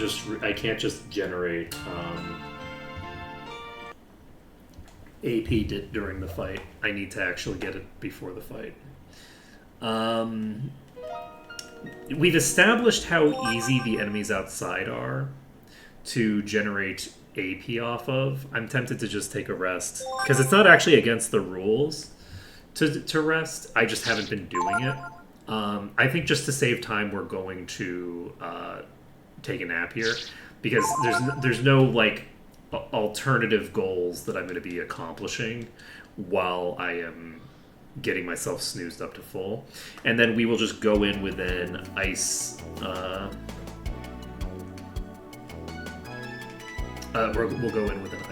just generate AP during the fight. I need to actually get it before the fight. We've established how easy the enemies outside are to generate AP off of. I'm tempted to just take a rest, because it's not actually against the rules to rest. I just haven't been doing it. I think just to save time, we're going to take a nap here, because there's no like alternative goals that I'm going to be accomplishing while I am getting myself snoozed up to full. And then we will just go in with an ice we'll go in with an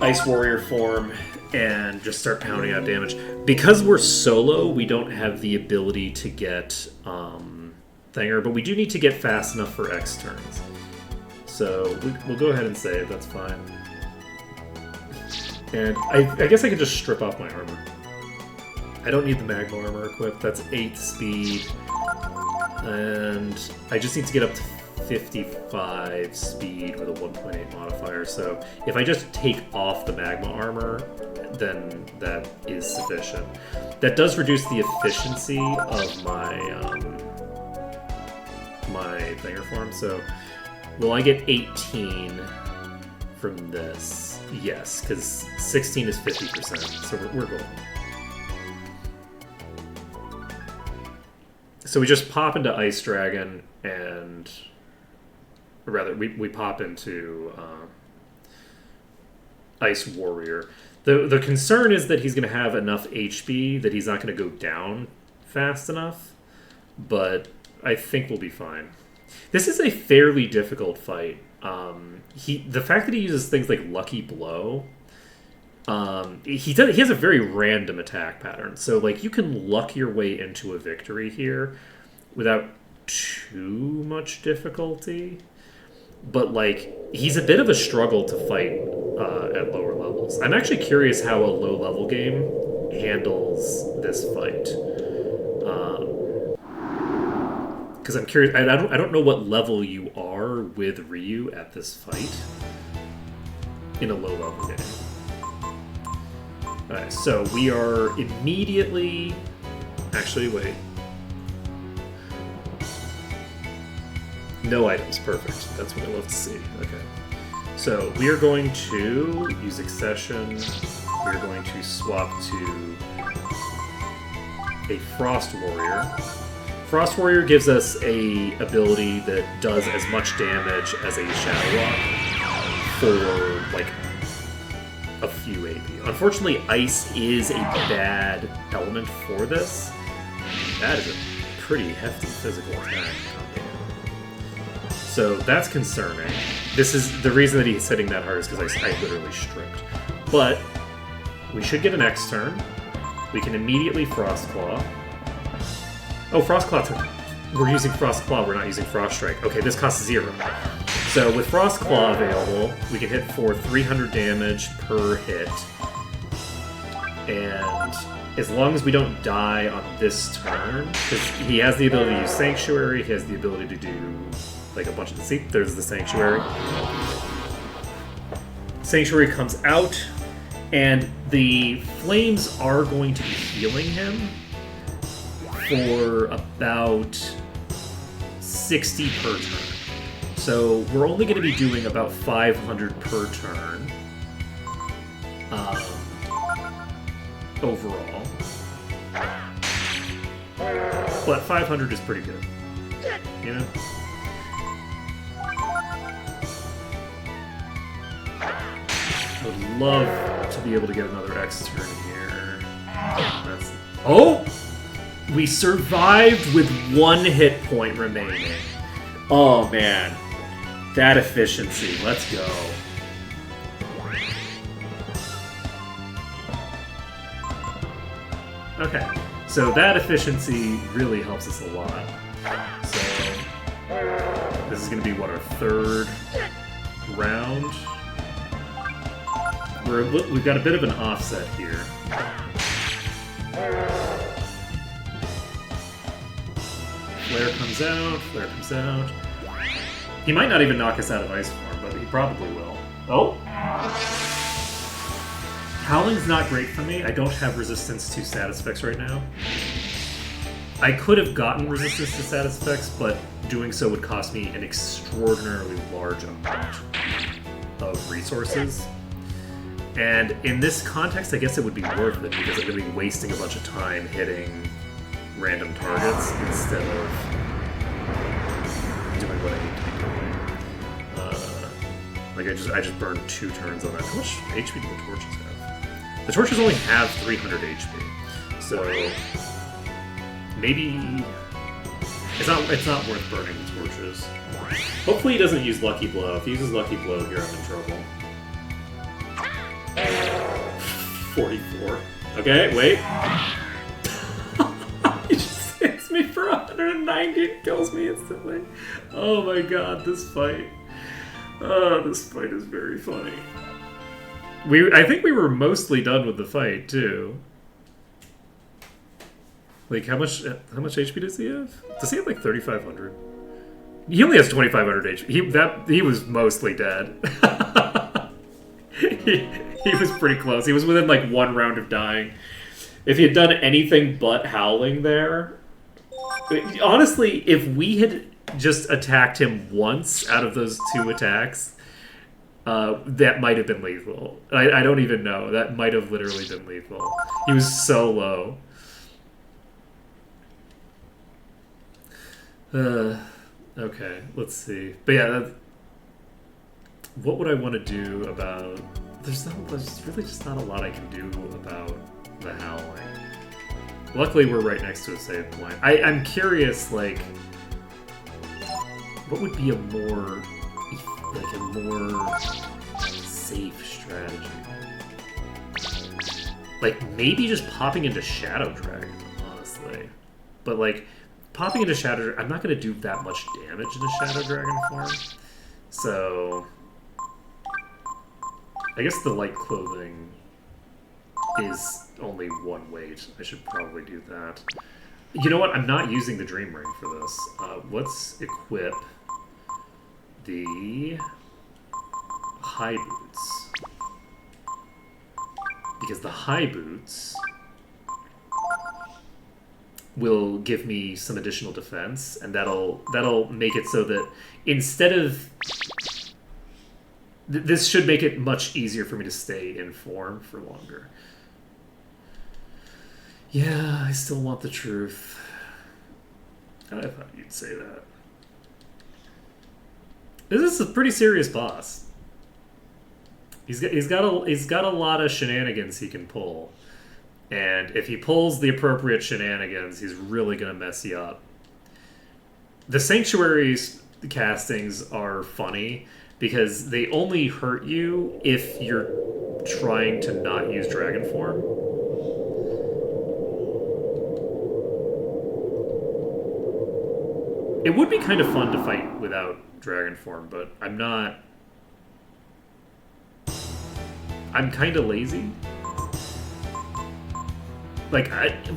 ice warrior form and just start pounding out damage. Because we're solo, we don't have the ability to get Thinger, but we do need to get fast enough for X turns. So we'll go ahead and save, that's fine. And I guess I could just strip off my armor. I don't need the magma armor equipped, that's 8 speed. And I just need to get up to 55 speed with a 1.8 modifier, so if I just take off the magma armor, then that is sufficient. That does reduce the efficiency of my my thinger form, so will I get 18 from this? Yes, because 16 is 50%, so we're good. So we just pop into Ice Dragon, and or rather, we pop into Ice Warrior. The concern is that he's going to have enough HP that he's not going to go down fast enough, but I think we'll be fine. This is a fairly difficult fight. The fact that he uses things like Lucky Blow, he has a very random attack pattern. So like you can luck your way into a victory here without too much difficulty. But like he's a bit of a struggle to fight at lower levels. I'm actually curious how a low level game handles this fight. Because I'm curious. I don't know what level you are with Ryu at this fight in a low level game. Alright, so we are immediately... Actually, wait. No items, perfect. That's what I love to see. Okay. So we are going to use Accession. We're going to swap to a Frost Warrior. Frost Warrior gives us a ability that does as much damage as a Shadow Walk for, like, a few AP. Unfortunately, Ice is a bad element for this. That is a pretty hefty physical attack. So that's concerning. This is the reason that he's hitting that hard is because I literally stripped. But we should get an X turn. We can immediately Frost Claw. Oh, Frost Claw. We're using Frost Claw. We're not using Frost Strike. Okay, this costs 0. So with Frost Claw available, we can hit for 300 damage per hit. And as long as we don't die on this turn, because he has the ability to use Sanctuary, he has the ability to do like a bunch of the... See, there's the Sanctuary. Sanctuary comes out, and the flames are going to be healing him for about 60 per turn. So we're only going to be doing about 500 per turn overall. But 500 is pretty good, you know? I would love to be able to get another X turn here. That's... Oh! We survived with 1 hit point remaining. Oh, man. That efficiency. Let's go. Okay. So that efficiency really helps us a lot. So this is going to be, what, our 3rd round? We've got a bit of an offset here. Flare comes out, Flare comes out. He might not even knock us out of Ice Form, but he probably will. Oh! Howling's not great for me. I don't have resistance to status effects right now. I could have gotten resistance to status effects, but doing so would cost me an extraordinarily large amount of resources. And in this context, I guess it would be worth it, because I'm going to be wasting a bunch of time hitting random targets instead of doing what I need to be doing. Like I just burned 2 turns on that. How much HP do the torches have? The torches only have 300 HP, so maybe it's not worth burning the torches. Hopefully he doesn't use Lucky Blow. If he uses Lucky Blow here, I'm in trouble. 44. Okay, wait. He just hits me for 190 and kills me instantly. Oh my god, this fight. This fight is very funny. I think we were mostly done with the fight too. Like how much HP does he have? Does he have like 3,500? He only has 2,500 HP. He was mostly dead. he was pretty close. He was within like one round of dying. If he had done anything but howling there, honestly, if we had just attacked him once out of those 2 attacks, that might have been lethal. I don't even know. That might have literally been lethal. He was so low. Okay, let's see. But yeah, what would I want to do about... There's really just not a lot I can do about the howling. Luckily, we're right next to a save point. I'm curious, like, what would be a more safe strategy? Like, maybe just popping into Shadow Dragon, honestly. But, like, popping into Shadow Dragon, I'm not going to do that much damage in a Shadow Dragon form. So, I guess the light clothing is only 1 weight. I should probably do that. You know what? I'm not using the Dream Ring for this. Let's equip the high boots. Because the high boots will give me some additional defense, and that'll make it so that instead of... This should make it much easier for me to stay in form for longer. Yeah, I still want the truth. I thought you'd say that. This is a pretty serious boss. He's got a lot of shenanigans he can pull, and if he pulls the appropriate shenanigans, he's really gonna mess you up. The Sanctuary's castings are funny because they only hurt you if you're trying to not use Dragon Form. It would be kind of fun to fight without Dragon Form, but I'm not... I'm kind of lazy. Like,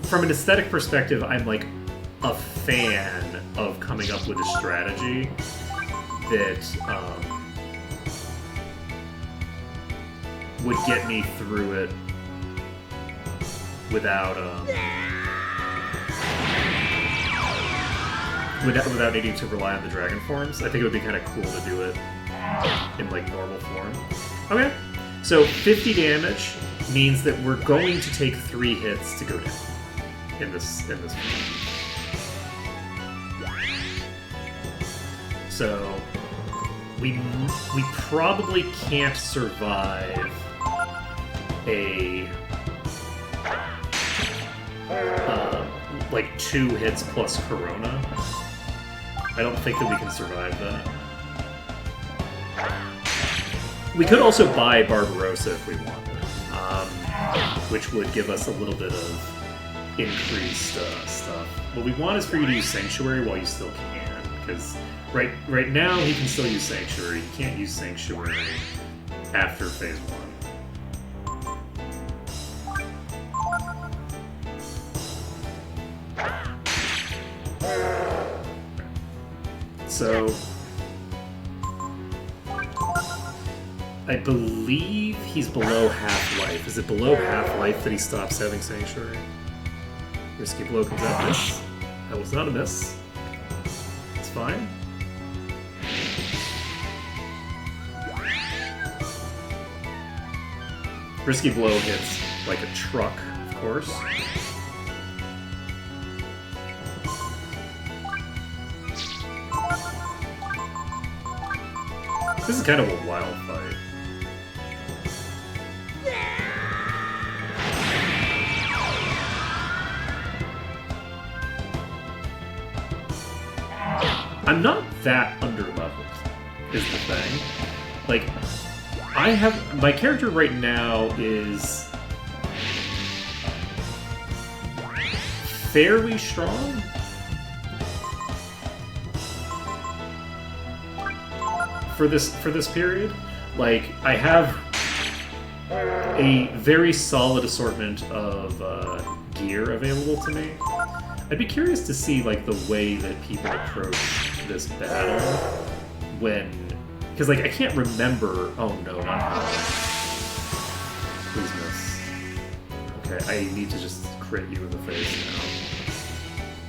from an aesthetic perspective, I'm like a fan of coming up with a strategy that would get me through it without needing to rely on the Dragon Forms. I think it would be kind of cool to do it in like normal form. Okay, so 50 damage means that we're going to take 3 hits to go down in this form. So we probably can't survive a like 2 hits plus Corona. I don't think that we can survive that. We could also buy Barbarossa if we wanted, which would give us a little bit of increased stuff. What we want is for you to use Sanctuary while you still can, because right now he can still use Sanctuary. He can't use Sanctuary after Phase 1. So, I believe he's below half-life. Is it below half-life that he stops having Sanctuary? Risky Blow comes out miss. That was not a miss. It's fine. Risky Blow hits like a truck, of course. This is kind of a wild fight. I'm not that underleveled, is the thing. Like, my character right now is fairly strong. for this period. Like, I have a very solid assortment of gear available to me. I'd be curious to see like the way that people approach this battle when, because like I can't remember. Oh no, not her. Please miss. Okay, I need to just crit you in the face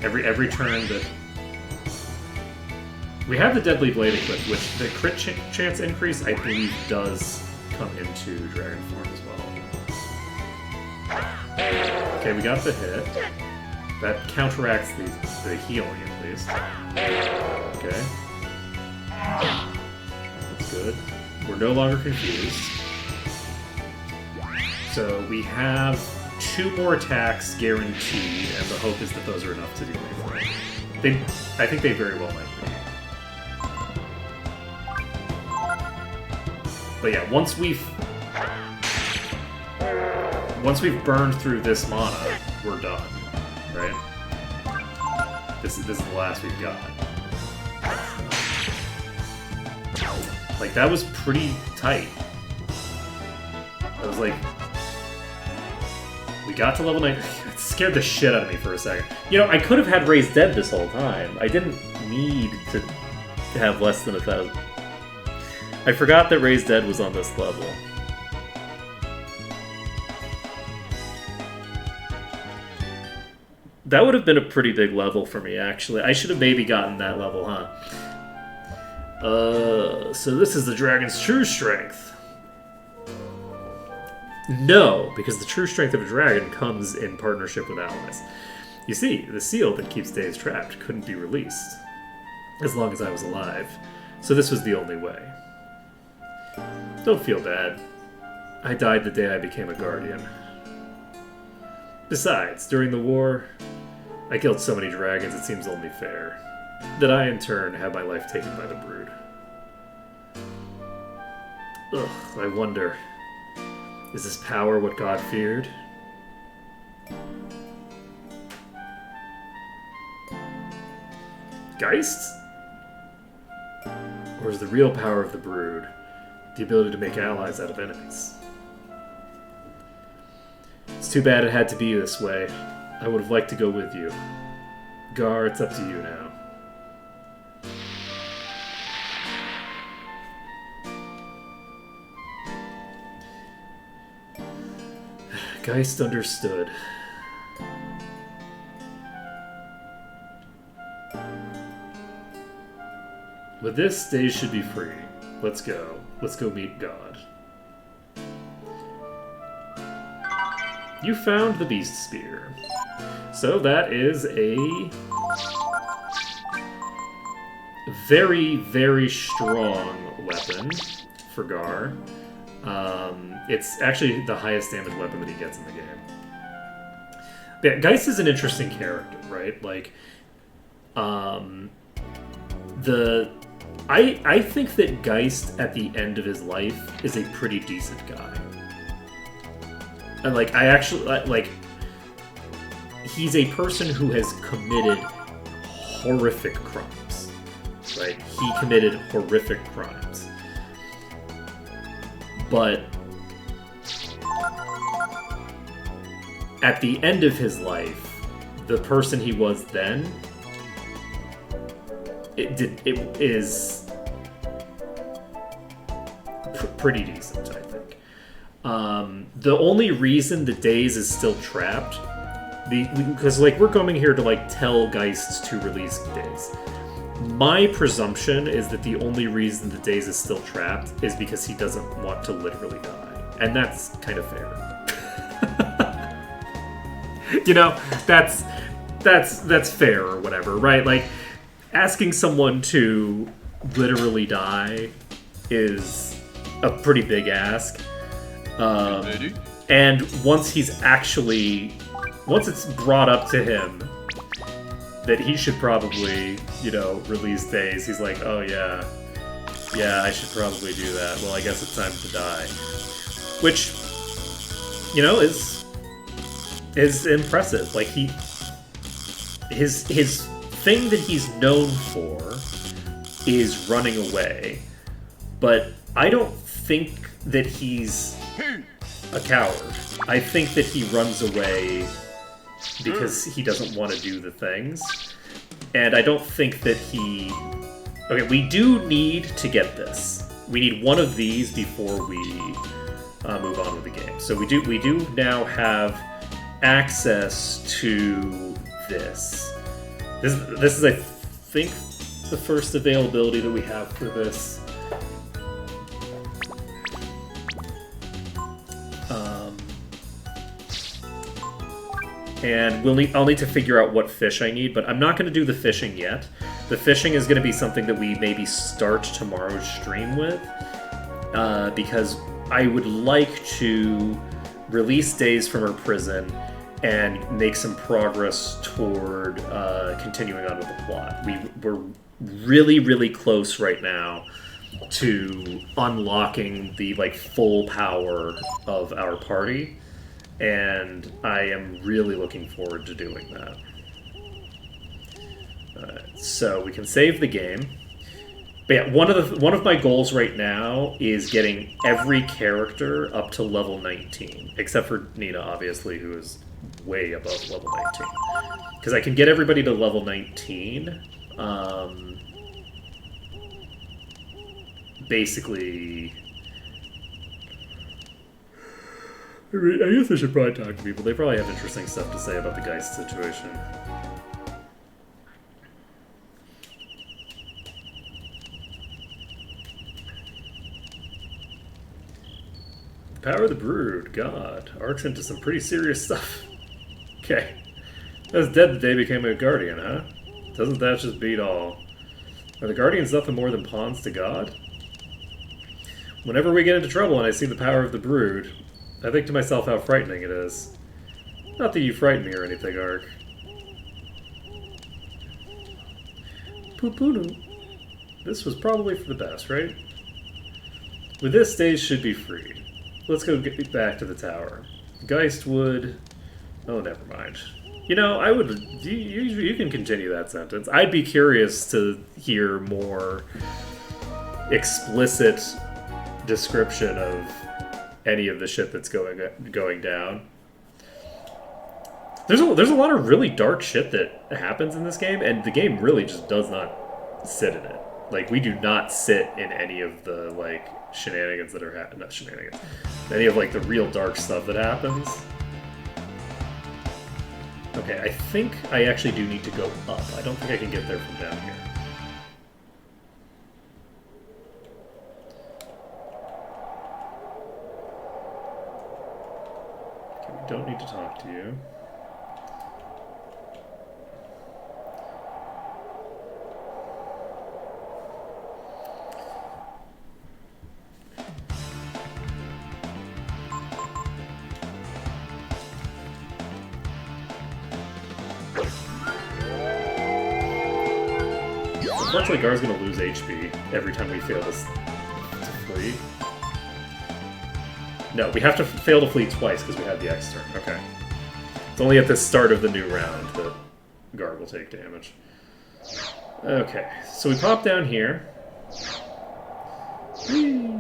now. Every turn that we have the Deadly Blade equipped, which the crit chance increase I believe does come into Dragon form as well. Okay, we got the hit. That counteracts the healing at least. Okay. That's good. We're no longer confused. So we have 2 more attacks guaranteed, and the hope is that those are enough to do anything. I think they very well might be. But yeah, once we've burned through this mana, we're done, right? This is the last we've got. Like, that was pretty tight. I was like, we got to level 9. It scared the shit out of me for a second. You know, I could have had Raised Dead this whole time. I didn't need to have less than 1,000. I forgot that Raised Dead was on this level. That would have been a pretty big level for me, actually. I should have maybe gotten that level, huh? So this is the dragon's true strength. No, because the true strength of a dragon comes in partnership with allies. You see, the seal that keeps Daze trapped couldn't be released as long as I was alive. So this was the only way. Don't feel bad. I died the day I became a guardian. Besides, during the war, I killed so many dragons it seems only fair that I, in turn, have my life taken by the brood. Ugh, I wonder, is this power what God feared? Geist? Or is the real power of the brood the ability to make allies out of enemies? It's too bad it had to be this way. I would have liked to go with you. Gar, it's up to you now. Geist understood. With this, days should be free. Let's go. Let's go meet God. You found the Beast Spear. So that is a very, very strong weapon for Gar. It's actually the highest damage weapon that he gets in the game. But yeah, Geist is an interesting character, right? Like, I think that Geist at the end of his life is a pretty decent guy. And like, I actually like, he's a person who has committed horrific crimes, right? He committed horrific crimes. But at the end of his life, the person he was then, it is pretty decent, I think. The only reason the Daze is still trapped, because like we're coming here to like tell Geist to release Daze. My presumption is that the only reason the Daze is still trapped is because he doesn't want to literally die, and that's kind of fair. You know, that's fair or whatever, right? Like, asking someone to literally die is a pretty big ask. And once it's brought up to him that he should probably, you know, release Daze, he's like, oh yeah, I should probably do that. Well, I guess it's time to die. Which, you know, is impressive. Like, his thing that he's known for is running away. but I don't think that he's a coward. I think that he runs away because he doesn't want to do the things. And I don't think that he... Okay, we do need to get this. We need one of these before we move on with the game. So we do now have access to this. This is, I think, the first availability that we have for this. And I'll need to figure out what fish I need, but I'm not going to do the fishing yet. The fishing is going to be something that we maybe start tomorrow's stream with, because I would like to release Days from her prison and make some progress toward continuing on with the plot. We're really, really close right now to unlocking the full power of our party. And I am really looking forward to doing that. So we can save the game. But yeah, one of my goals right now is getting every character up to level 19, except for Nina, obviously, who is way above level 19. Because I can get everybody to level 19. Basically... I guess I should probably talk to people. They probably have interesting stuff to say about the Geist situation. The Power of the Brood. God. Ark's into some pretty serious stuff. Okay. I was dead the day he became a Guardian, huh? Doesn't that just beat all? Are the Guardians nothing more than pawns to God? Whenever we get into trouble and I see the Power of the Brood, I think to myself how frightening it is. Not that you frighten me or anything, Ark. Poo-poo-doo. This was probably for the best, right? With this, Days should be freed. Let's go get back to the tower. Geist would... Oh, never mind. You know, I would... You can continue that sentence. I'd be curious to hear more explicit description of any of the shit that's going down. There's a lot of really dark shit that happens in this game, and the game really just does not sit in it. Like, we do not sit in any of the, shenanigans that are not shenanigans. Any of, the real dark stuff that happens. Okay, I think I actually do need to go up. I don't think I can get there from down here. Don't need to talk to you. Unfortunately, Gar's gonna lose HP every time we fail to flee. No, we have to fail to flee twice because we had the X turn. Okay. It's only at the start of the new round that Gar will take damage. Okay, so we pop down here. Whee!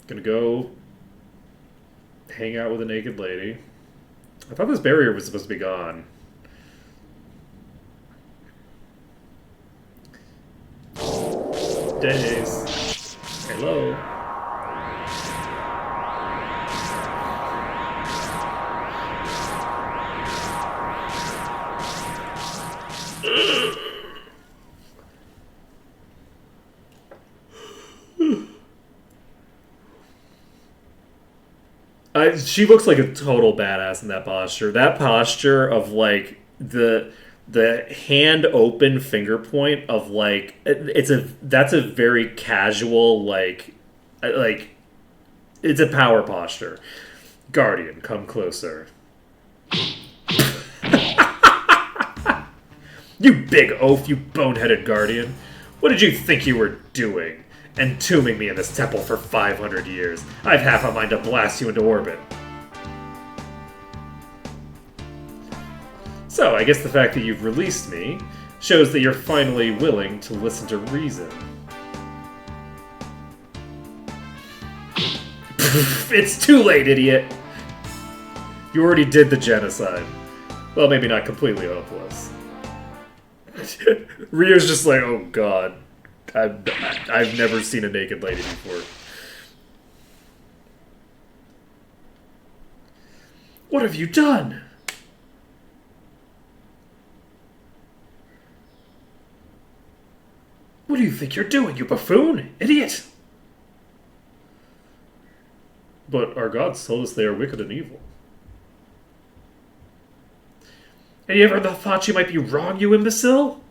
Gonna go hang out with a naked lady. I thought this barrier was supposed to be gone. Days. Hello. She looks like a total badass in that posture. That posture of the hand open finger point of that's a very casual it's a power posture. Guardian, come closer. You big oaf, you boneheaded Guardian. What did you think you were doing? Entombing me in this temple for 500 years. I've half a mind to blast you into orbit. So, I guess the fact that you've released me shows that you're finally willing to listen to reason. It's too late, idiot! You already did the genocide. Well, maybe not completely hopeless. Ryu's just like, oh god. I've never seen a naked lady before. What have you done? What do you think you're doing, you buffoon? Idiot! But our gods told us they are wicked and evil. And you ever thought you might be wrong, you imbecile?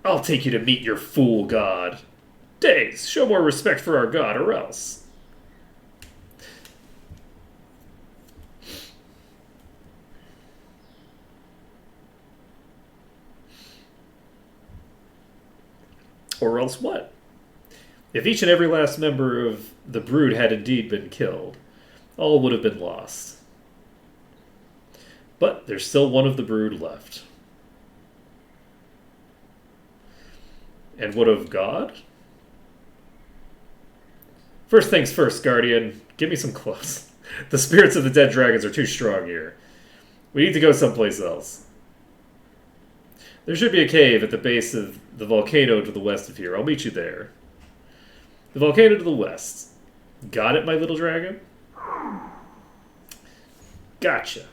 I'll take you to meet your fool god. Days, show more respect for our god, or else. Or else what? If each and every last member of the brood had indeed been killed, all would have been lost. But there's still one of the brood left. And what of God? First things first, Guardian. Give me some clothes. The spirits of the dead dragons are too strong here. We need to go someplace else. There should be a cave at the base of the volcano to the west of here. I'll meet you there. The volcano to the west. Got it, my little dragon? Gotcha.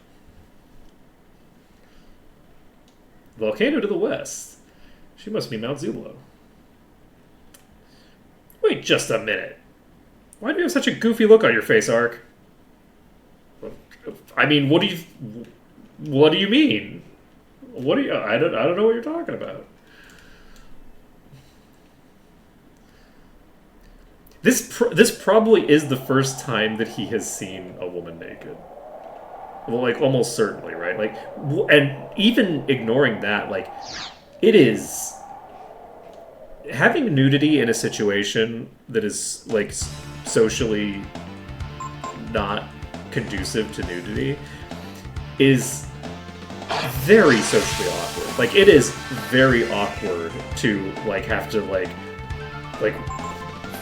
Volcano to the west. She must be Mount Zulo. Wait just a minute. Why do you have such a goofy look on your face, Ark? I mean, what do you mean? What do you? I don't know what you're talking about. This probably is the first time that he has seen a woman naked. Well, like almost certainly, right? Like, and even ignoring that, like, it is having nudity in a situation that is like socially not conducive to nudity is very socially awkward. Like, it is very awkward to like have to like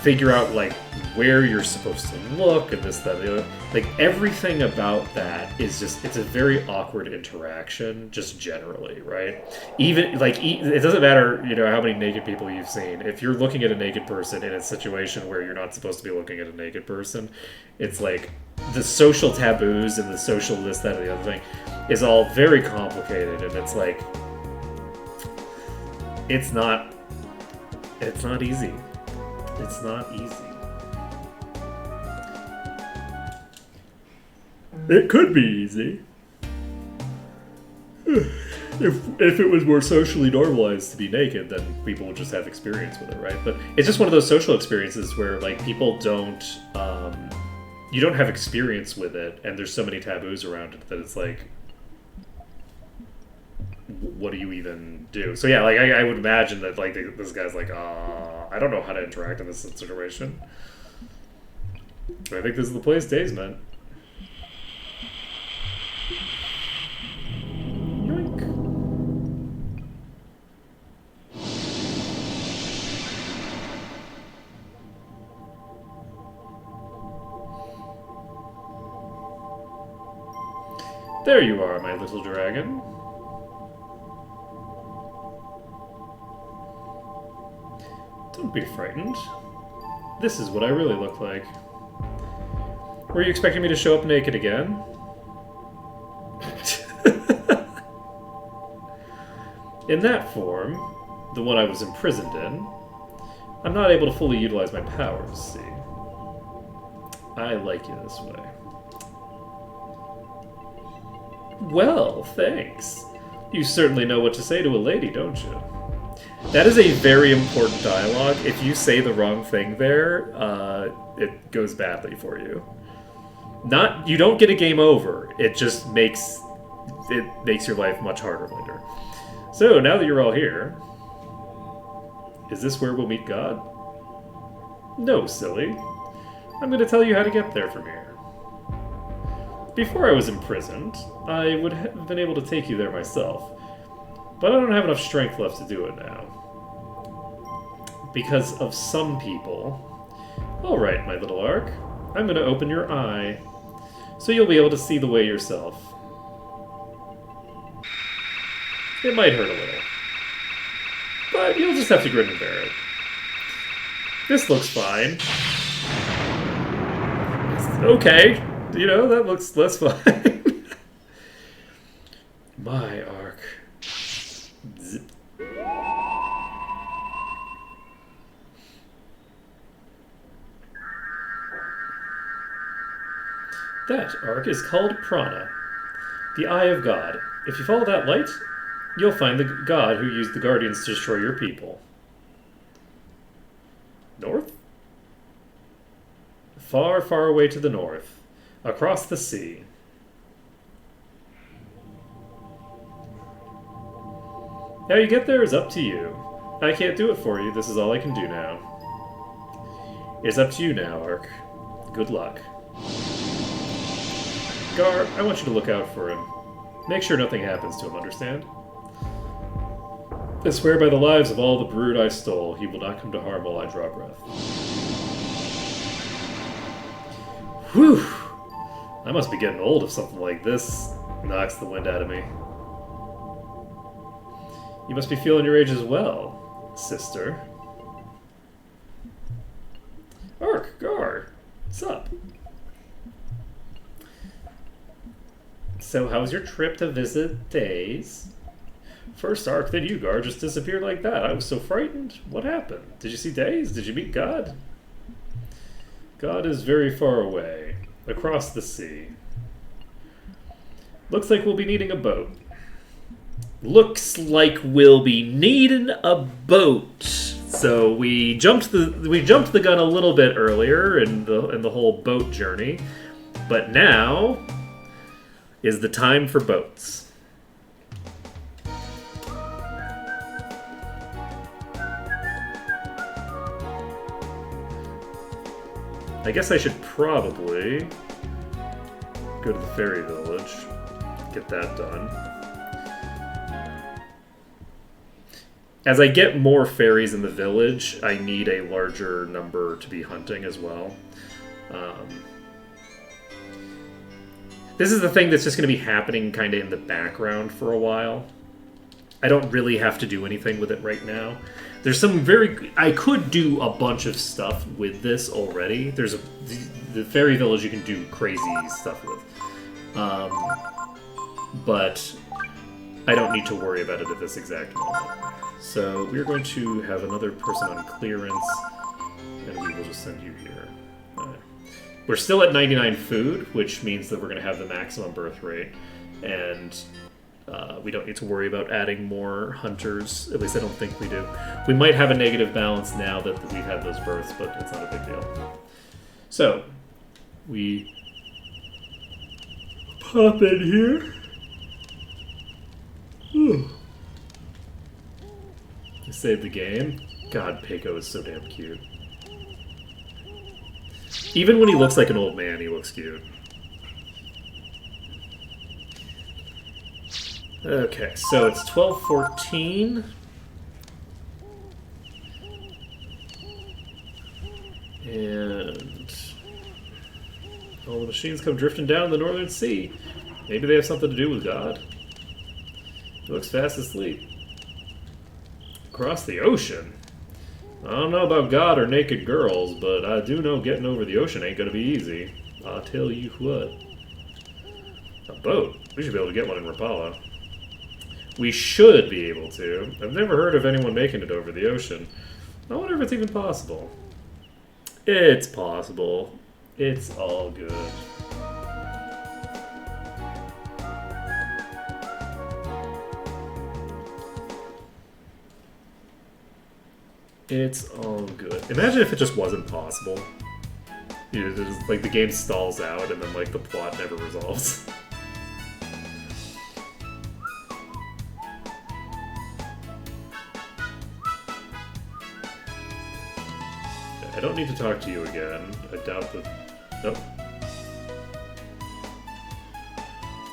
figure out like where you're supposed to look and this, that, the other. Like, everything about that is just, it's a very awkward interaction, just generally, right? Even, like, it doesn't matter, you know, how many naked people you've seen. If you're looking at a naked person in a situation where you're not supposed to be looking at a naked person, it's like, the social taboos and the social this, that, and the other thing is all very complicated, and it's like, it's not easy. It's not easy. It could be easy. If it was more socially normalized to be naked, then people would just have experience with it, right? But it's just one of those social experiences where, like, people don't... you don't have experience with it, and there's so many taboos around it that it's like... What do you even do? So yeah, like, I would imagine that, like, this guy's like, I don't know how to interact in this situation. I think this is the place Days meant. Yoink. There you are, my little dragon. Don't be frightened. This is what I really look like. Were you expecting me to show up naked again? In that form, the one I was imprisoned in, I'm not able to fully utilize my powers, see? I like you this way. Well, thanks. You certainly know what to say to a lady, don't you? That is a very important dialogue. If you say the wrong thing there, it goes badly for you. You don't get a game over. It just makes your life much harder later. So, now that you're all here, is this where we'll meet God? No, silly. I'm going to tell you how to get there from here. Before I was imprisoned, I would have been able to take you there myself. But I don't have enough strength left to do it now. Because of some people. Alright, my little Ark. I'm going to open your eye. So you'll be able to see the way yourself. It might hurt a little. But you'll just have to grin and bear it. This looks fine. Okay. You know, that looks less fine. My Ark. Zip. That Ark is called Prana, the Eye of God. If you follow that light, you'll find the god who used the Guardians to destroy your people. North? Far, far away to the north, across the sea. How you get there is up to you. I can't do it for you. This is all I can do now. It's up to you now, Ark. Good luck. Gar, I want you to look out for him. Make sure nothing happens to him, understand? I swear by the lives of all the brood I stole, he will not come to harm while I draw breath. Whew! I must be getting old if something like this knocks the wind out of me. You must be feeling your age as well, sister. Ark, Gar, what's up? So how's your trip to visit Days? First Ark, then you, Gar, just disappeared like that. I was so frightened. What happened? Did you see Days? Did you meet God? God is very far away, across the sea. Looks like we'll be needing a boat. Looks like we'll be needing a boat. So we jumped the gun a little bit earlier in the whole boat journey, but now is the time for boats. I guess I should probably go to the ferry village, get that done. As I get more ferries in the village, I need a larger number to be hunting as well. This is the thing that's just going to be happening kind of in the background for a while. I don't really have to do anything with it right now. There's some I could do a bunch of stuff with this already. There's the fairy village you can do crazy stuff with. But I don't need to worry about it at this exact moment. So we're going to have another person on clearance, and we will just send you here. We're still at 99 food, which means that we're going to have the maximum birth rate, and we don't need to worry about adding more hunters. At least I don't think we do. We might have a negative balance now that we've had those births, but it's not a big deal. So, we pop in here. Whew. Save the game. God, Peiko is so damn cute. Even when he looks like an old man, he looks cute. Okay, so it's 12:14. And all the machines come drifting down the Northern Sea. Maybe they have something to do with God. He looks fast asleep. Across the ocean? I don't know about God or naked girls, but I do know getting over the ocean ain't gonna be easy. I'll tell you what. A boat? We should be able to get one in Rapala. We should be able to. I've never heard of anyone making it over the ocean. I wonder if it's even possible. It's possible. It's all good. It's all good. Imagine if it just wasn't possible. You know, just, like the game stalls out and then like the plot never resolves. I don't need to talk to you again. I doubt that. Nope.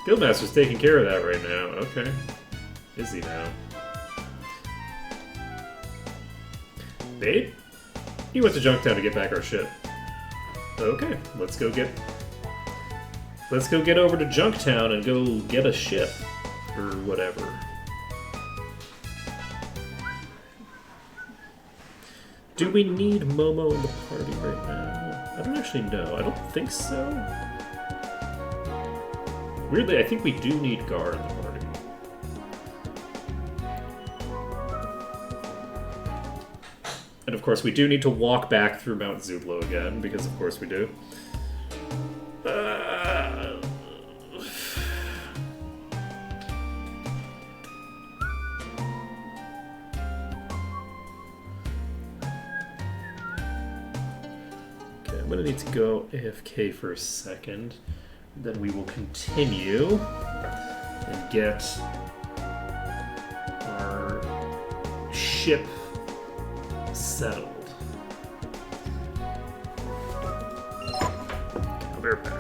Guildmaster's taking care of that right now. Okay. Is he now? Babe? He went to Junktown to get back our ship. Okay, let's go get over to Junktown and go get a ship. Or whatever. Do we need Momo in the party right now? I don't actually know. I don't think so. Weirdly, I think we do need Gar in the party. And of course, we do need to walk back through Mount Zublo again, because of course we do. Okay, I'm gonna need to go AFK for a second. Then we will continue and get our ship settled. I'll be right back.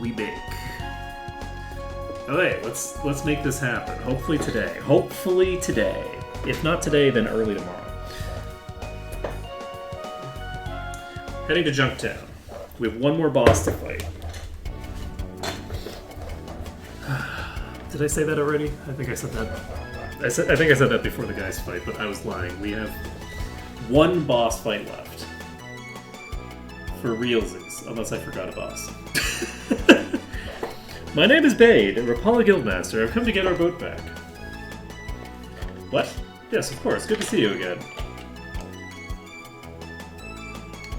we bake. Okay, let's make this happen. Hopefully today. Hopefully today. If not today, then early tomorrow. Heading to Junktown. We have one more boss to fight. Did I say that already? I think I said that. I think I said that before the guys fight, but I was lying. We have one boss fight left. For realsies, unless I forgot a boss. My name is Bade, a Rapala Guildmaster. I've come to get our boat back. What? Yes, of course. Good to see you again.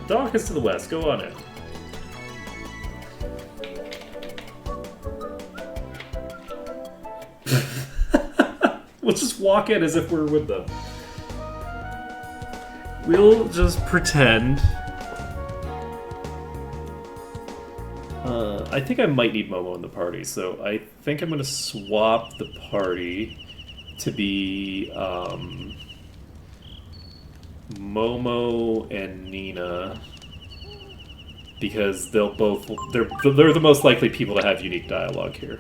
Dock is to the west. Go on in. We'll just walk in as if we're with them. We'll just pretend. I think I might need Momo in the party, so I think I'm going to swap the party to be Momo and Nina, because they're the most likely people to have unique dialogue here.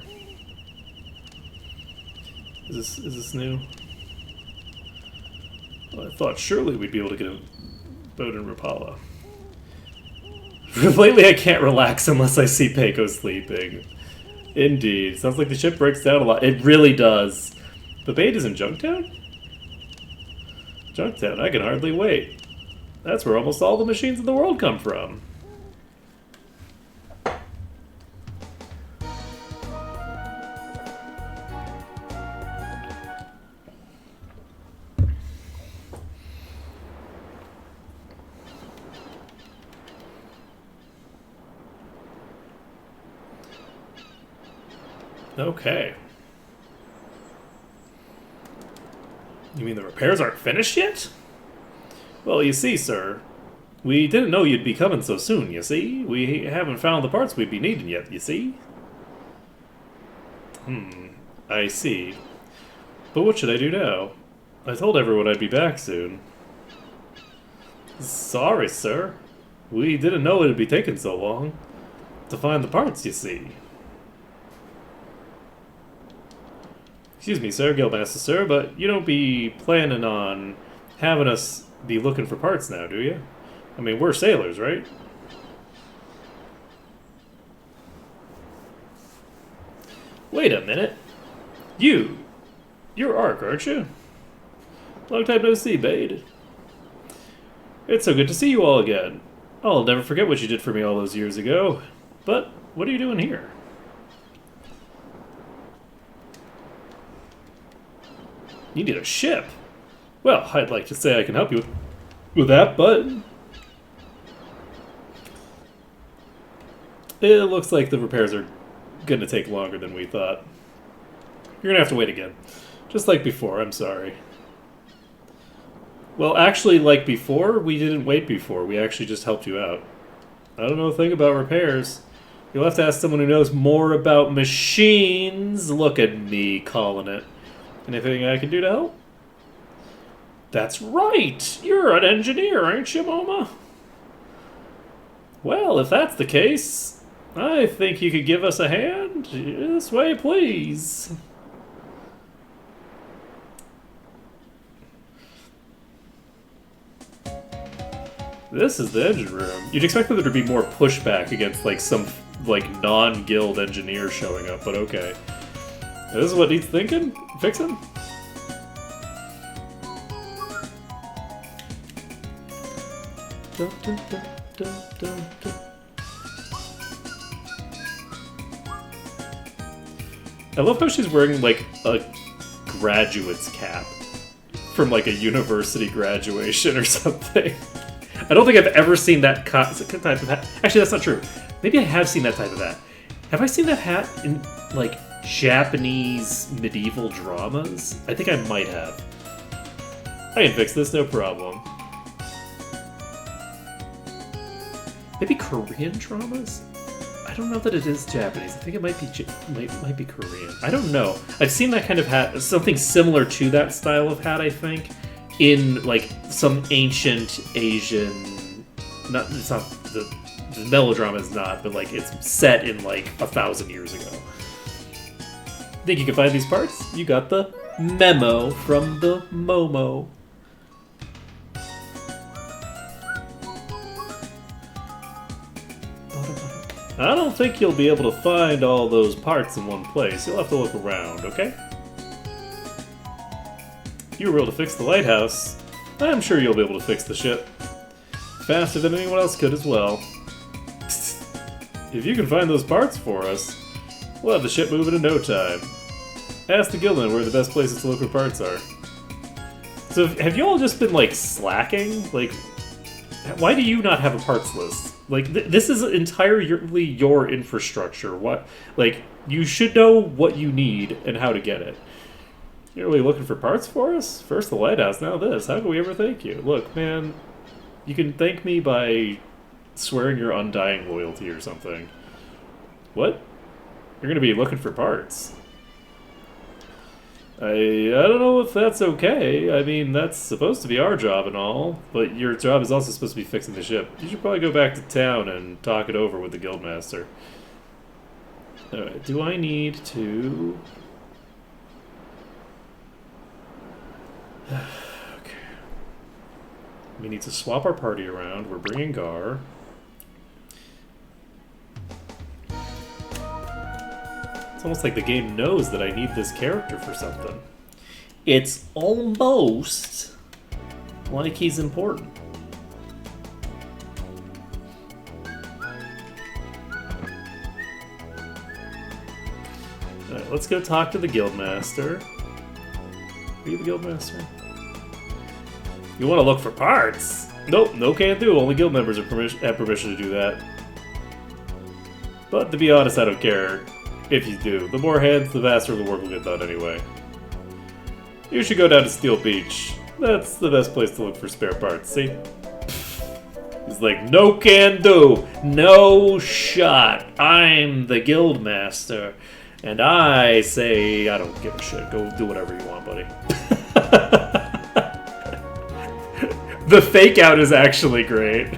Is this new? Well, I thought surely we'd be able to get a boat in Rapala. Lately I can't relax unless I see Peiko sleeping. Indeed. Sounds like the ship breaks down a lot. It really does. The bait is in Junktown? Junktown, I can hardly wait. That's where almost all the machines in the world come from. Okay. You mean the repairs aren't finished yet? Well, you see, sir, we didn't know you'd be coming so soon, you see? We haven't found the parts we'd be needing yet, you see? I see. But what should I do now? I told everyone I'd be back soon. Sorry, sir. We didn't know it'd be taking so long to find the parts, you see. Excuse me, sir, Guildmaster, sir, but you don't be planning on having us be looking for parts now, do you? I mean, we're sailors, right? Wait a minute. You're Ark, aren't you? Long time no see, Bade. It's so good to see you all again. I'll never forget what you did for me all those years ago. But what are you doing here? You need a ship. Well, I'd like to say I can help you with that, but it looks like the repairs are going to take longer than we thought. You're going to have to wait again. Just like before, I'm sorry. Well, actually, like before, we didn't wait before. We actually just helped you out. I don't know a thing about repairs. You'll have to ask someone who knows more about machines. Look at me calling it. Anything I can do to help? That's right! You're an engineer, aren't you, Moma? Well, if that's the case, I think you could give us a hand. This way, please. This is the engine room. You'd expect there to be more pushback against, like, some, like, non-guild engineer showing up, but okay. This is what needs thinking? Fixing? Dun, dun, dun, dun, dun, dun. I love how she's wearing, like, a graduate's cap from, like, a university graduation or something. I don't think I've ever seen that type of hat. Actually, that's not true. Maybe I have seen that type of hat. Have I seen that hat in, like, Japanese medieval dramas? I think I might have. I can fix this, no problem. Maybe Korean dramas? I don't know that it is Japanese. I think it might be Korean. I don't know. I've seen that kind of hat, something similar to that style of hat, I think, in like some ancient Asian. It's not the the melodrama is not, but like it's set in like 1,000 years ago. Think you can find these parts? You got the memo from the Momo. I don't think you'll be able to find all those parts in one place. You'll have to look around, okay? You were able to fix the lighthouse. I'm sure you'll be able to fix the ship. Faster than anyone else could as well. If you can find those parts for us, we'll have the ship moving in no time. Ask the Guildman where the best places to look for parts are. So have you all just been, like, slacking? Like, why do you not have a parts list? Like, this is entirely your infrastructure. What? Like, you should know what you need and how to get it. You're really looking for parts for us? First the lighthouse, now this. How can we ever thank you? Look, man, you can thank me by swearing your undying loyalty or something. What? You're gonna be looking for parts. I don't know if that's okay. I mean, that's supposed to be our job and all, but your job is also supposed to be fixing the ship. You should probably go back to town and talk it over with the Guildmaster. Alright, do I need to... Okay. We need to swap our party around. We're bringing Gar. It's almost like the game knows that I need this character for something. It's almost like he's important. Alright, let's go talk to the Guildmaster. Are you the Guildmaster? You want to look for parts? Nope, no can't do. Only guild members have permission to do that. But to be honest, I don't care. If you do. The more hands, the faster the work will get done anyway. You should go down to Steel Beach. That's the best place to look for spare parts, see? He's like, no can do! No shot! I'm the Guildmaster. And I say, I don't give a shit. Go do whatever you want, buddy. The fake out is actually great.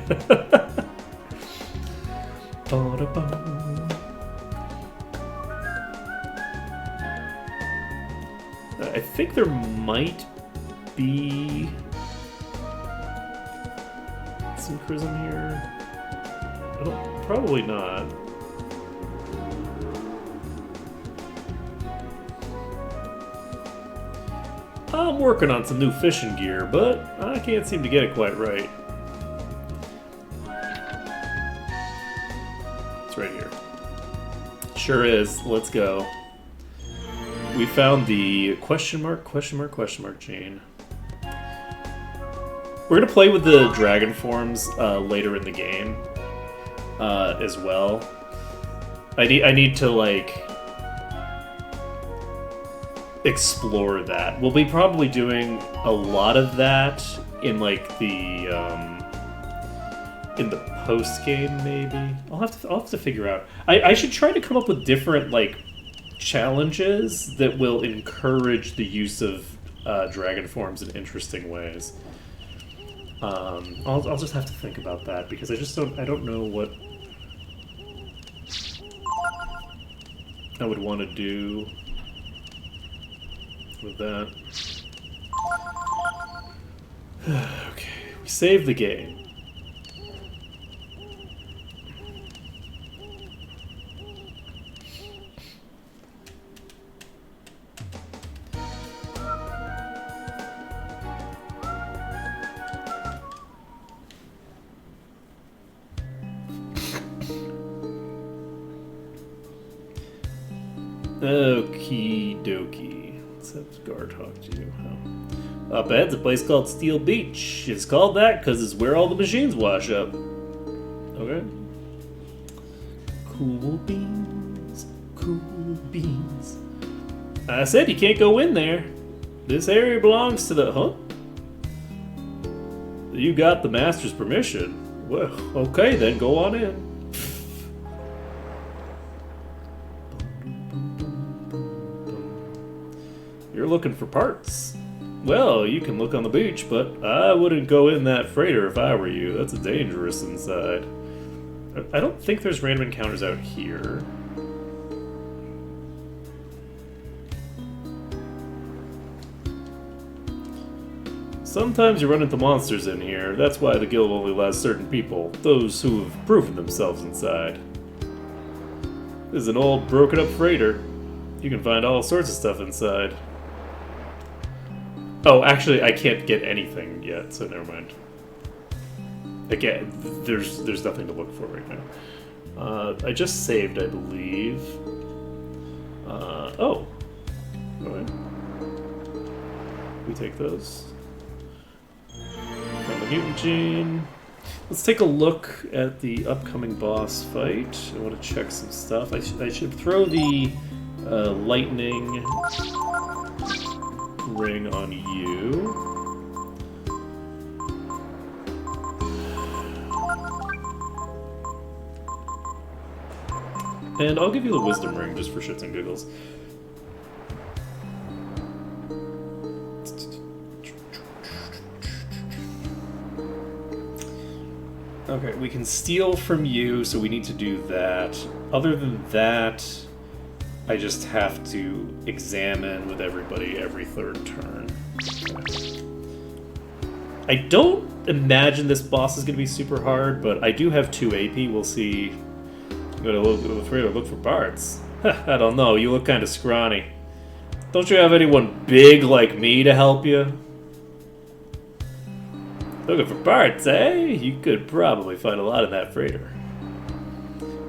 I think there might be some prism here. I don't, probably not. I'm working on some new fishing gear, but I can't seem to get it quite right. It's right here. Sure is. Let's go. We found the question mark chain. We're gonna play with the dragon forms later in the game as well. I need to like explore that. We'll be probably doing a lot of that in like the in the post game maybe. I'll have to figure out. I should try to come up with different like challenges that will encourage the use of dragon forms in interesting ways. I'll just have to think about that because I don't know what I would want to do with that. Okay, we saved the game. Okie dokie. Let's have Gar talk to you. Up ahead's a place called Steel Beach. It's called that because it's where all the machines wash up. Okay. Cool beans, cool beans. I said you can't go in there. This area belongs to the... Huh? You got the master's permission. Well, okay then, go on in. You're looking for parts. Well, you can look on the beach, but I wouldn't go in that freighter if I were you. That's dangerous inside. I don't think there's random encounters out here. Sometimes you run into monsters in here. That's why the guild only allows certain people, those who have proven themselves inside. This is an old, broken-up freighter. You can find all sorts of stuff inside. Oh, actually, I can't get anything yet, so never mind. Again, there's nothing to look for right now. I just saved, I believe. Oh. Alright. We take those. Found the mutant gene. Let's take a look at the upcoming boss fight. I want to check some stuff. I should throw the lightning ring on you. And I'll give you the wisdom ring just for shits and giggles. Okay, we can steal from you, so we need to do that. Other than that, I just have to examine with everybody every third turn. Okay. I don't imagine this boss is going to be super hard, but I do have 2 AP. We'll see. I'm going to look for parts. I don't know, you look kind of scrawny. Don't you have anyone big like me to help you? Looking for parts, eh? You could probably find a lot in that freighter.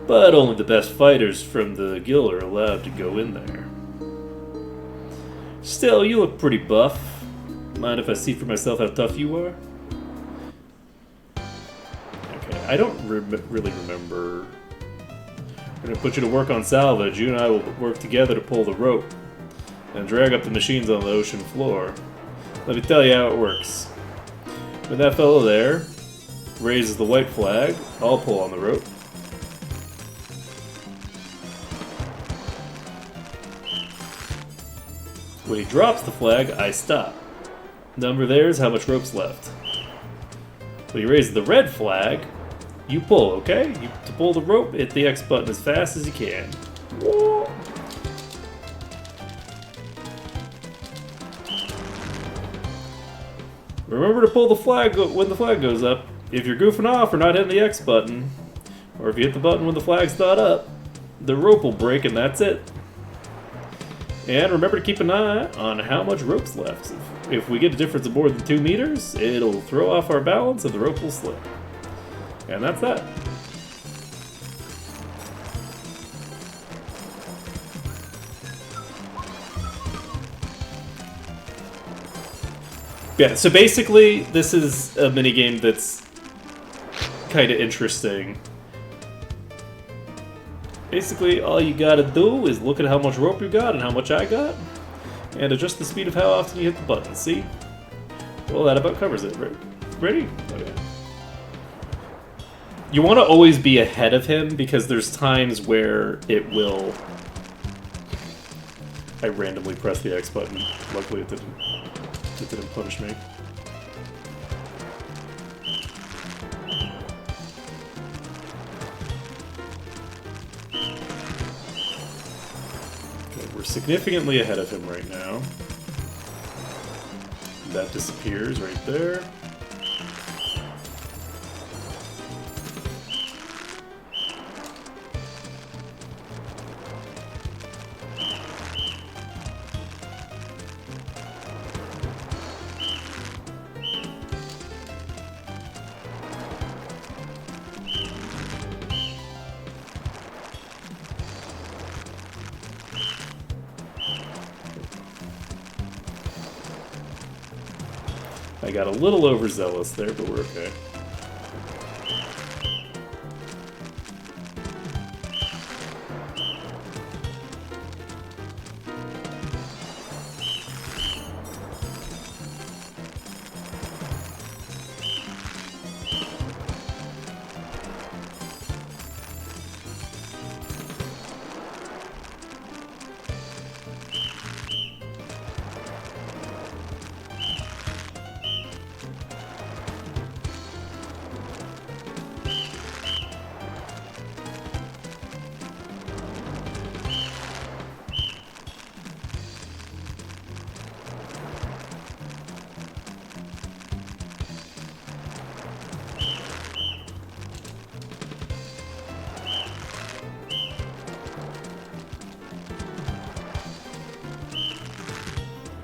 But only the best fighters from the guild are allowed to go in there. Still, you look pretty buff. Mind if I see for myself how tough you are? Okay, I don't really remember. I'm gonna put you to work on salvage. You and I will work together to pull the rope and drag up the machines on the ocean floor. Let me tell you how it works. When that fellow there raises the white flag, I'll pull on the rope. When he drops the flag, I stop. Number there is how much rope's left. When he raises the red flag, you pull, okay? To pull the rope, hit the X button as fast as you can. Whoa. Remember to pull the flag when the flag goes up. If you're goofing off or not hitting the X button, or if you hit the button when the flag's not up, the rope will break and that's it. And remember to keep an eye on how much rope's left. If we get a difference of more than 2 meters, it'll throw off our balance and the rope will slip. And that's that. Yeah, so basically, this is a minigame that's kind of interesting. Basically, all you gotta do is look at how much rope you got and how much I got, and adjust the speed of how often you hit the button, see? Well, that about covers it, right? Ready? Okay. You want to always be ahead of him, because there's times where it will... I randomly pressed the X button. Luckily it didn't punish me. Okay, we're significantly ahead of him right now. That disappears right there. I got a little overzealous there, but we're okay.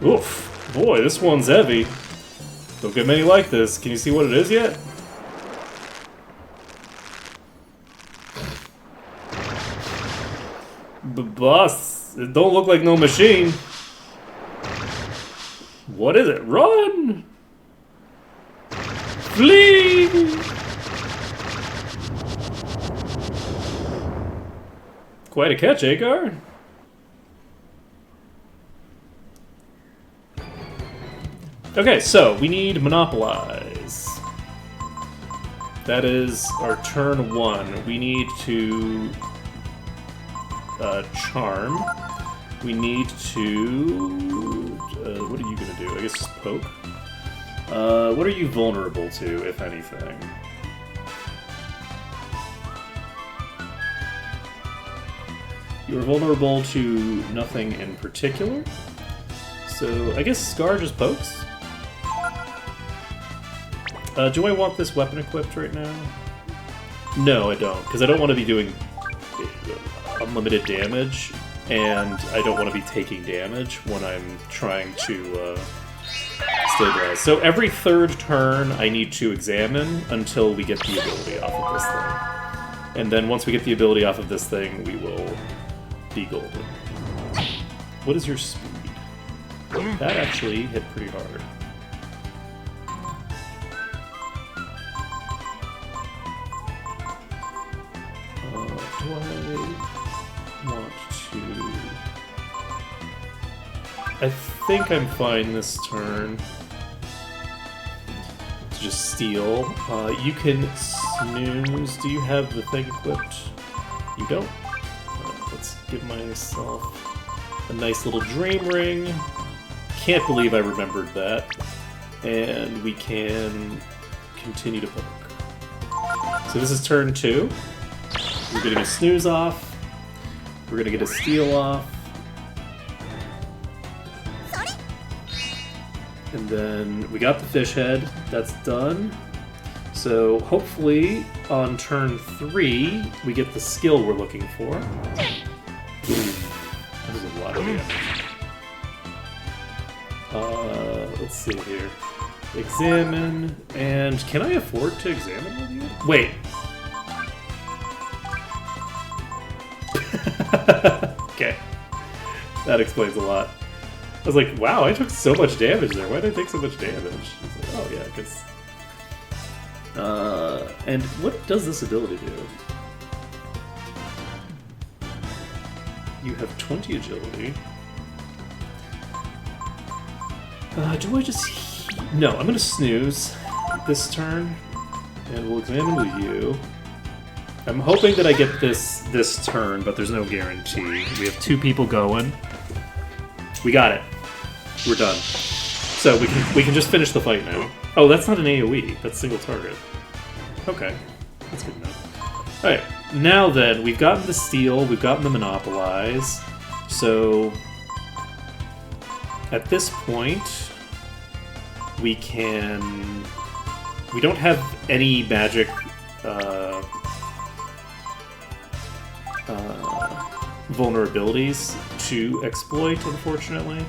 Oof. Boy, this one's heavy. Don't get many like this. Can you see what it is yet? Boss, it don't look like no machine. What is it? Run! Flee! Quite a catch, Agar. Okay, so we need Monopolize. That is our turn 1. We need to Charm. We need to... what are you going to do? I guess just poke. What are you vulnerable to, if anything? You're vulnerable to nothing in particular. So I guess Scar just pokes. Do I want this weapon equipped right now? No, I don't, because I don't want to be doing unlimited damage, and I don't want to be taking damage when I'm trying to stabilize. So every third turn I need to examine until we get the ability off of this thing. And then once we get the ability off of this thing, we will be golden. What is your speed? That actually hit pretty hard. Do I want to... I think I'm fine this turn to just steal. You can snooze. Do you have the thing equipped? You don't? Let's give myself a nice little dream ring. Can't believe I remembered that. And we can continue to poke. So this is turn 2. We're getting a snooze off. We're gonna get a steal off. And then we got the fish head. That's done. So hopefully on turn 3 we get the skill we're looking for. That was a lot of damage. Let's see here. Examine, and can I afford to examine with you? Wait. Okay. That explains a lot. I was like, wow, I took so much damage there. Why did I take so much damage? I was like, oh yeah, because... and what does this ability do? You have 20 agility. Do I just... No, I'm gonna snooze this turn, and we'll examine with you. I'm hoping that I get this turn, but there's no guarantee. We have 2 people going. We got it. We're done. So we can just finish the fight now. Oh, that's not an AoE. That's single target. Okay. That's good enough. Alright, now then, we've gotten the steal, we've gotten the monopolize. So at this point, we can... We don't have any magic vulnerabilities to exploit, unfortunately.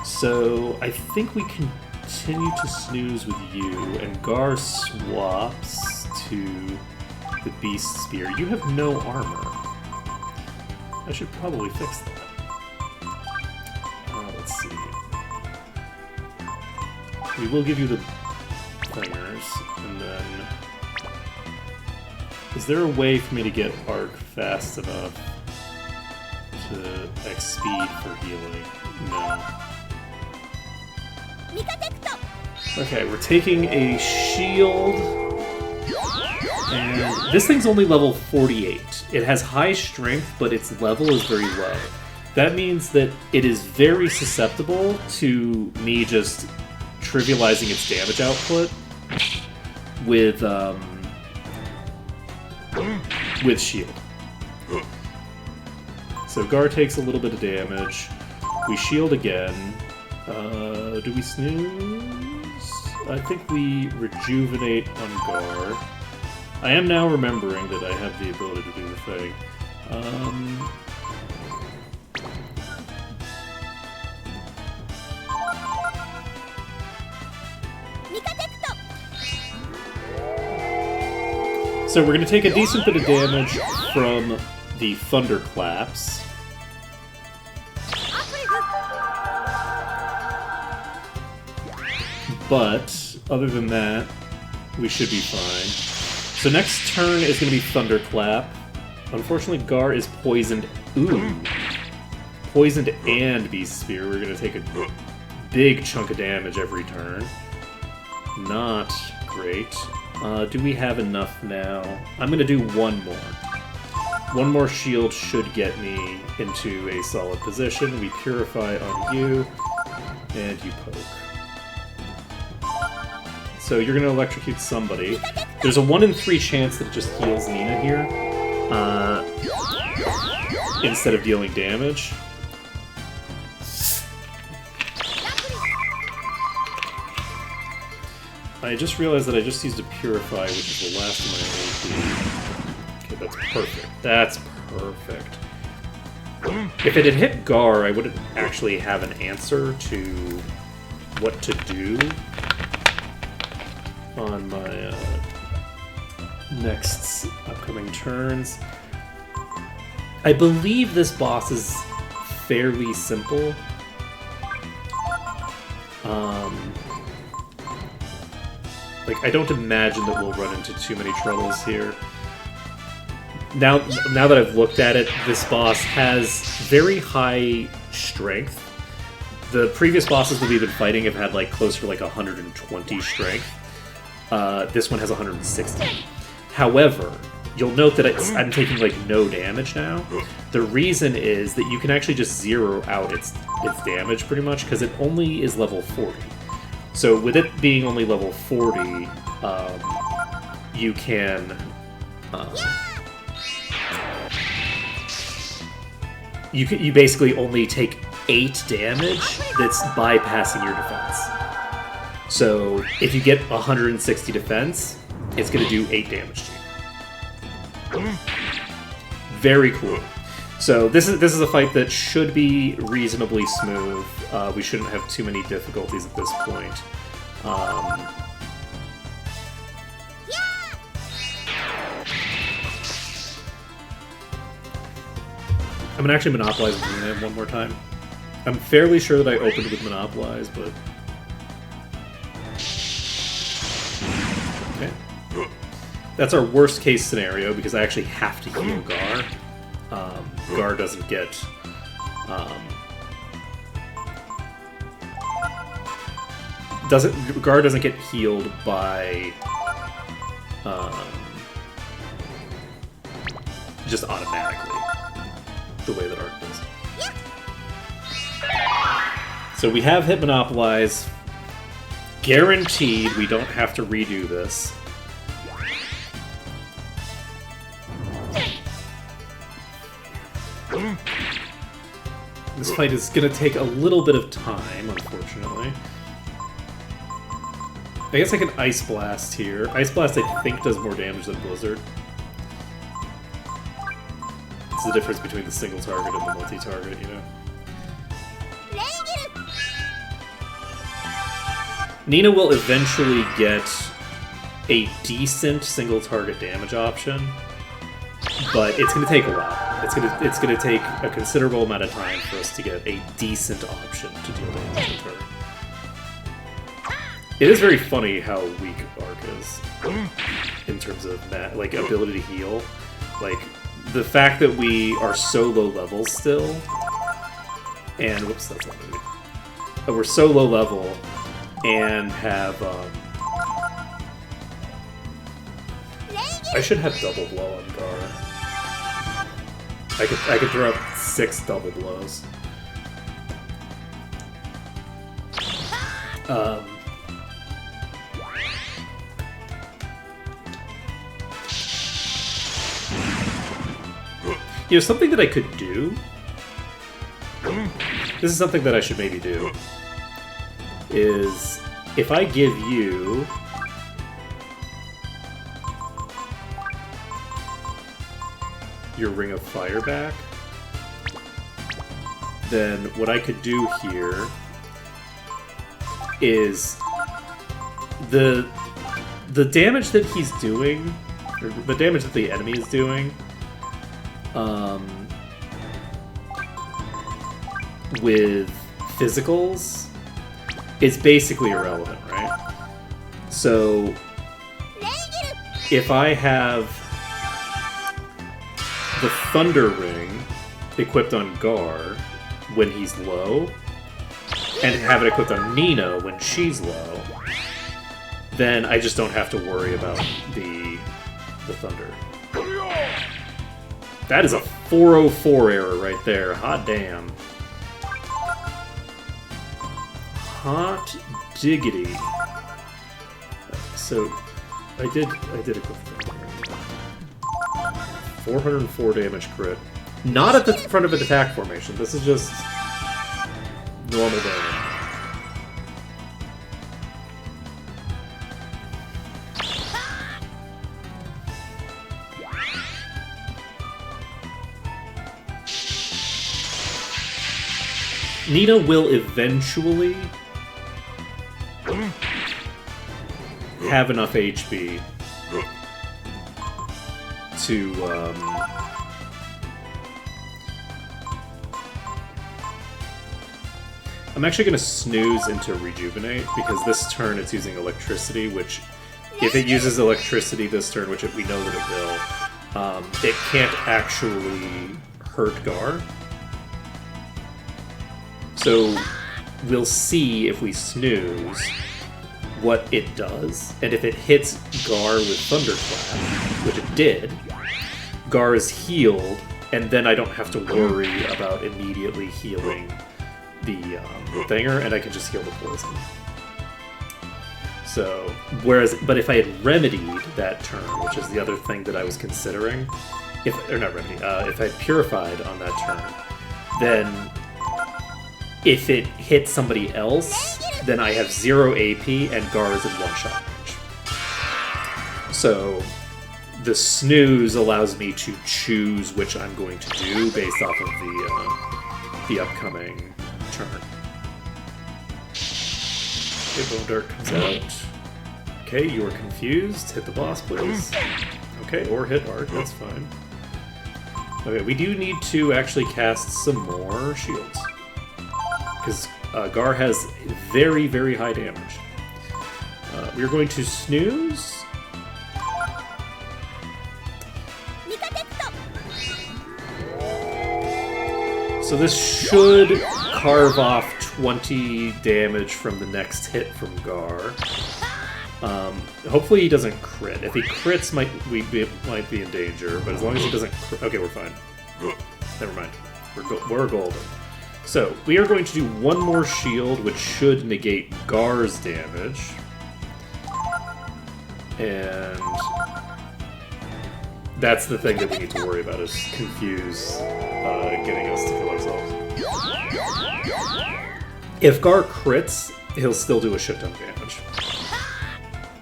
So I think we continue to snooze with you, and Gar swaps to the Beast Spear. You have no armor. I should probably fix that. Let's see. We will give you the thingers, and then... Is there a way for me to get Arc fast enough to X speed for healing? No. Okay, we're taking a shield, and this thing's only level 48. It has high strength, but its level is very low. That means that it is very susceptible to me just trivializing its damage output with shield. So Gar takes a little bit of damage. We shield again. Do we snooze? I think we rejuvenate on Gar. I am now remembering that I have the ability to do the thing. So we're going to take a decent bit of damage from the thunderclaps. But, other than that, we should be fine. So next turn is going to be Thunderclap. Unfortunately, Gar is poisoned. Ooh. Poisoned and Beast Spear. We're going to take a big chunk of damage every turn. Not great. Do we have enough now? I'm going to do one more. One more shield should get me into a solid position. We Purify on you, and you poke. So you're going to electrocute somebody. There's a 1 in 3 chance that it just heals Nina here, instead of dealing damage. I just realized that I just used a Purify, which is the last of my AP. Okay, that's perfect. That's perfect. If it had hit Gar, I wouldn't actually have an answer to what to do on my next upcoming turns. I believe this boss is fairly simple. Like, I don't imagine that we'll run into too many troubles here. Now that I've looked at it, this boss has very high strength. The previous bosses that we've been fighting have had like closer to like 120 strength. This one has 160. However, you'll note that I'm taking like no damage now. The reason is that you can actually just zero out its damage pretty much because it only is level 40. So with it being only level 40, you can you basically only take 8 damage that's bypassing your defense. So if you get 160 defense, it's going to do 8 damage to you. Very cool. So this is a fight that should be reasonably smooth. We shouldn't have too many difficulties at this point. I'm going to actually monopolize with Nina one more time. I'm fairly sure that I opened with Monopolize, but... Okay. That's our worst case scenario, because I actually have to heal Gar. Gar doesn't get... Gar doesn't get healed by... just automatically. The way that Arc does. So we have hit Monopolize. Guaranteed we don't have to redo this. This fight is going to take a little bit of time, unfortunately. I guess I can Ice Blast here. Ice Blast, I think, does more damage than Blizzard. It's the difference between the single target and the multi-target, you know? Nina will eventually get a decent single target damage option, but it's going to take a while. It's going to take a considerable amount of time for us to get a decent option to deal damage with her. It is very funny how weak Arc is in terms of like ability to heal. Like the fact that we are so low level still, and whoops, that's not moving. But we're so low level and have I should have double blow on Gar. I could throw up 6 double blows. You know, something that I could do... This is something that I should maybe do. Is if I give you... your Ring of Fire back, then what I could do here is the damage that he's doing the damage that the enemy is doing, with physicals is basically irrelevant, right? So if I have the Thunder Ring equipped on Gar when he's low, and have it equipped on Nina when she's low, then I just don't have to worry about the Thunder. That is a 404 error right there. Hot damn. Hot diggity. So I did equip Thunder. 404 damage crit. Not at the front of an attack formation. This is just normal damage. Nina will eventually have enough HP to I'm actually going to snooze into Rejuvenate, because this turn it's using electricity, which, if it uses electricity this turn, which we know that it will, it can't actually hurt Gar. So we'll see if we snooze what it does, and if it hits Gar with Thunderclap, which it did, Gar is healed, and then I don't have to worry about immediately healing the thinger, and I can just heal the poison. So, but if I had remedied that turn, which is the other thing that I was considering, if I had purified on that turn, then if it hits somebody else, then I have 0 AP and Gar is in one-shot range. So the snooze allows me to choose which I'm going to do based off of the upcoming turn. Okay, Bone Dart comes out. Okay, you are confused. Hit the boss, please. Okay, or hit Art, that's fine. Okay, we do need to actually cast some more shields, because Gar has very, very high damage. We're going to snooze. So this should carve off 20 damage from the next hit from Gar. Hopefully he doesn't crit. If he crits, we might be in danger, but as long as he doesn't crit... Okay, we're fine. Never mind. We're golden. So, we are going to do one more shield, which should negate Gar's damage. And that's the thing that we need to worry about, is Confuse getting us to kill ourselves. If Gar crits, he'll still do a shit ton of damage.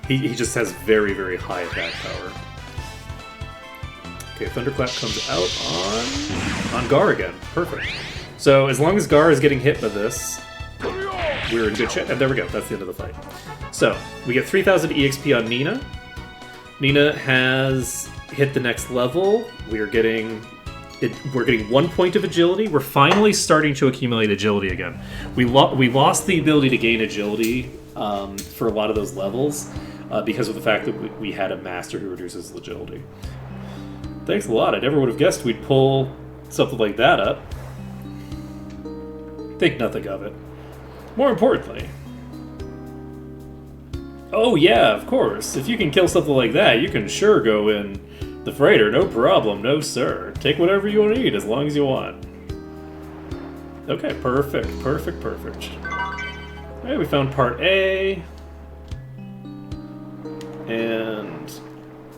He just has very, very high attack power. Okay, Thunderclap comes out on Gar again. Perfect. So, as long as Gar is getting hit by this, we're in good shape. And there we go, that's the end of the fight. So, we get 3,000 EXP on Nina. Nina has hit the next level. We're getting 1 point of agility. We're finally starting to accumulate agility again. We lost the ability to gain agility for a lot of those levels because of the fact that we had a master who reduces agility. Thanks a lot. I never would have guessed we'd pull something like that up. Think nothing of it. More importantly... Oh yeah, of course. If you can kill something like that, you can sure go in the freighter. No problem. No sir. Take whatever you need as long as you want. Okay, perfect. Perfect, perfect. Alright, we found part A. And...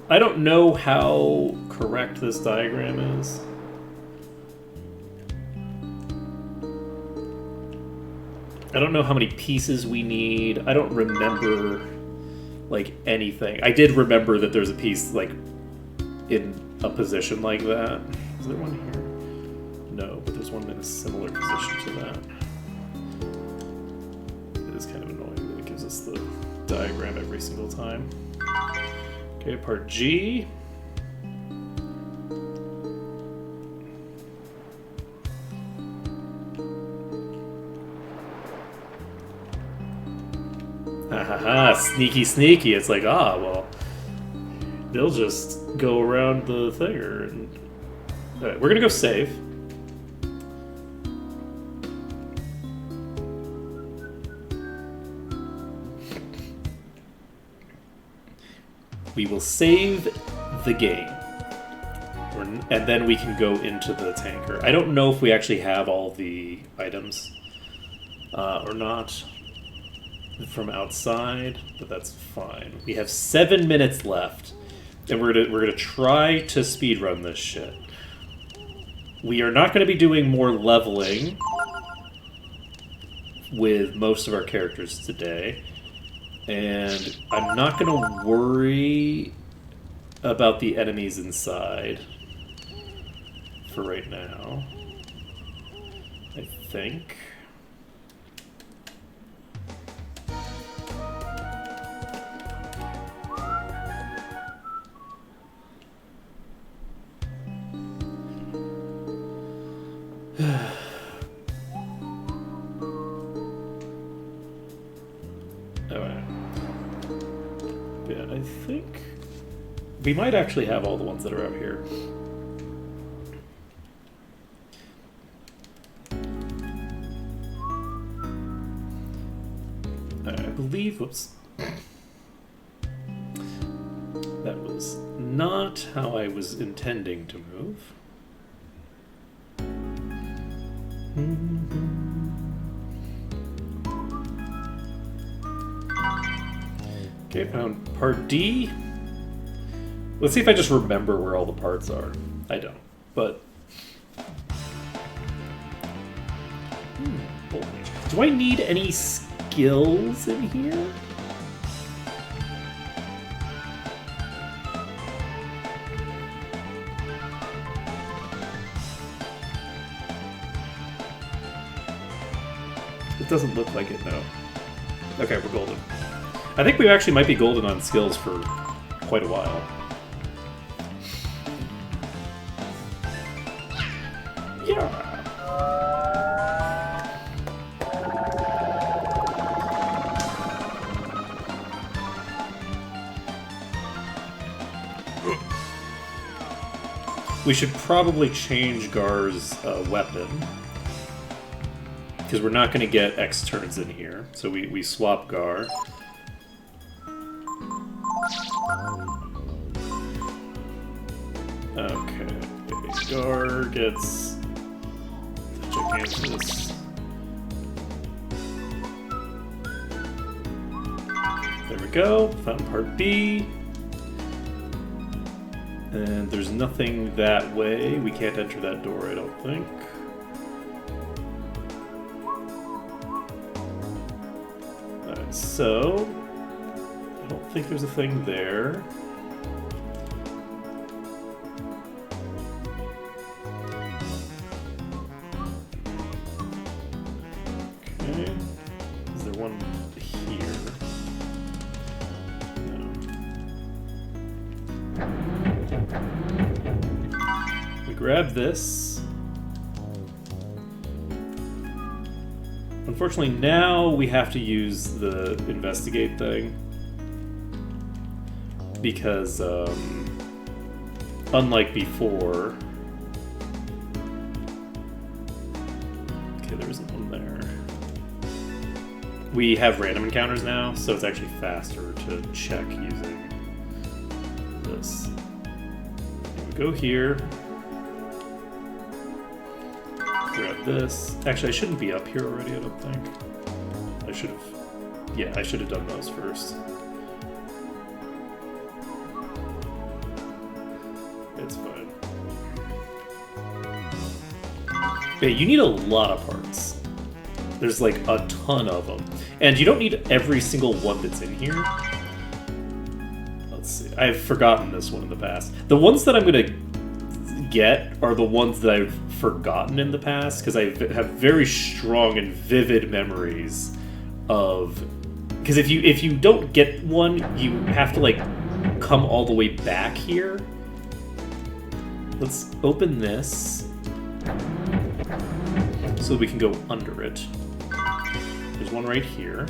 I don't know how correct this diagram is. I don't know how many pieces we need. I don't remember, like, anything. I did remember that there's a piece, like, in a position like that. Is there one here? No, but there's one in a similar position to that. It is kind of annoying that it gives us the diagram every single time. Okay, part G. Ha ha ha, sneaky sneaky. It's like, ah, well, they'll just go around the thinger. And... Alright, we're gonna go save. We will save the game. And then we can go into the tanker. I don't know if we actually have all the items or not from outside, but that's fine. We have 7 minutes left, and we're gonna try to speedrun this shit. We are not going to be doing more leveling with most of our characters today, and I'm not going to worry about the enemies inside for right now, I think. Alright. Yeah, I think we might actually have all the ones that are out here. I believe, whoops. That was not how I was intending to move. Okay, found part D. Let's see if I just remember where all the parts are. I don't, but... Do I need any skills in here? It doesn't look like it, no. Okay, we're golden. I think we actually might be golden on skills for quite a while. Yeah. We should probably change Gar's weapon, because we're not going to get X turns in here. So we swap Gar. Okay, Gar gets the Gigantus. There we go, found part B. And there's nothing that way. We can't enter that door, I don't think. Alright, so... I don't think there's a thing there. Okay. Is there one here? No. We grab this. Unfortunately, now we have to use the investigate thing. Because, unlike before... Okay, there isn't one there. We have random encounters now, so it's actually faster to check using this. We go here. Grab this. Actually, I shouldn't be up here already, I don't think. I should have... Yeah, I should have done those first. It's fine. Okay, you need a lot of parts. There's like a ton of them. And you don't need every single one that's in here. Let's see. I've forgotten this one in the past. The ones that I'm going to get are the ones that I've forgotten in the past, because I have very strong and vivid memories of... Because if you don't get one, you have to like come all the way back here. Let's open this so we can go under it. There's one right here.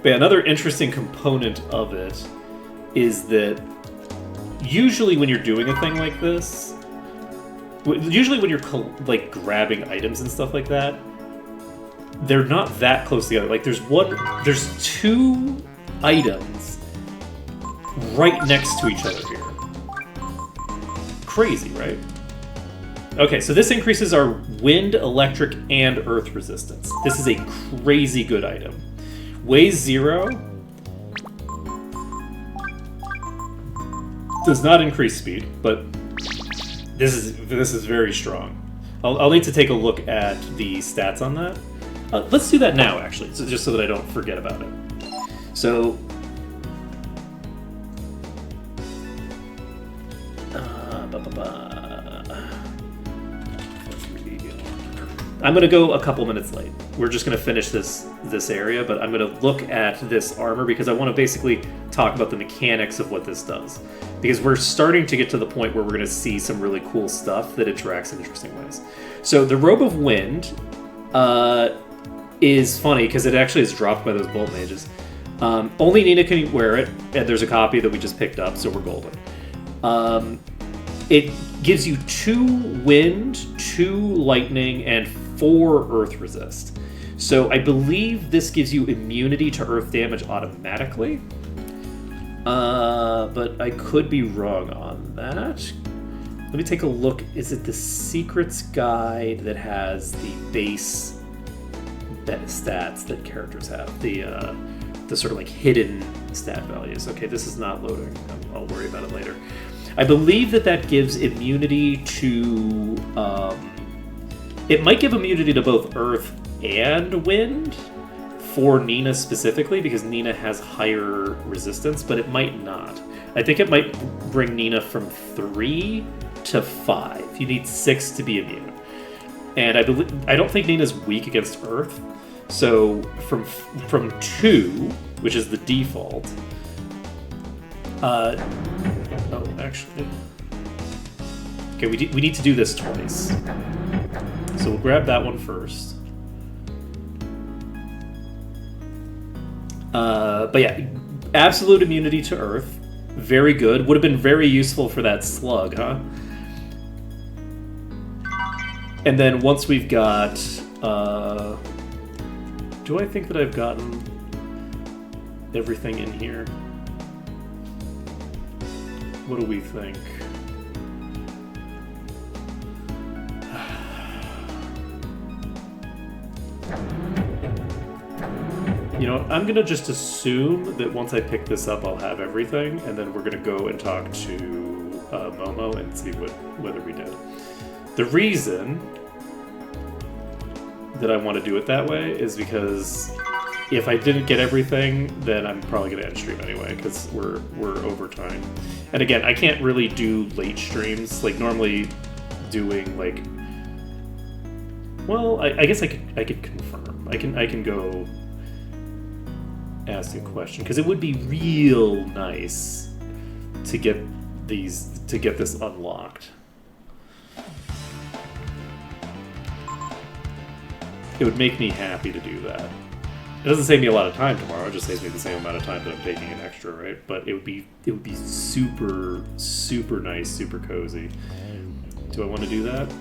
But yeah, another interesting component of it is that usually when you're doing a thing like this, usually when you're like grabbing items and stuff like that, they're not that close together. Like there's two items right next to each other here. Crazy, right? Okay, so this increases our wind, electric, and earth resistance. This is a crazy good item. Weighs 0. Does not increase speed, but this is very strong. I'll need to take a look at the stats on that. Let's do that now, actually, just so that I don't forget about it. So, I'm going to go a couple minutes late. We're just going to finish this area, but I'm going to look at this armor because I want to basically talk about the mechanics of what this does. Because we're starting to get to the point where we're going to see some really cool stuff that interacts in interesting ways. So the Robe of Wind is funny because it actually is dropped by those Bolt Mages. Only Nina can wear it, and there's a copy that we just picked up, so we're golden. It gives you 2 wind, 2 lightning, and 4 earth resist. So I believe this gives you immunity to earth damage automatically. But I could be wrong on that. Let me take a look. Is it the Secrets Guide that has the base stats that characters have? The sort of like hidden stat values. Okay, this is not loading. I'll worry about it later. I believe that gives immunity to... it might give immunity to both earth and wind for Nina specifically, because Nina has higher resistance, but it might not. I think it might bring Nina from 3 to 5. You need 6 to be immune. And I don't think Nina's weak against earth. So from 2, which is the default... oh, actually... Okay, we need to do this twice. So we'll grab that one first. But yeah, absolute immunity to earth. Very good. Would have been very useful for that slug, huh? And then once we've got... do I think that I've gotten everything in here? What do we think? You know, I'm going to just assume that once I pick this up, I'll have everything, and then we're going to go and talk to Momo and see whether we did. The reason that I want to do it that way is because if I didn't get everything, then I'm probably going to end stream anyway, because we're over time. And again, I can't really do late streams, like normally doing like... Well, I guess I could confirm. I can go... ask a question, because it would be real nice to get this unlocked. It would make me happy to do that. It doesn't save me a lot of time tomorrow, it just saves me the same amount of time that I'm taking in extra, right? But it would be super, super nice, super cozy. Do I want to do that?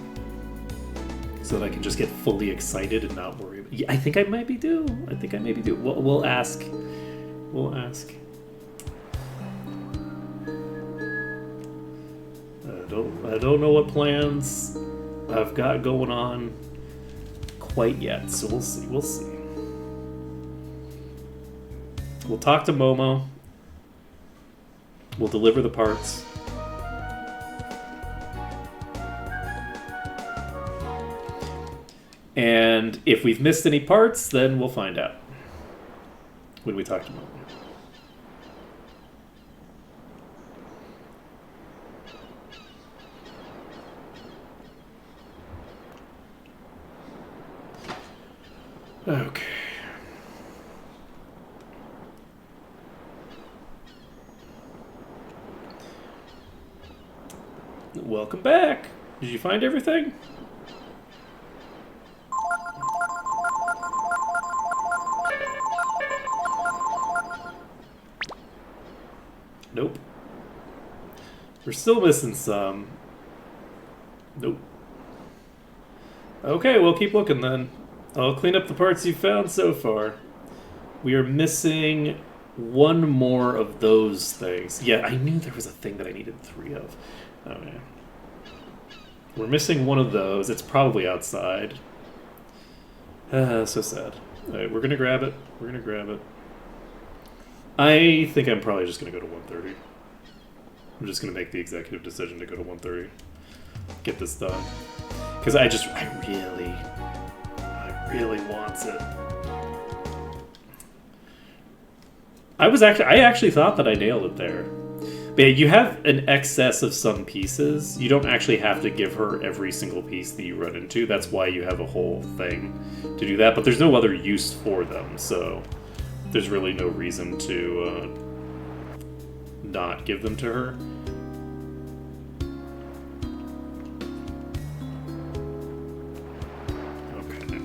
So that I can just get fully excited and not worry about... Yeah, I think I might be due. We'll ask. I don't know what plans I've got going on quite yet, so we'll see. We'll talk to Momo. We'll deliver the parts. And if we've missed any parts, then we'll find out when we talk to Momo. Okay. Welcome back. Did you find everything? Nope. We're still missing some. Nope. Okay, well, keep looking then. I'll clean up the parts you've found so far. We are missing one more of those things. Yeah, I knew there was a thing that I needed 3 of. Okay. We're missing one of those. It's probably outside. So sad. Alright, we're gonna grab it. We're gonna grab it. I think I'm probably just gonna go to 130. I'm just gonna make the executive decision to go to 130. Get this done. Because I really wants it. I actually thought that I nailed it there. But yeah, you have an excess of some pieces. You don't actually have to give her every single piece that you run into. That's why you have a whole thing to do that. But there's no other use for them, so there's really no reason to not give them to her. Okay.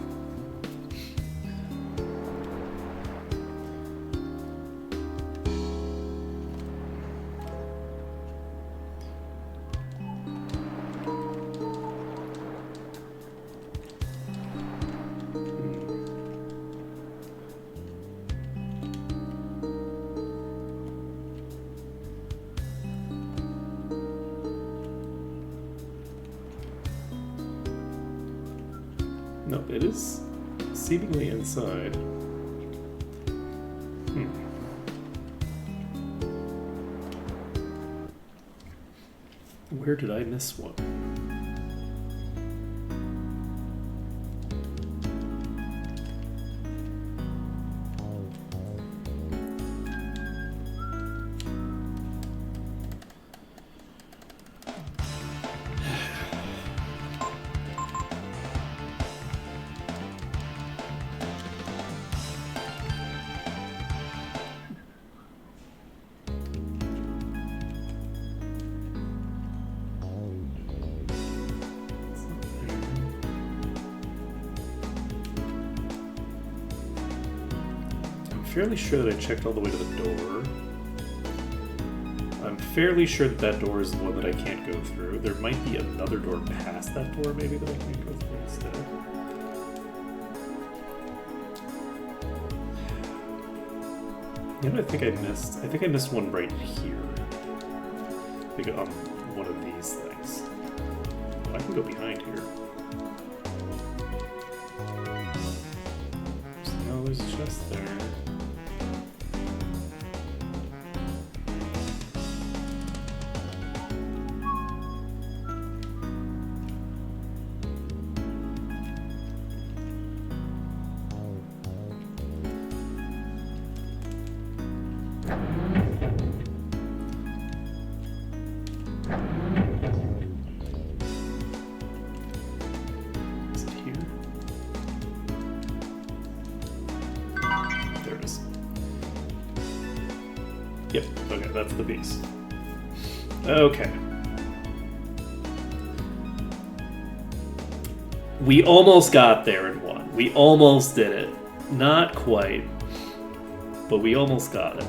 No, it is seemingly inside. Where did I miss one? I'm fairly sure that I checked all the way to the door. I'm fairly sure that that door is the one that I can't go through. There might be another door past that door, maybe, that I can't go through instead. You know what I think I missed? I think I missed one right here. I think on one of these things. Well, I can go behind here. No, there's a chest there. Is it here? There it is. Yep, okay, that's the piece. Okay. We almost got there in one. We almost did it. Not quite, but we almost got it.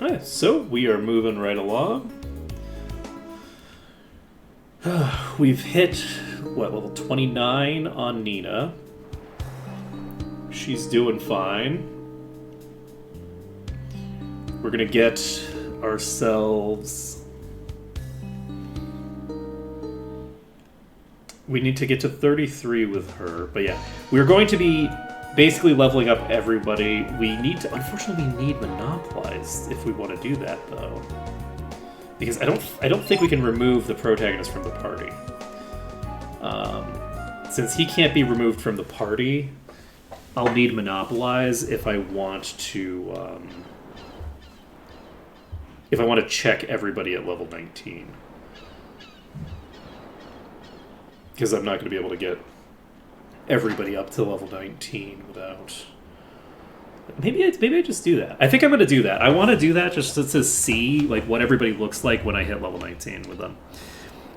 Alright, so we are moving right along. We've hit, what, level 29 on Nina. She's doing fine. We're gonna get ourselves... We need to get to 33 with her, but yeah. We're going to be basically leveling up everybody. We need to, unfortunately, we need Monopolize if we want to do that, though. Because I don't think we can remove the protagonist from the party. Since he can't be removed from the party, I'll need Monopolize if I want to check everybody at level 19. Because I'm not going to be able to get everybody up to level 19 without... Maybe I just do that. I think I'm going to do that. I want to do that just to see like what everybody looks like when I hit level 19 with them.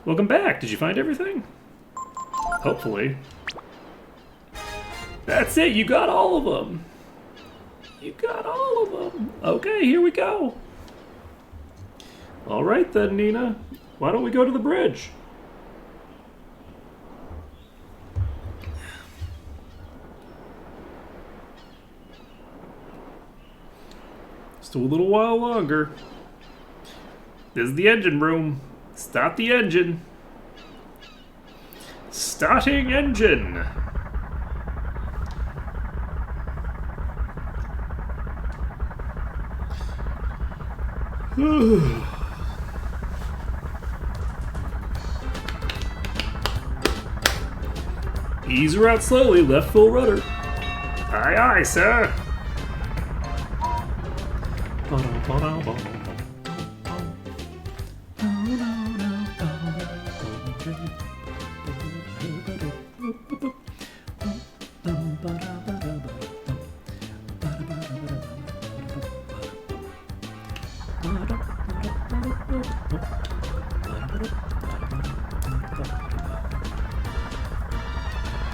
Welcome back. Did you find everything? Hopefully. That's it. You got all of them. You got all of them. Okay, here we go. All right then, Nina. Why don't we go to the bridge? Still a little while longer. This is the engine room. Start the engine. Starting engine. Ease her out slowly, left full rudder. Aye, aye, sir.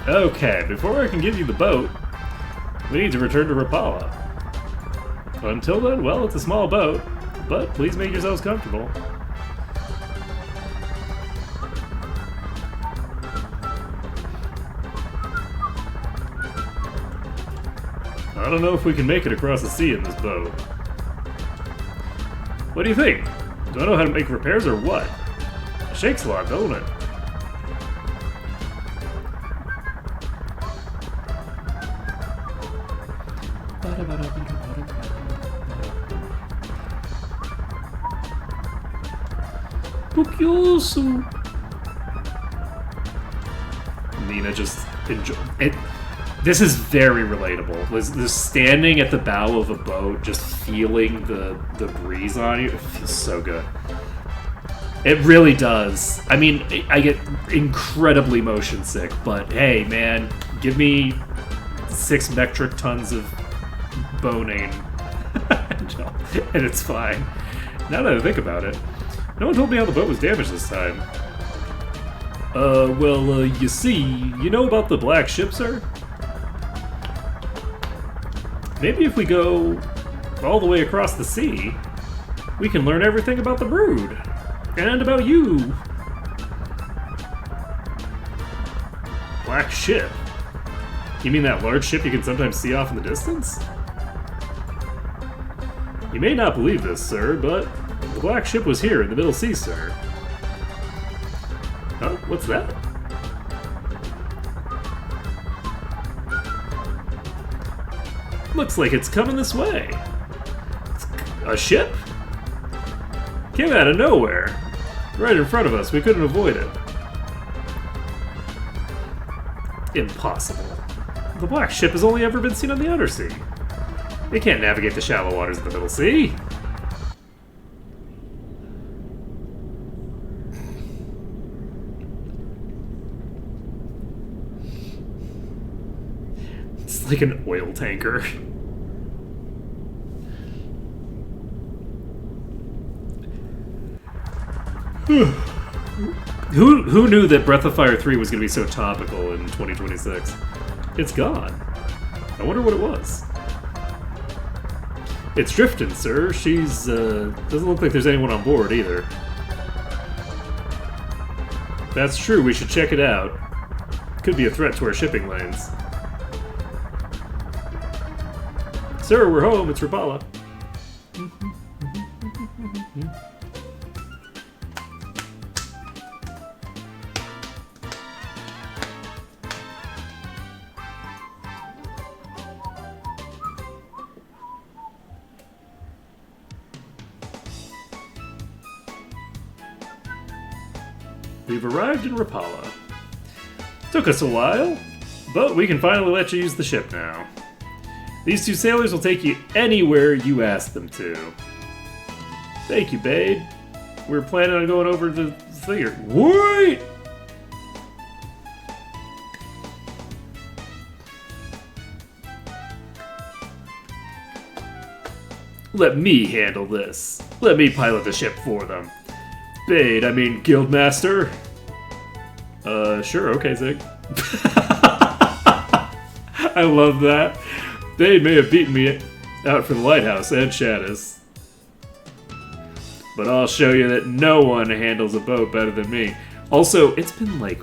Okay, before I can give you the boat, we need to return to Rapala. Until then, well, it's a small boat, but please make yourselves comfortable. I don't know if we can make it across the sea in this boat. What do you think? Do I know how to make repairs or what? It shakes a lot, don't it? Bukyosu. Nina just enjoy it. This is very relatable. This standing at the bow of a boat, just feeling the breeze on you, it feels so good. It really does. I mean, I get incredibly motion sick, but hey, man, give me 6 metric tons of boning, and it's fine. Now that I think about it, no one told me how the boat was damaged this time. Well, you see, you know about the black ship, sir? Maybe if we go all the way across the sea, we can learn everything about the Brood. And about you. Black ship? You mean that large ship you can sometimes see off in the distance? You may not believe this, sir, but the black ship was here in the Middle Sea, sir. Huh? What's that? Looks like it's coming this way. A ship? Came out of nowhere. Right in front of us. We couldn't avoid it. Impossible. The black ship has only ever been seen on the outer sea. It can't navigate the shallow waters of the Middle Sea. It's like an oil tanker. Who knew that Breath of Fire 3 was going to be so topical in 2026? It's gone. I wonder what it was. It's Drifting, sir. She's, doesn't look like there's anyone on board either. That's true, we should check it out. Could be a threat to our shipping lanes. Sir, we're home. It's Rapala. We've arrived in Rapala. Took us a while, but we can finally let you use the ship now. These 2 sailors will take you anywhere you ask them to. Thank you, babe. We're planning on going over to the theater. Wait! Let me handle this. Let me pilot the ship for them. Guildmaster. Sure, okay, Zig. I love that. They may have beaten me out for the lighthouse and Shadis. But I'll show you that no one handles a boat better than me. Also, it's been like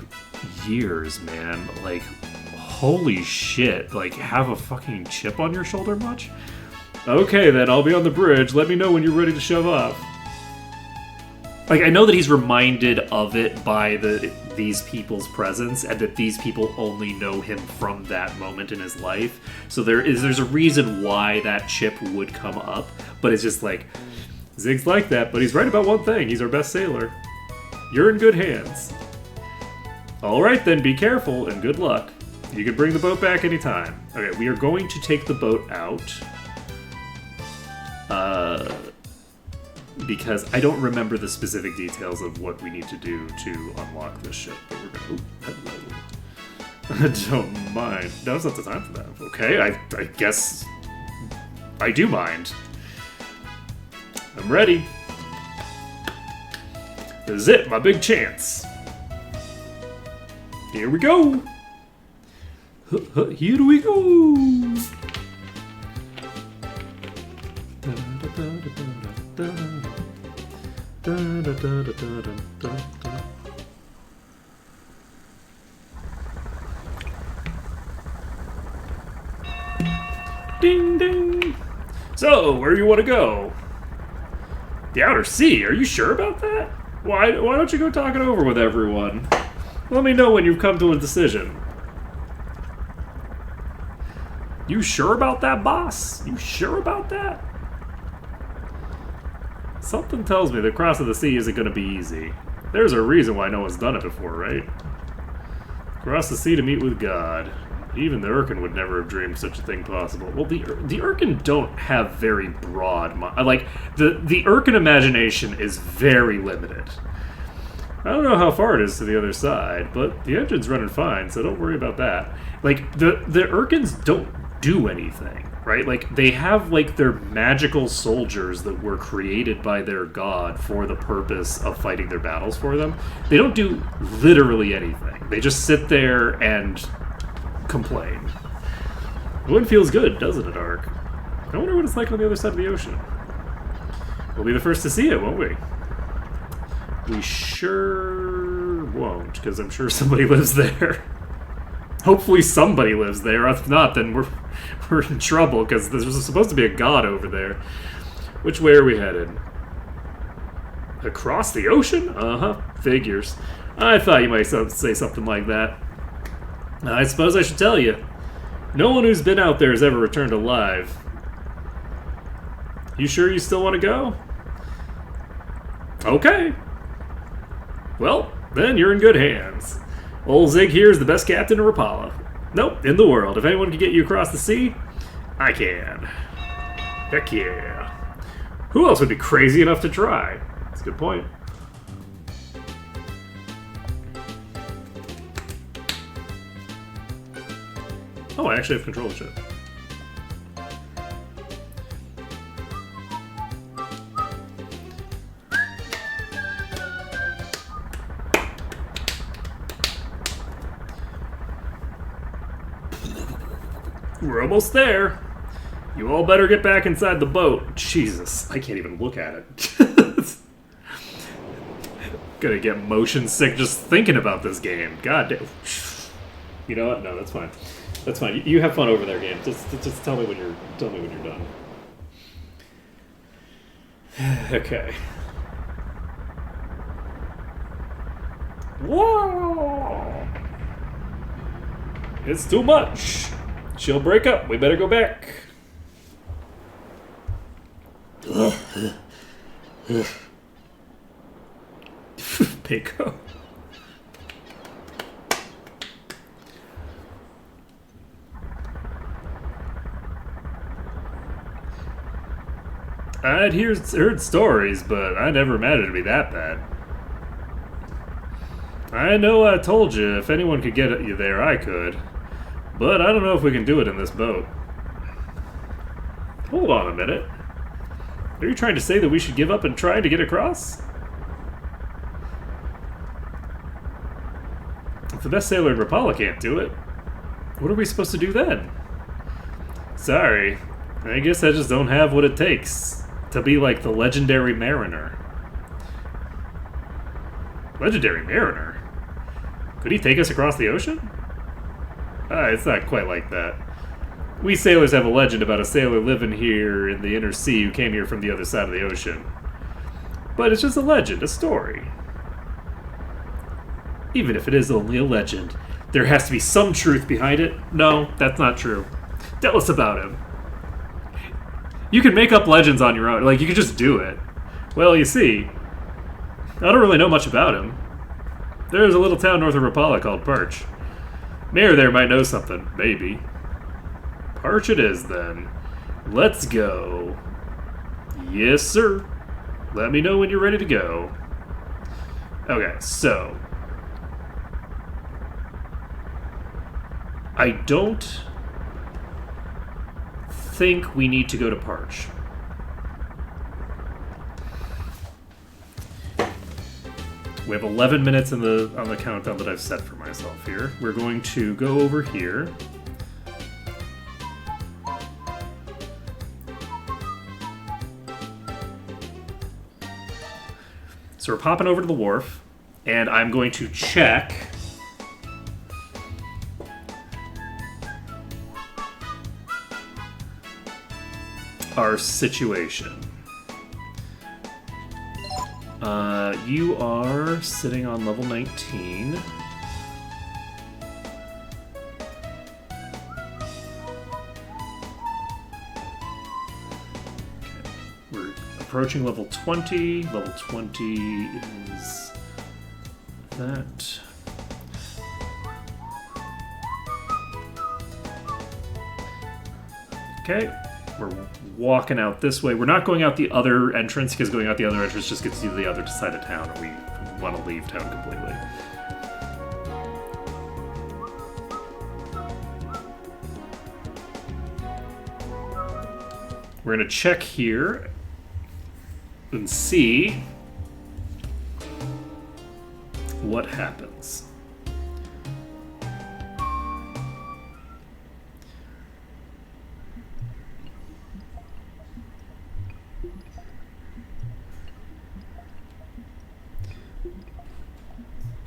years, man. Like, holy shit. Like, have a fucking chip on your shoulder much? Okay, then, I'll be on the bridge. Let me know when you're ready to shove off. Like, I know that he's reminded of it by these people's presence, and that these people only know him from that moment in his life. So there's a reason why that chip would come up, but it's just like, Zig's like that, but he's right about one thing. He's our best sailor. You're in good hands. Alright then, be careful, and good luck. You can bring the boat back anytime. Okay, we are going to take the boat out. Because I don't remember the specific details of what we need to do to unlock this ship. But we're gonna... hello. I don't mind. Now's not the time for that. Okay, I guess... I do mind. I'm ready. This is it, my big chance. Here we go. Here we go. Ding ding. So, where do you want to go? The outer sea? Are you sure about that? Why don't you go talk it over with everyone? Let me know when you've come to a decision. You sure about that, boss? You sure about that? Something tells me the crossing the sea isn't going to be easy. There's a reason why no one's done it before, right? Cross the sea to meet with God. Even the Urkin would never have dreamed such a thing possible. Well, the Urkin don't have very broad... Like, the Urkin imagination is very limited. I don't know how far it is to the other side, but the engine's running fine, so don't worry about that. Like, the Urkins don't do anything, right? Like, they have, like, their magical soldiers that were created by their god for the purpose of fighting their battles for them. They don't do literally anything. They just sit there and complain. The wind feels good, doesn't it, Ark? I wonder what it's like on the other side of the ocean. We'll be the first to see it, won't we? We sure won't, because I'm sure somebody lives there. Hopefully somebody lives there. If not, then we're in trouble, because there's supposed to be a god over there. Which way are we headed? Across the ocean? Uh-huh. Figures. I thought you might say something like that. I suppose I should tell you. No one who's been out there has ever returned alive. You sure you still want to go? Okay. Well, then you're in good hands. Old Zig here is the best captain in Rapala. Nope, in the world. If anyone can get you across the sea, I can. Heck yeah. Who else would be crazy enough to try? That's a good point. Oh, I actually have control of the ship. We're almost there. You all better get back inside the boat. Jesus, I can't even look at it. Gonna get motion sick just thinking about this game. God damn. You know what? No, that's fine. That's fine. You have fun over there, game. Just tell me when you're done. Okay. Whoa! It's too much. She'll break up. We better go back. Pico. I'd heard stories, but I never imagined it'd be that bad. I know I told you if anyone could get you there, I could. But I don't know if we can do it in this boat. Hold on a minute. Are you trying to say that we should give up and try to get across? If the best sailor in Rapala can't do it, what are we supposed to do then? Sorry, I guess I just don't have what it takes to be like the legendary mariner. Legendary mariner? Could he take us across the ocean? It's not quite like that. We sailors have a legend about a sailor living here in the inner sea who came here from the other side of the ocean. But it's just a legend, a story. Even if it is only a legend, there has to be some truth behind it. No, that's not true. Tell us about him. You can make up legends on your own. Like, you can just do it. Well, you see, I don't really know much about him. There's a little town north of Rapala called Perch. Mayor there might know something. Maybe. Perch it is, then. Let's go. Yes, sir. Let me know when you're ready to go. Okay, so... I don't think we need to go to Parch. We have 11 minutes on the countdown that I've set for myself here. We're going to go over here. So we're popping over to the wharf, and I'm going to check our situation. You are sitting on level 19. We're approaching level 20. Level 20 is that. Okay. We're walking out this way. We're not going out the other entrance, because going out the other entrance just gets you to the other side of town, and we want to leave town completely. We're going to check here and see what happens.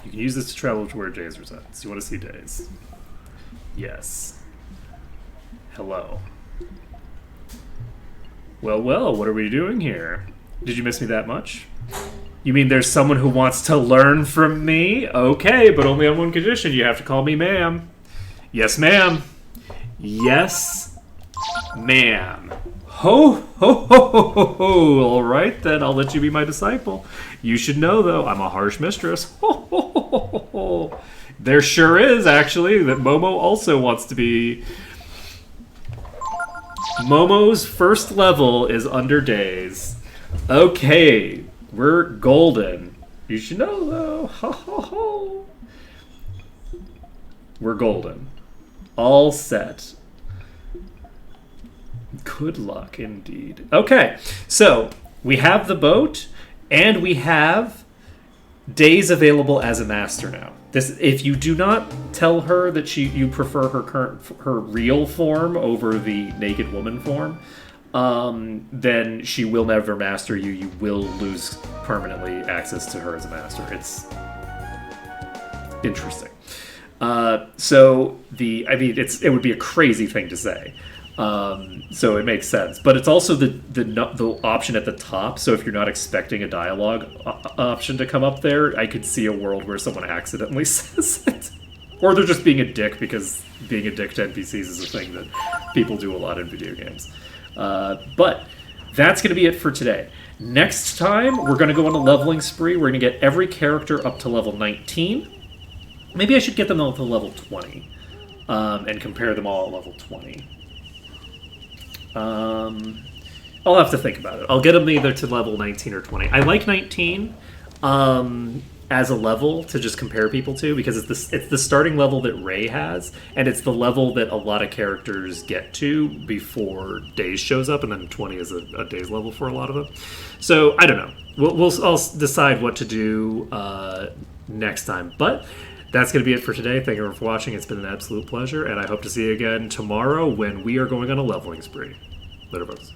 You can use this to travel to where Days resides. You want to see Days? Yes. Hello. Well, what are we doing here? Did you miss me that much? You mean there's someone who wants to learn from me? Okay, but only on one condition. You have to call me ma'am. Yes, ma'am. Yes, ma'am. Ho, ho, ho, ho, ho, ho. All right, then. I'll let you be my disciple. You should know, though, I'm a harsh mistress. Ho, ho, ho, ho, ho. There sure is, actually, that Momo also wants to be... Momo's first level is under Days. Okay, we're golden. You should know, though. Ho, ho, ho. We're golden. All set. Good luck, indeed. Okay, so we have the boat, and we have Days available as a master now. This, if you do not tell her that you prefer her real form over the naked woman form, then she will never master you. You will lose permanently access to her as a master. It's interesting. It would be a crazy thing to say. So it makes sense, but it's also the option at the top. So if you're not expecting a dialogue option to come up there, I could see a world where someone accidentally says it, or they're just being a dick, because being a dick to NPCs is a thing that people do a lot in video games. But that's going to be it for today. Next time, we're going to go on a leveling spree. We're going to get every character up to level 19. Maybe I should get them all to level 20, and compare them all at level 20. I'll have to think about it. I'll get them either to level 19 or 20. I like 19. as a level to just compare people to, because it's the starting level that Ray has, and it's the level that a lot of characters get to before Days shows up, and then 20 is a Days level for a lot of them. So I don't know. I'll decide what to do next time, but that's going to be it for today. Thank you for watching. It's been an absolute pleasure, and I hope to see you again tomorrow when we are going on a leveling spree. Later, folks.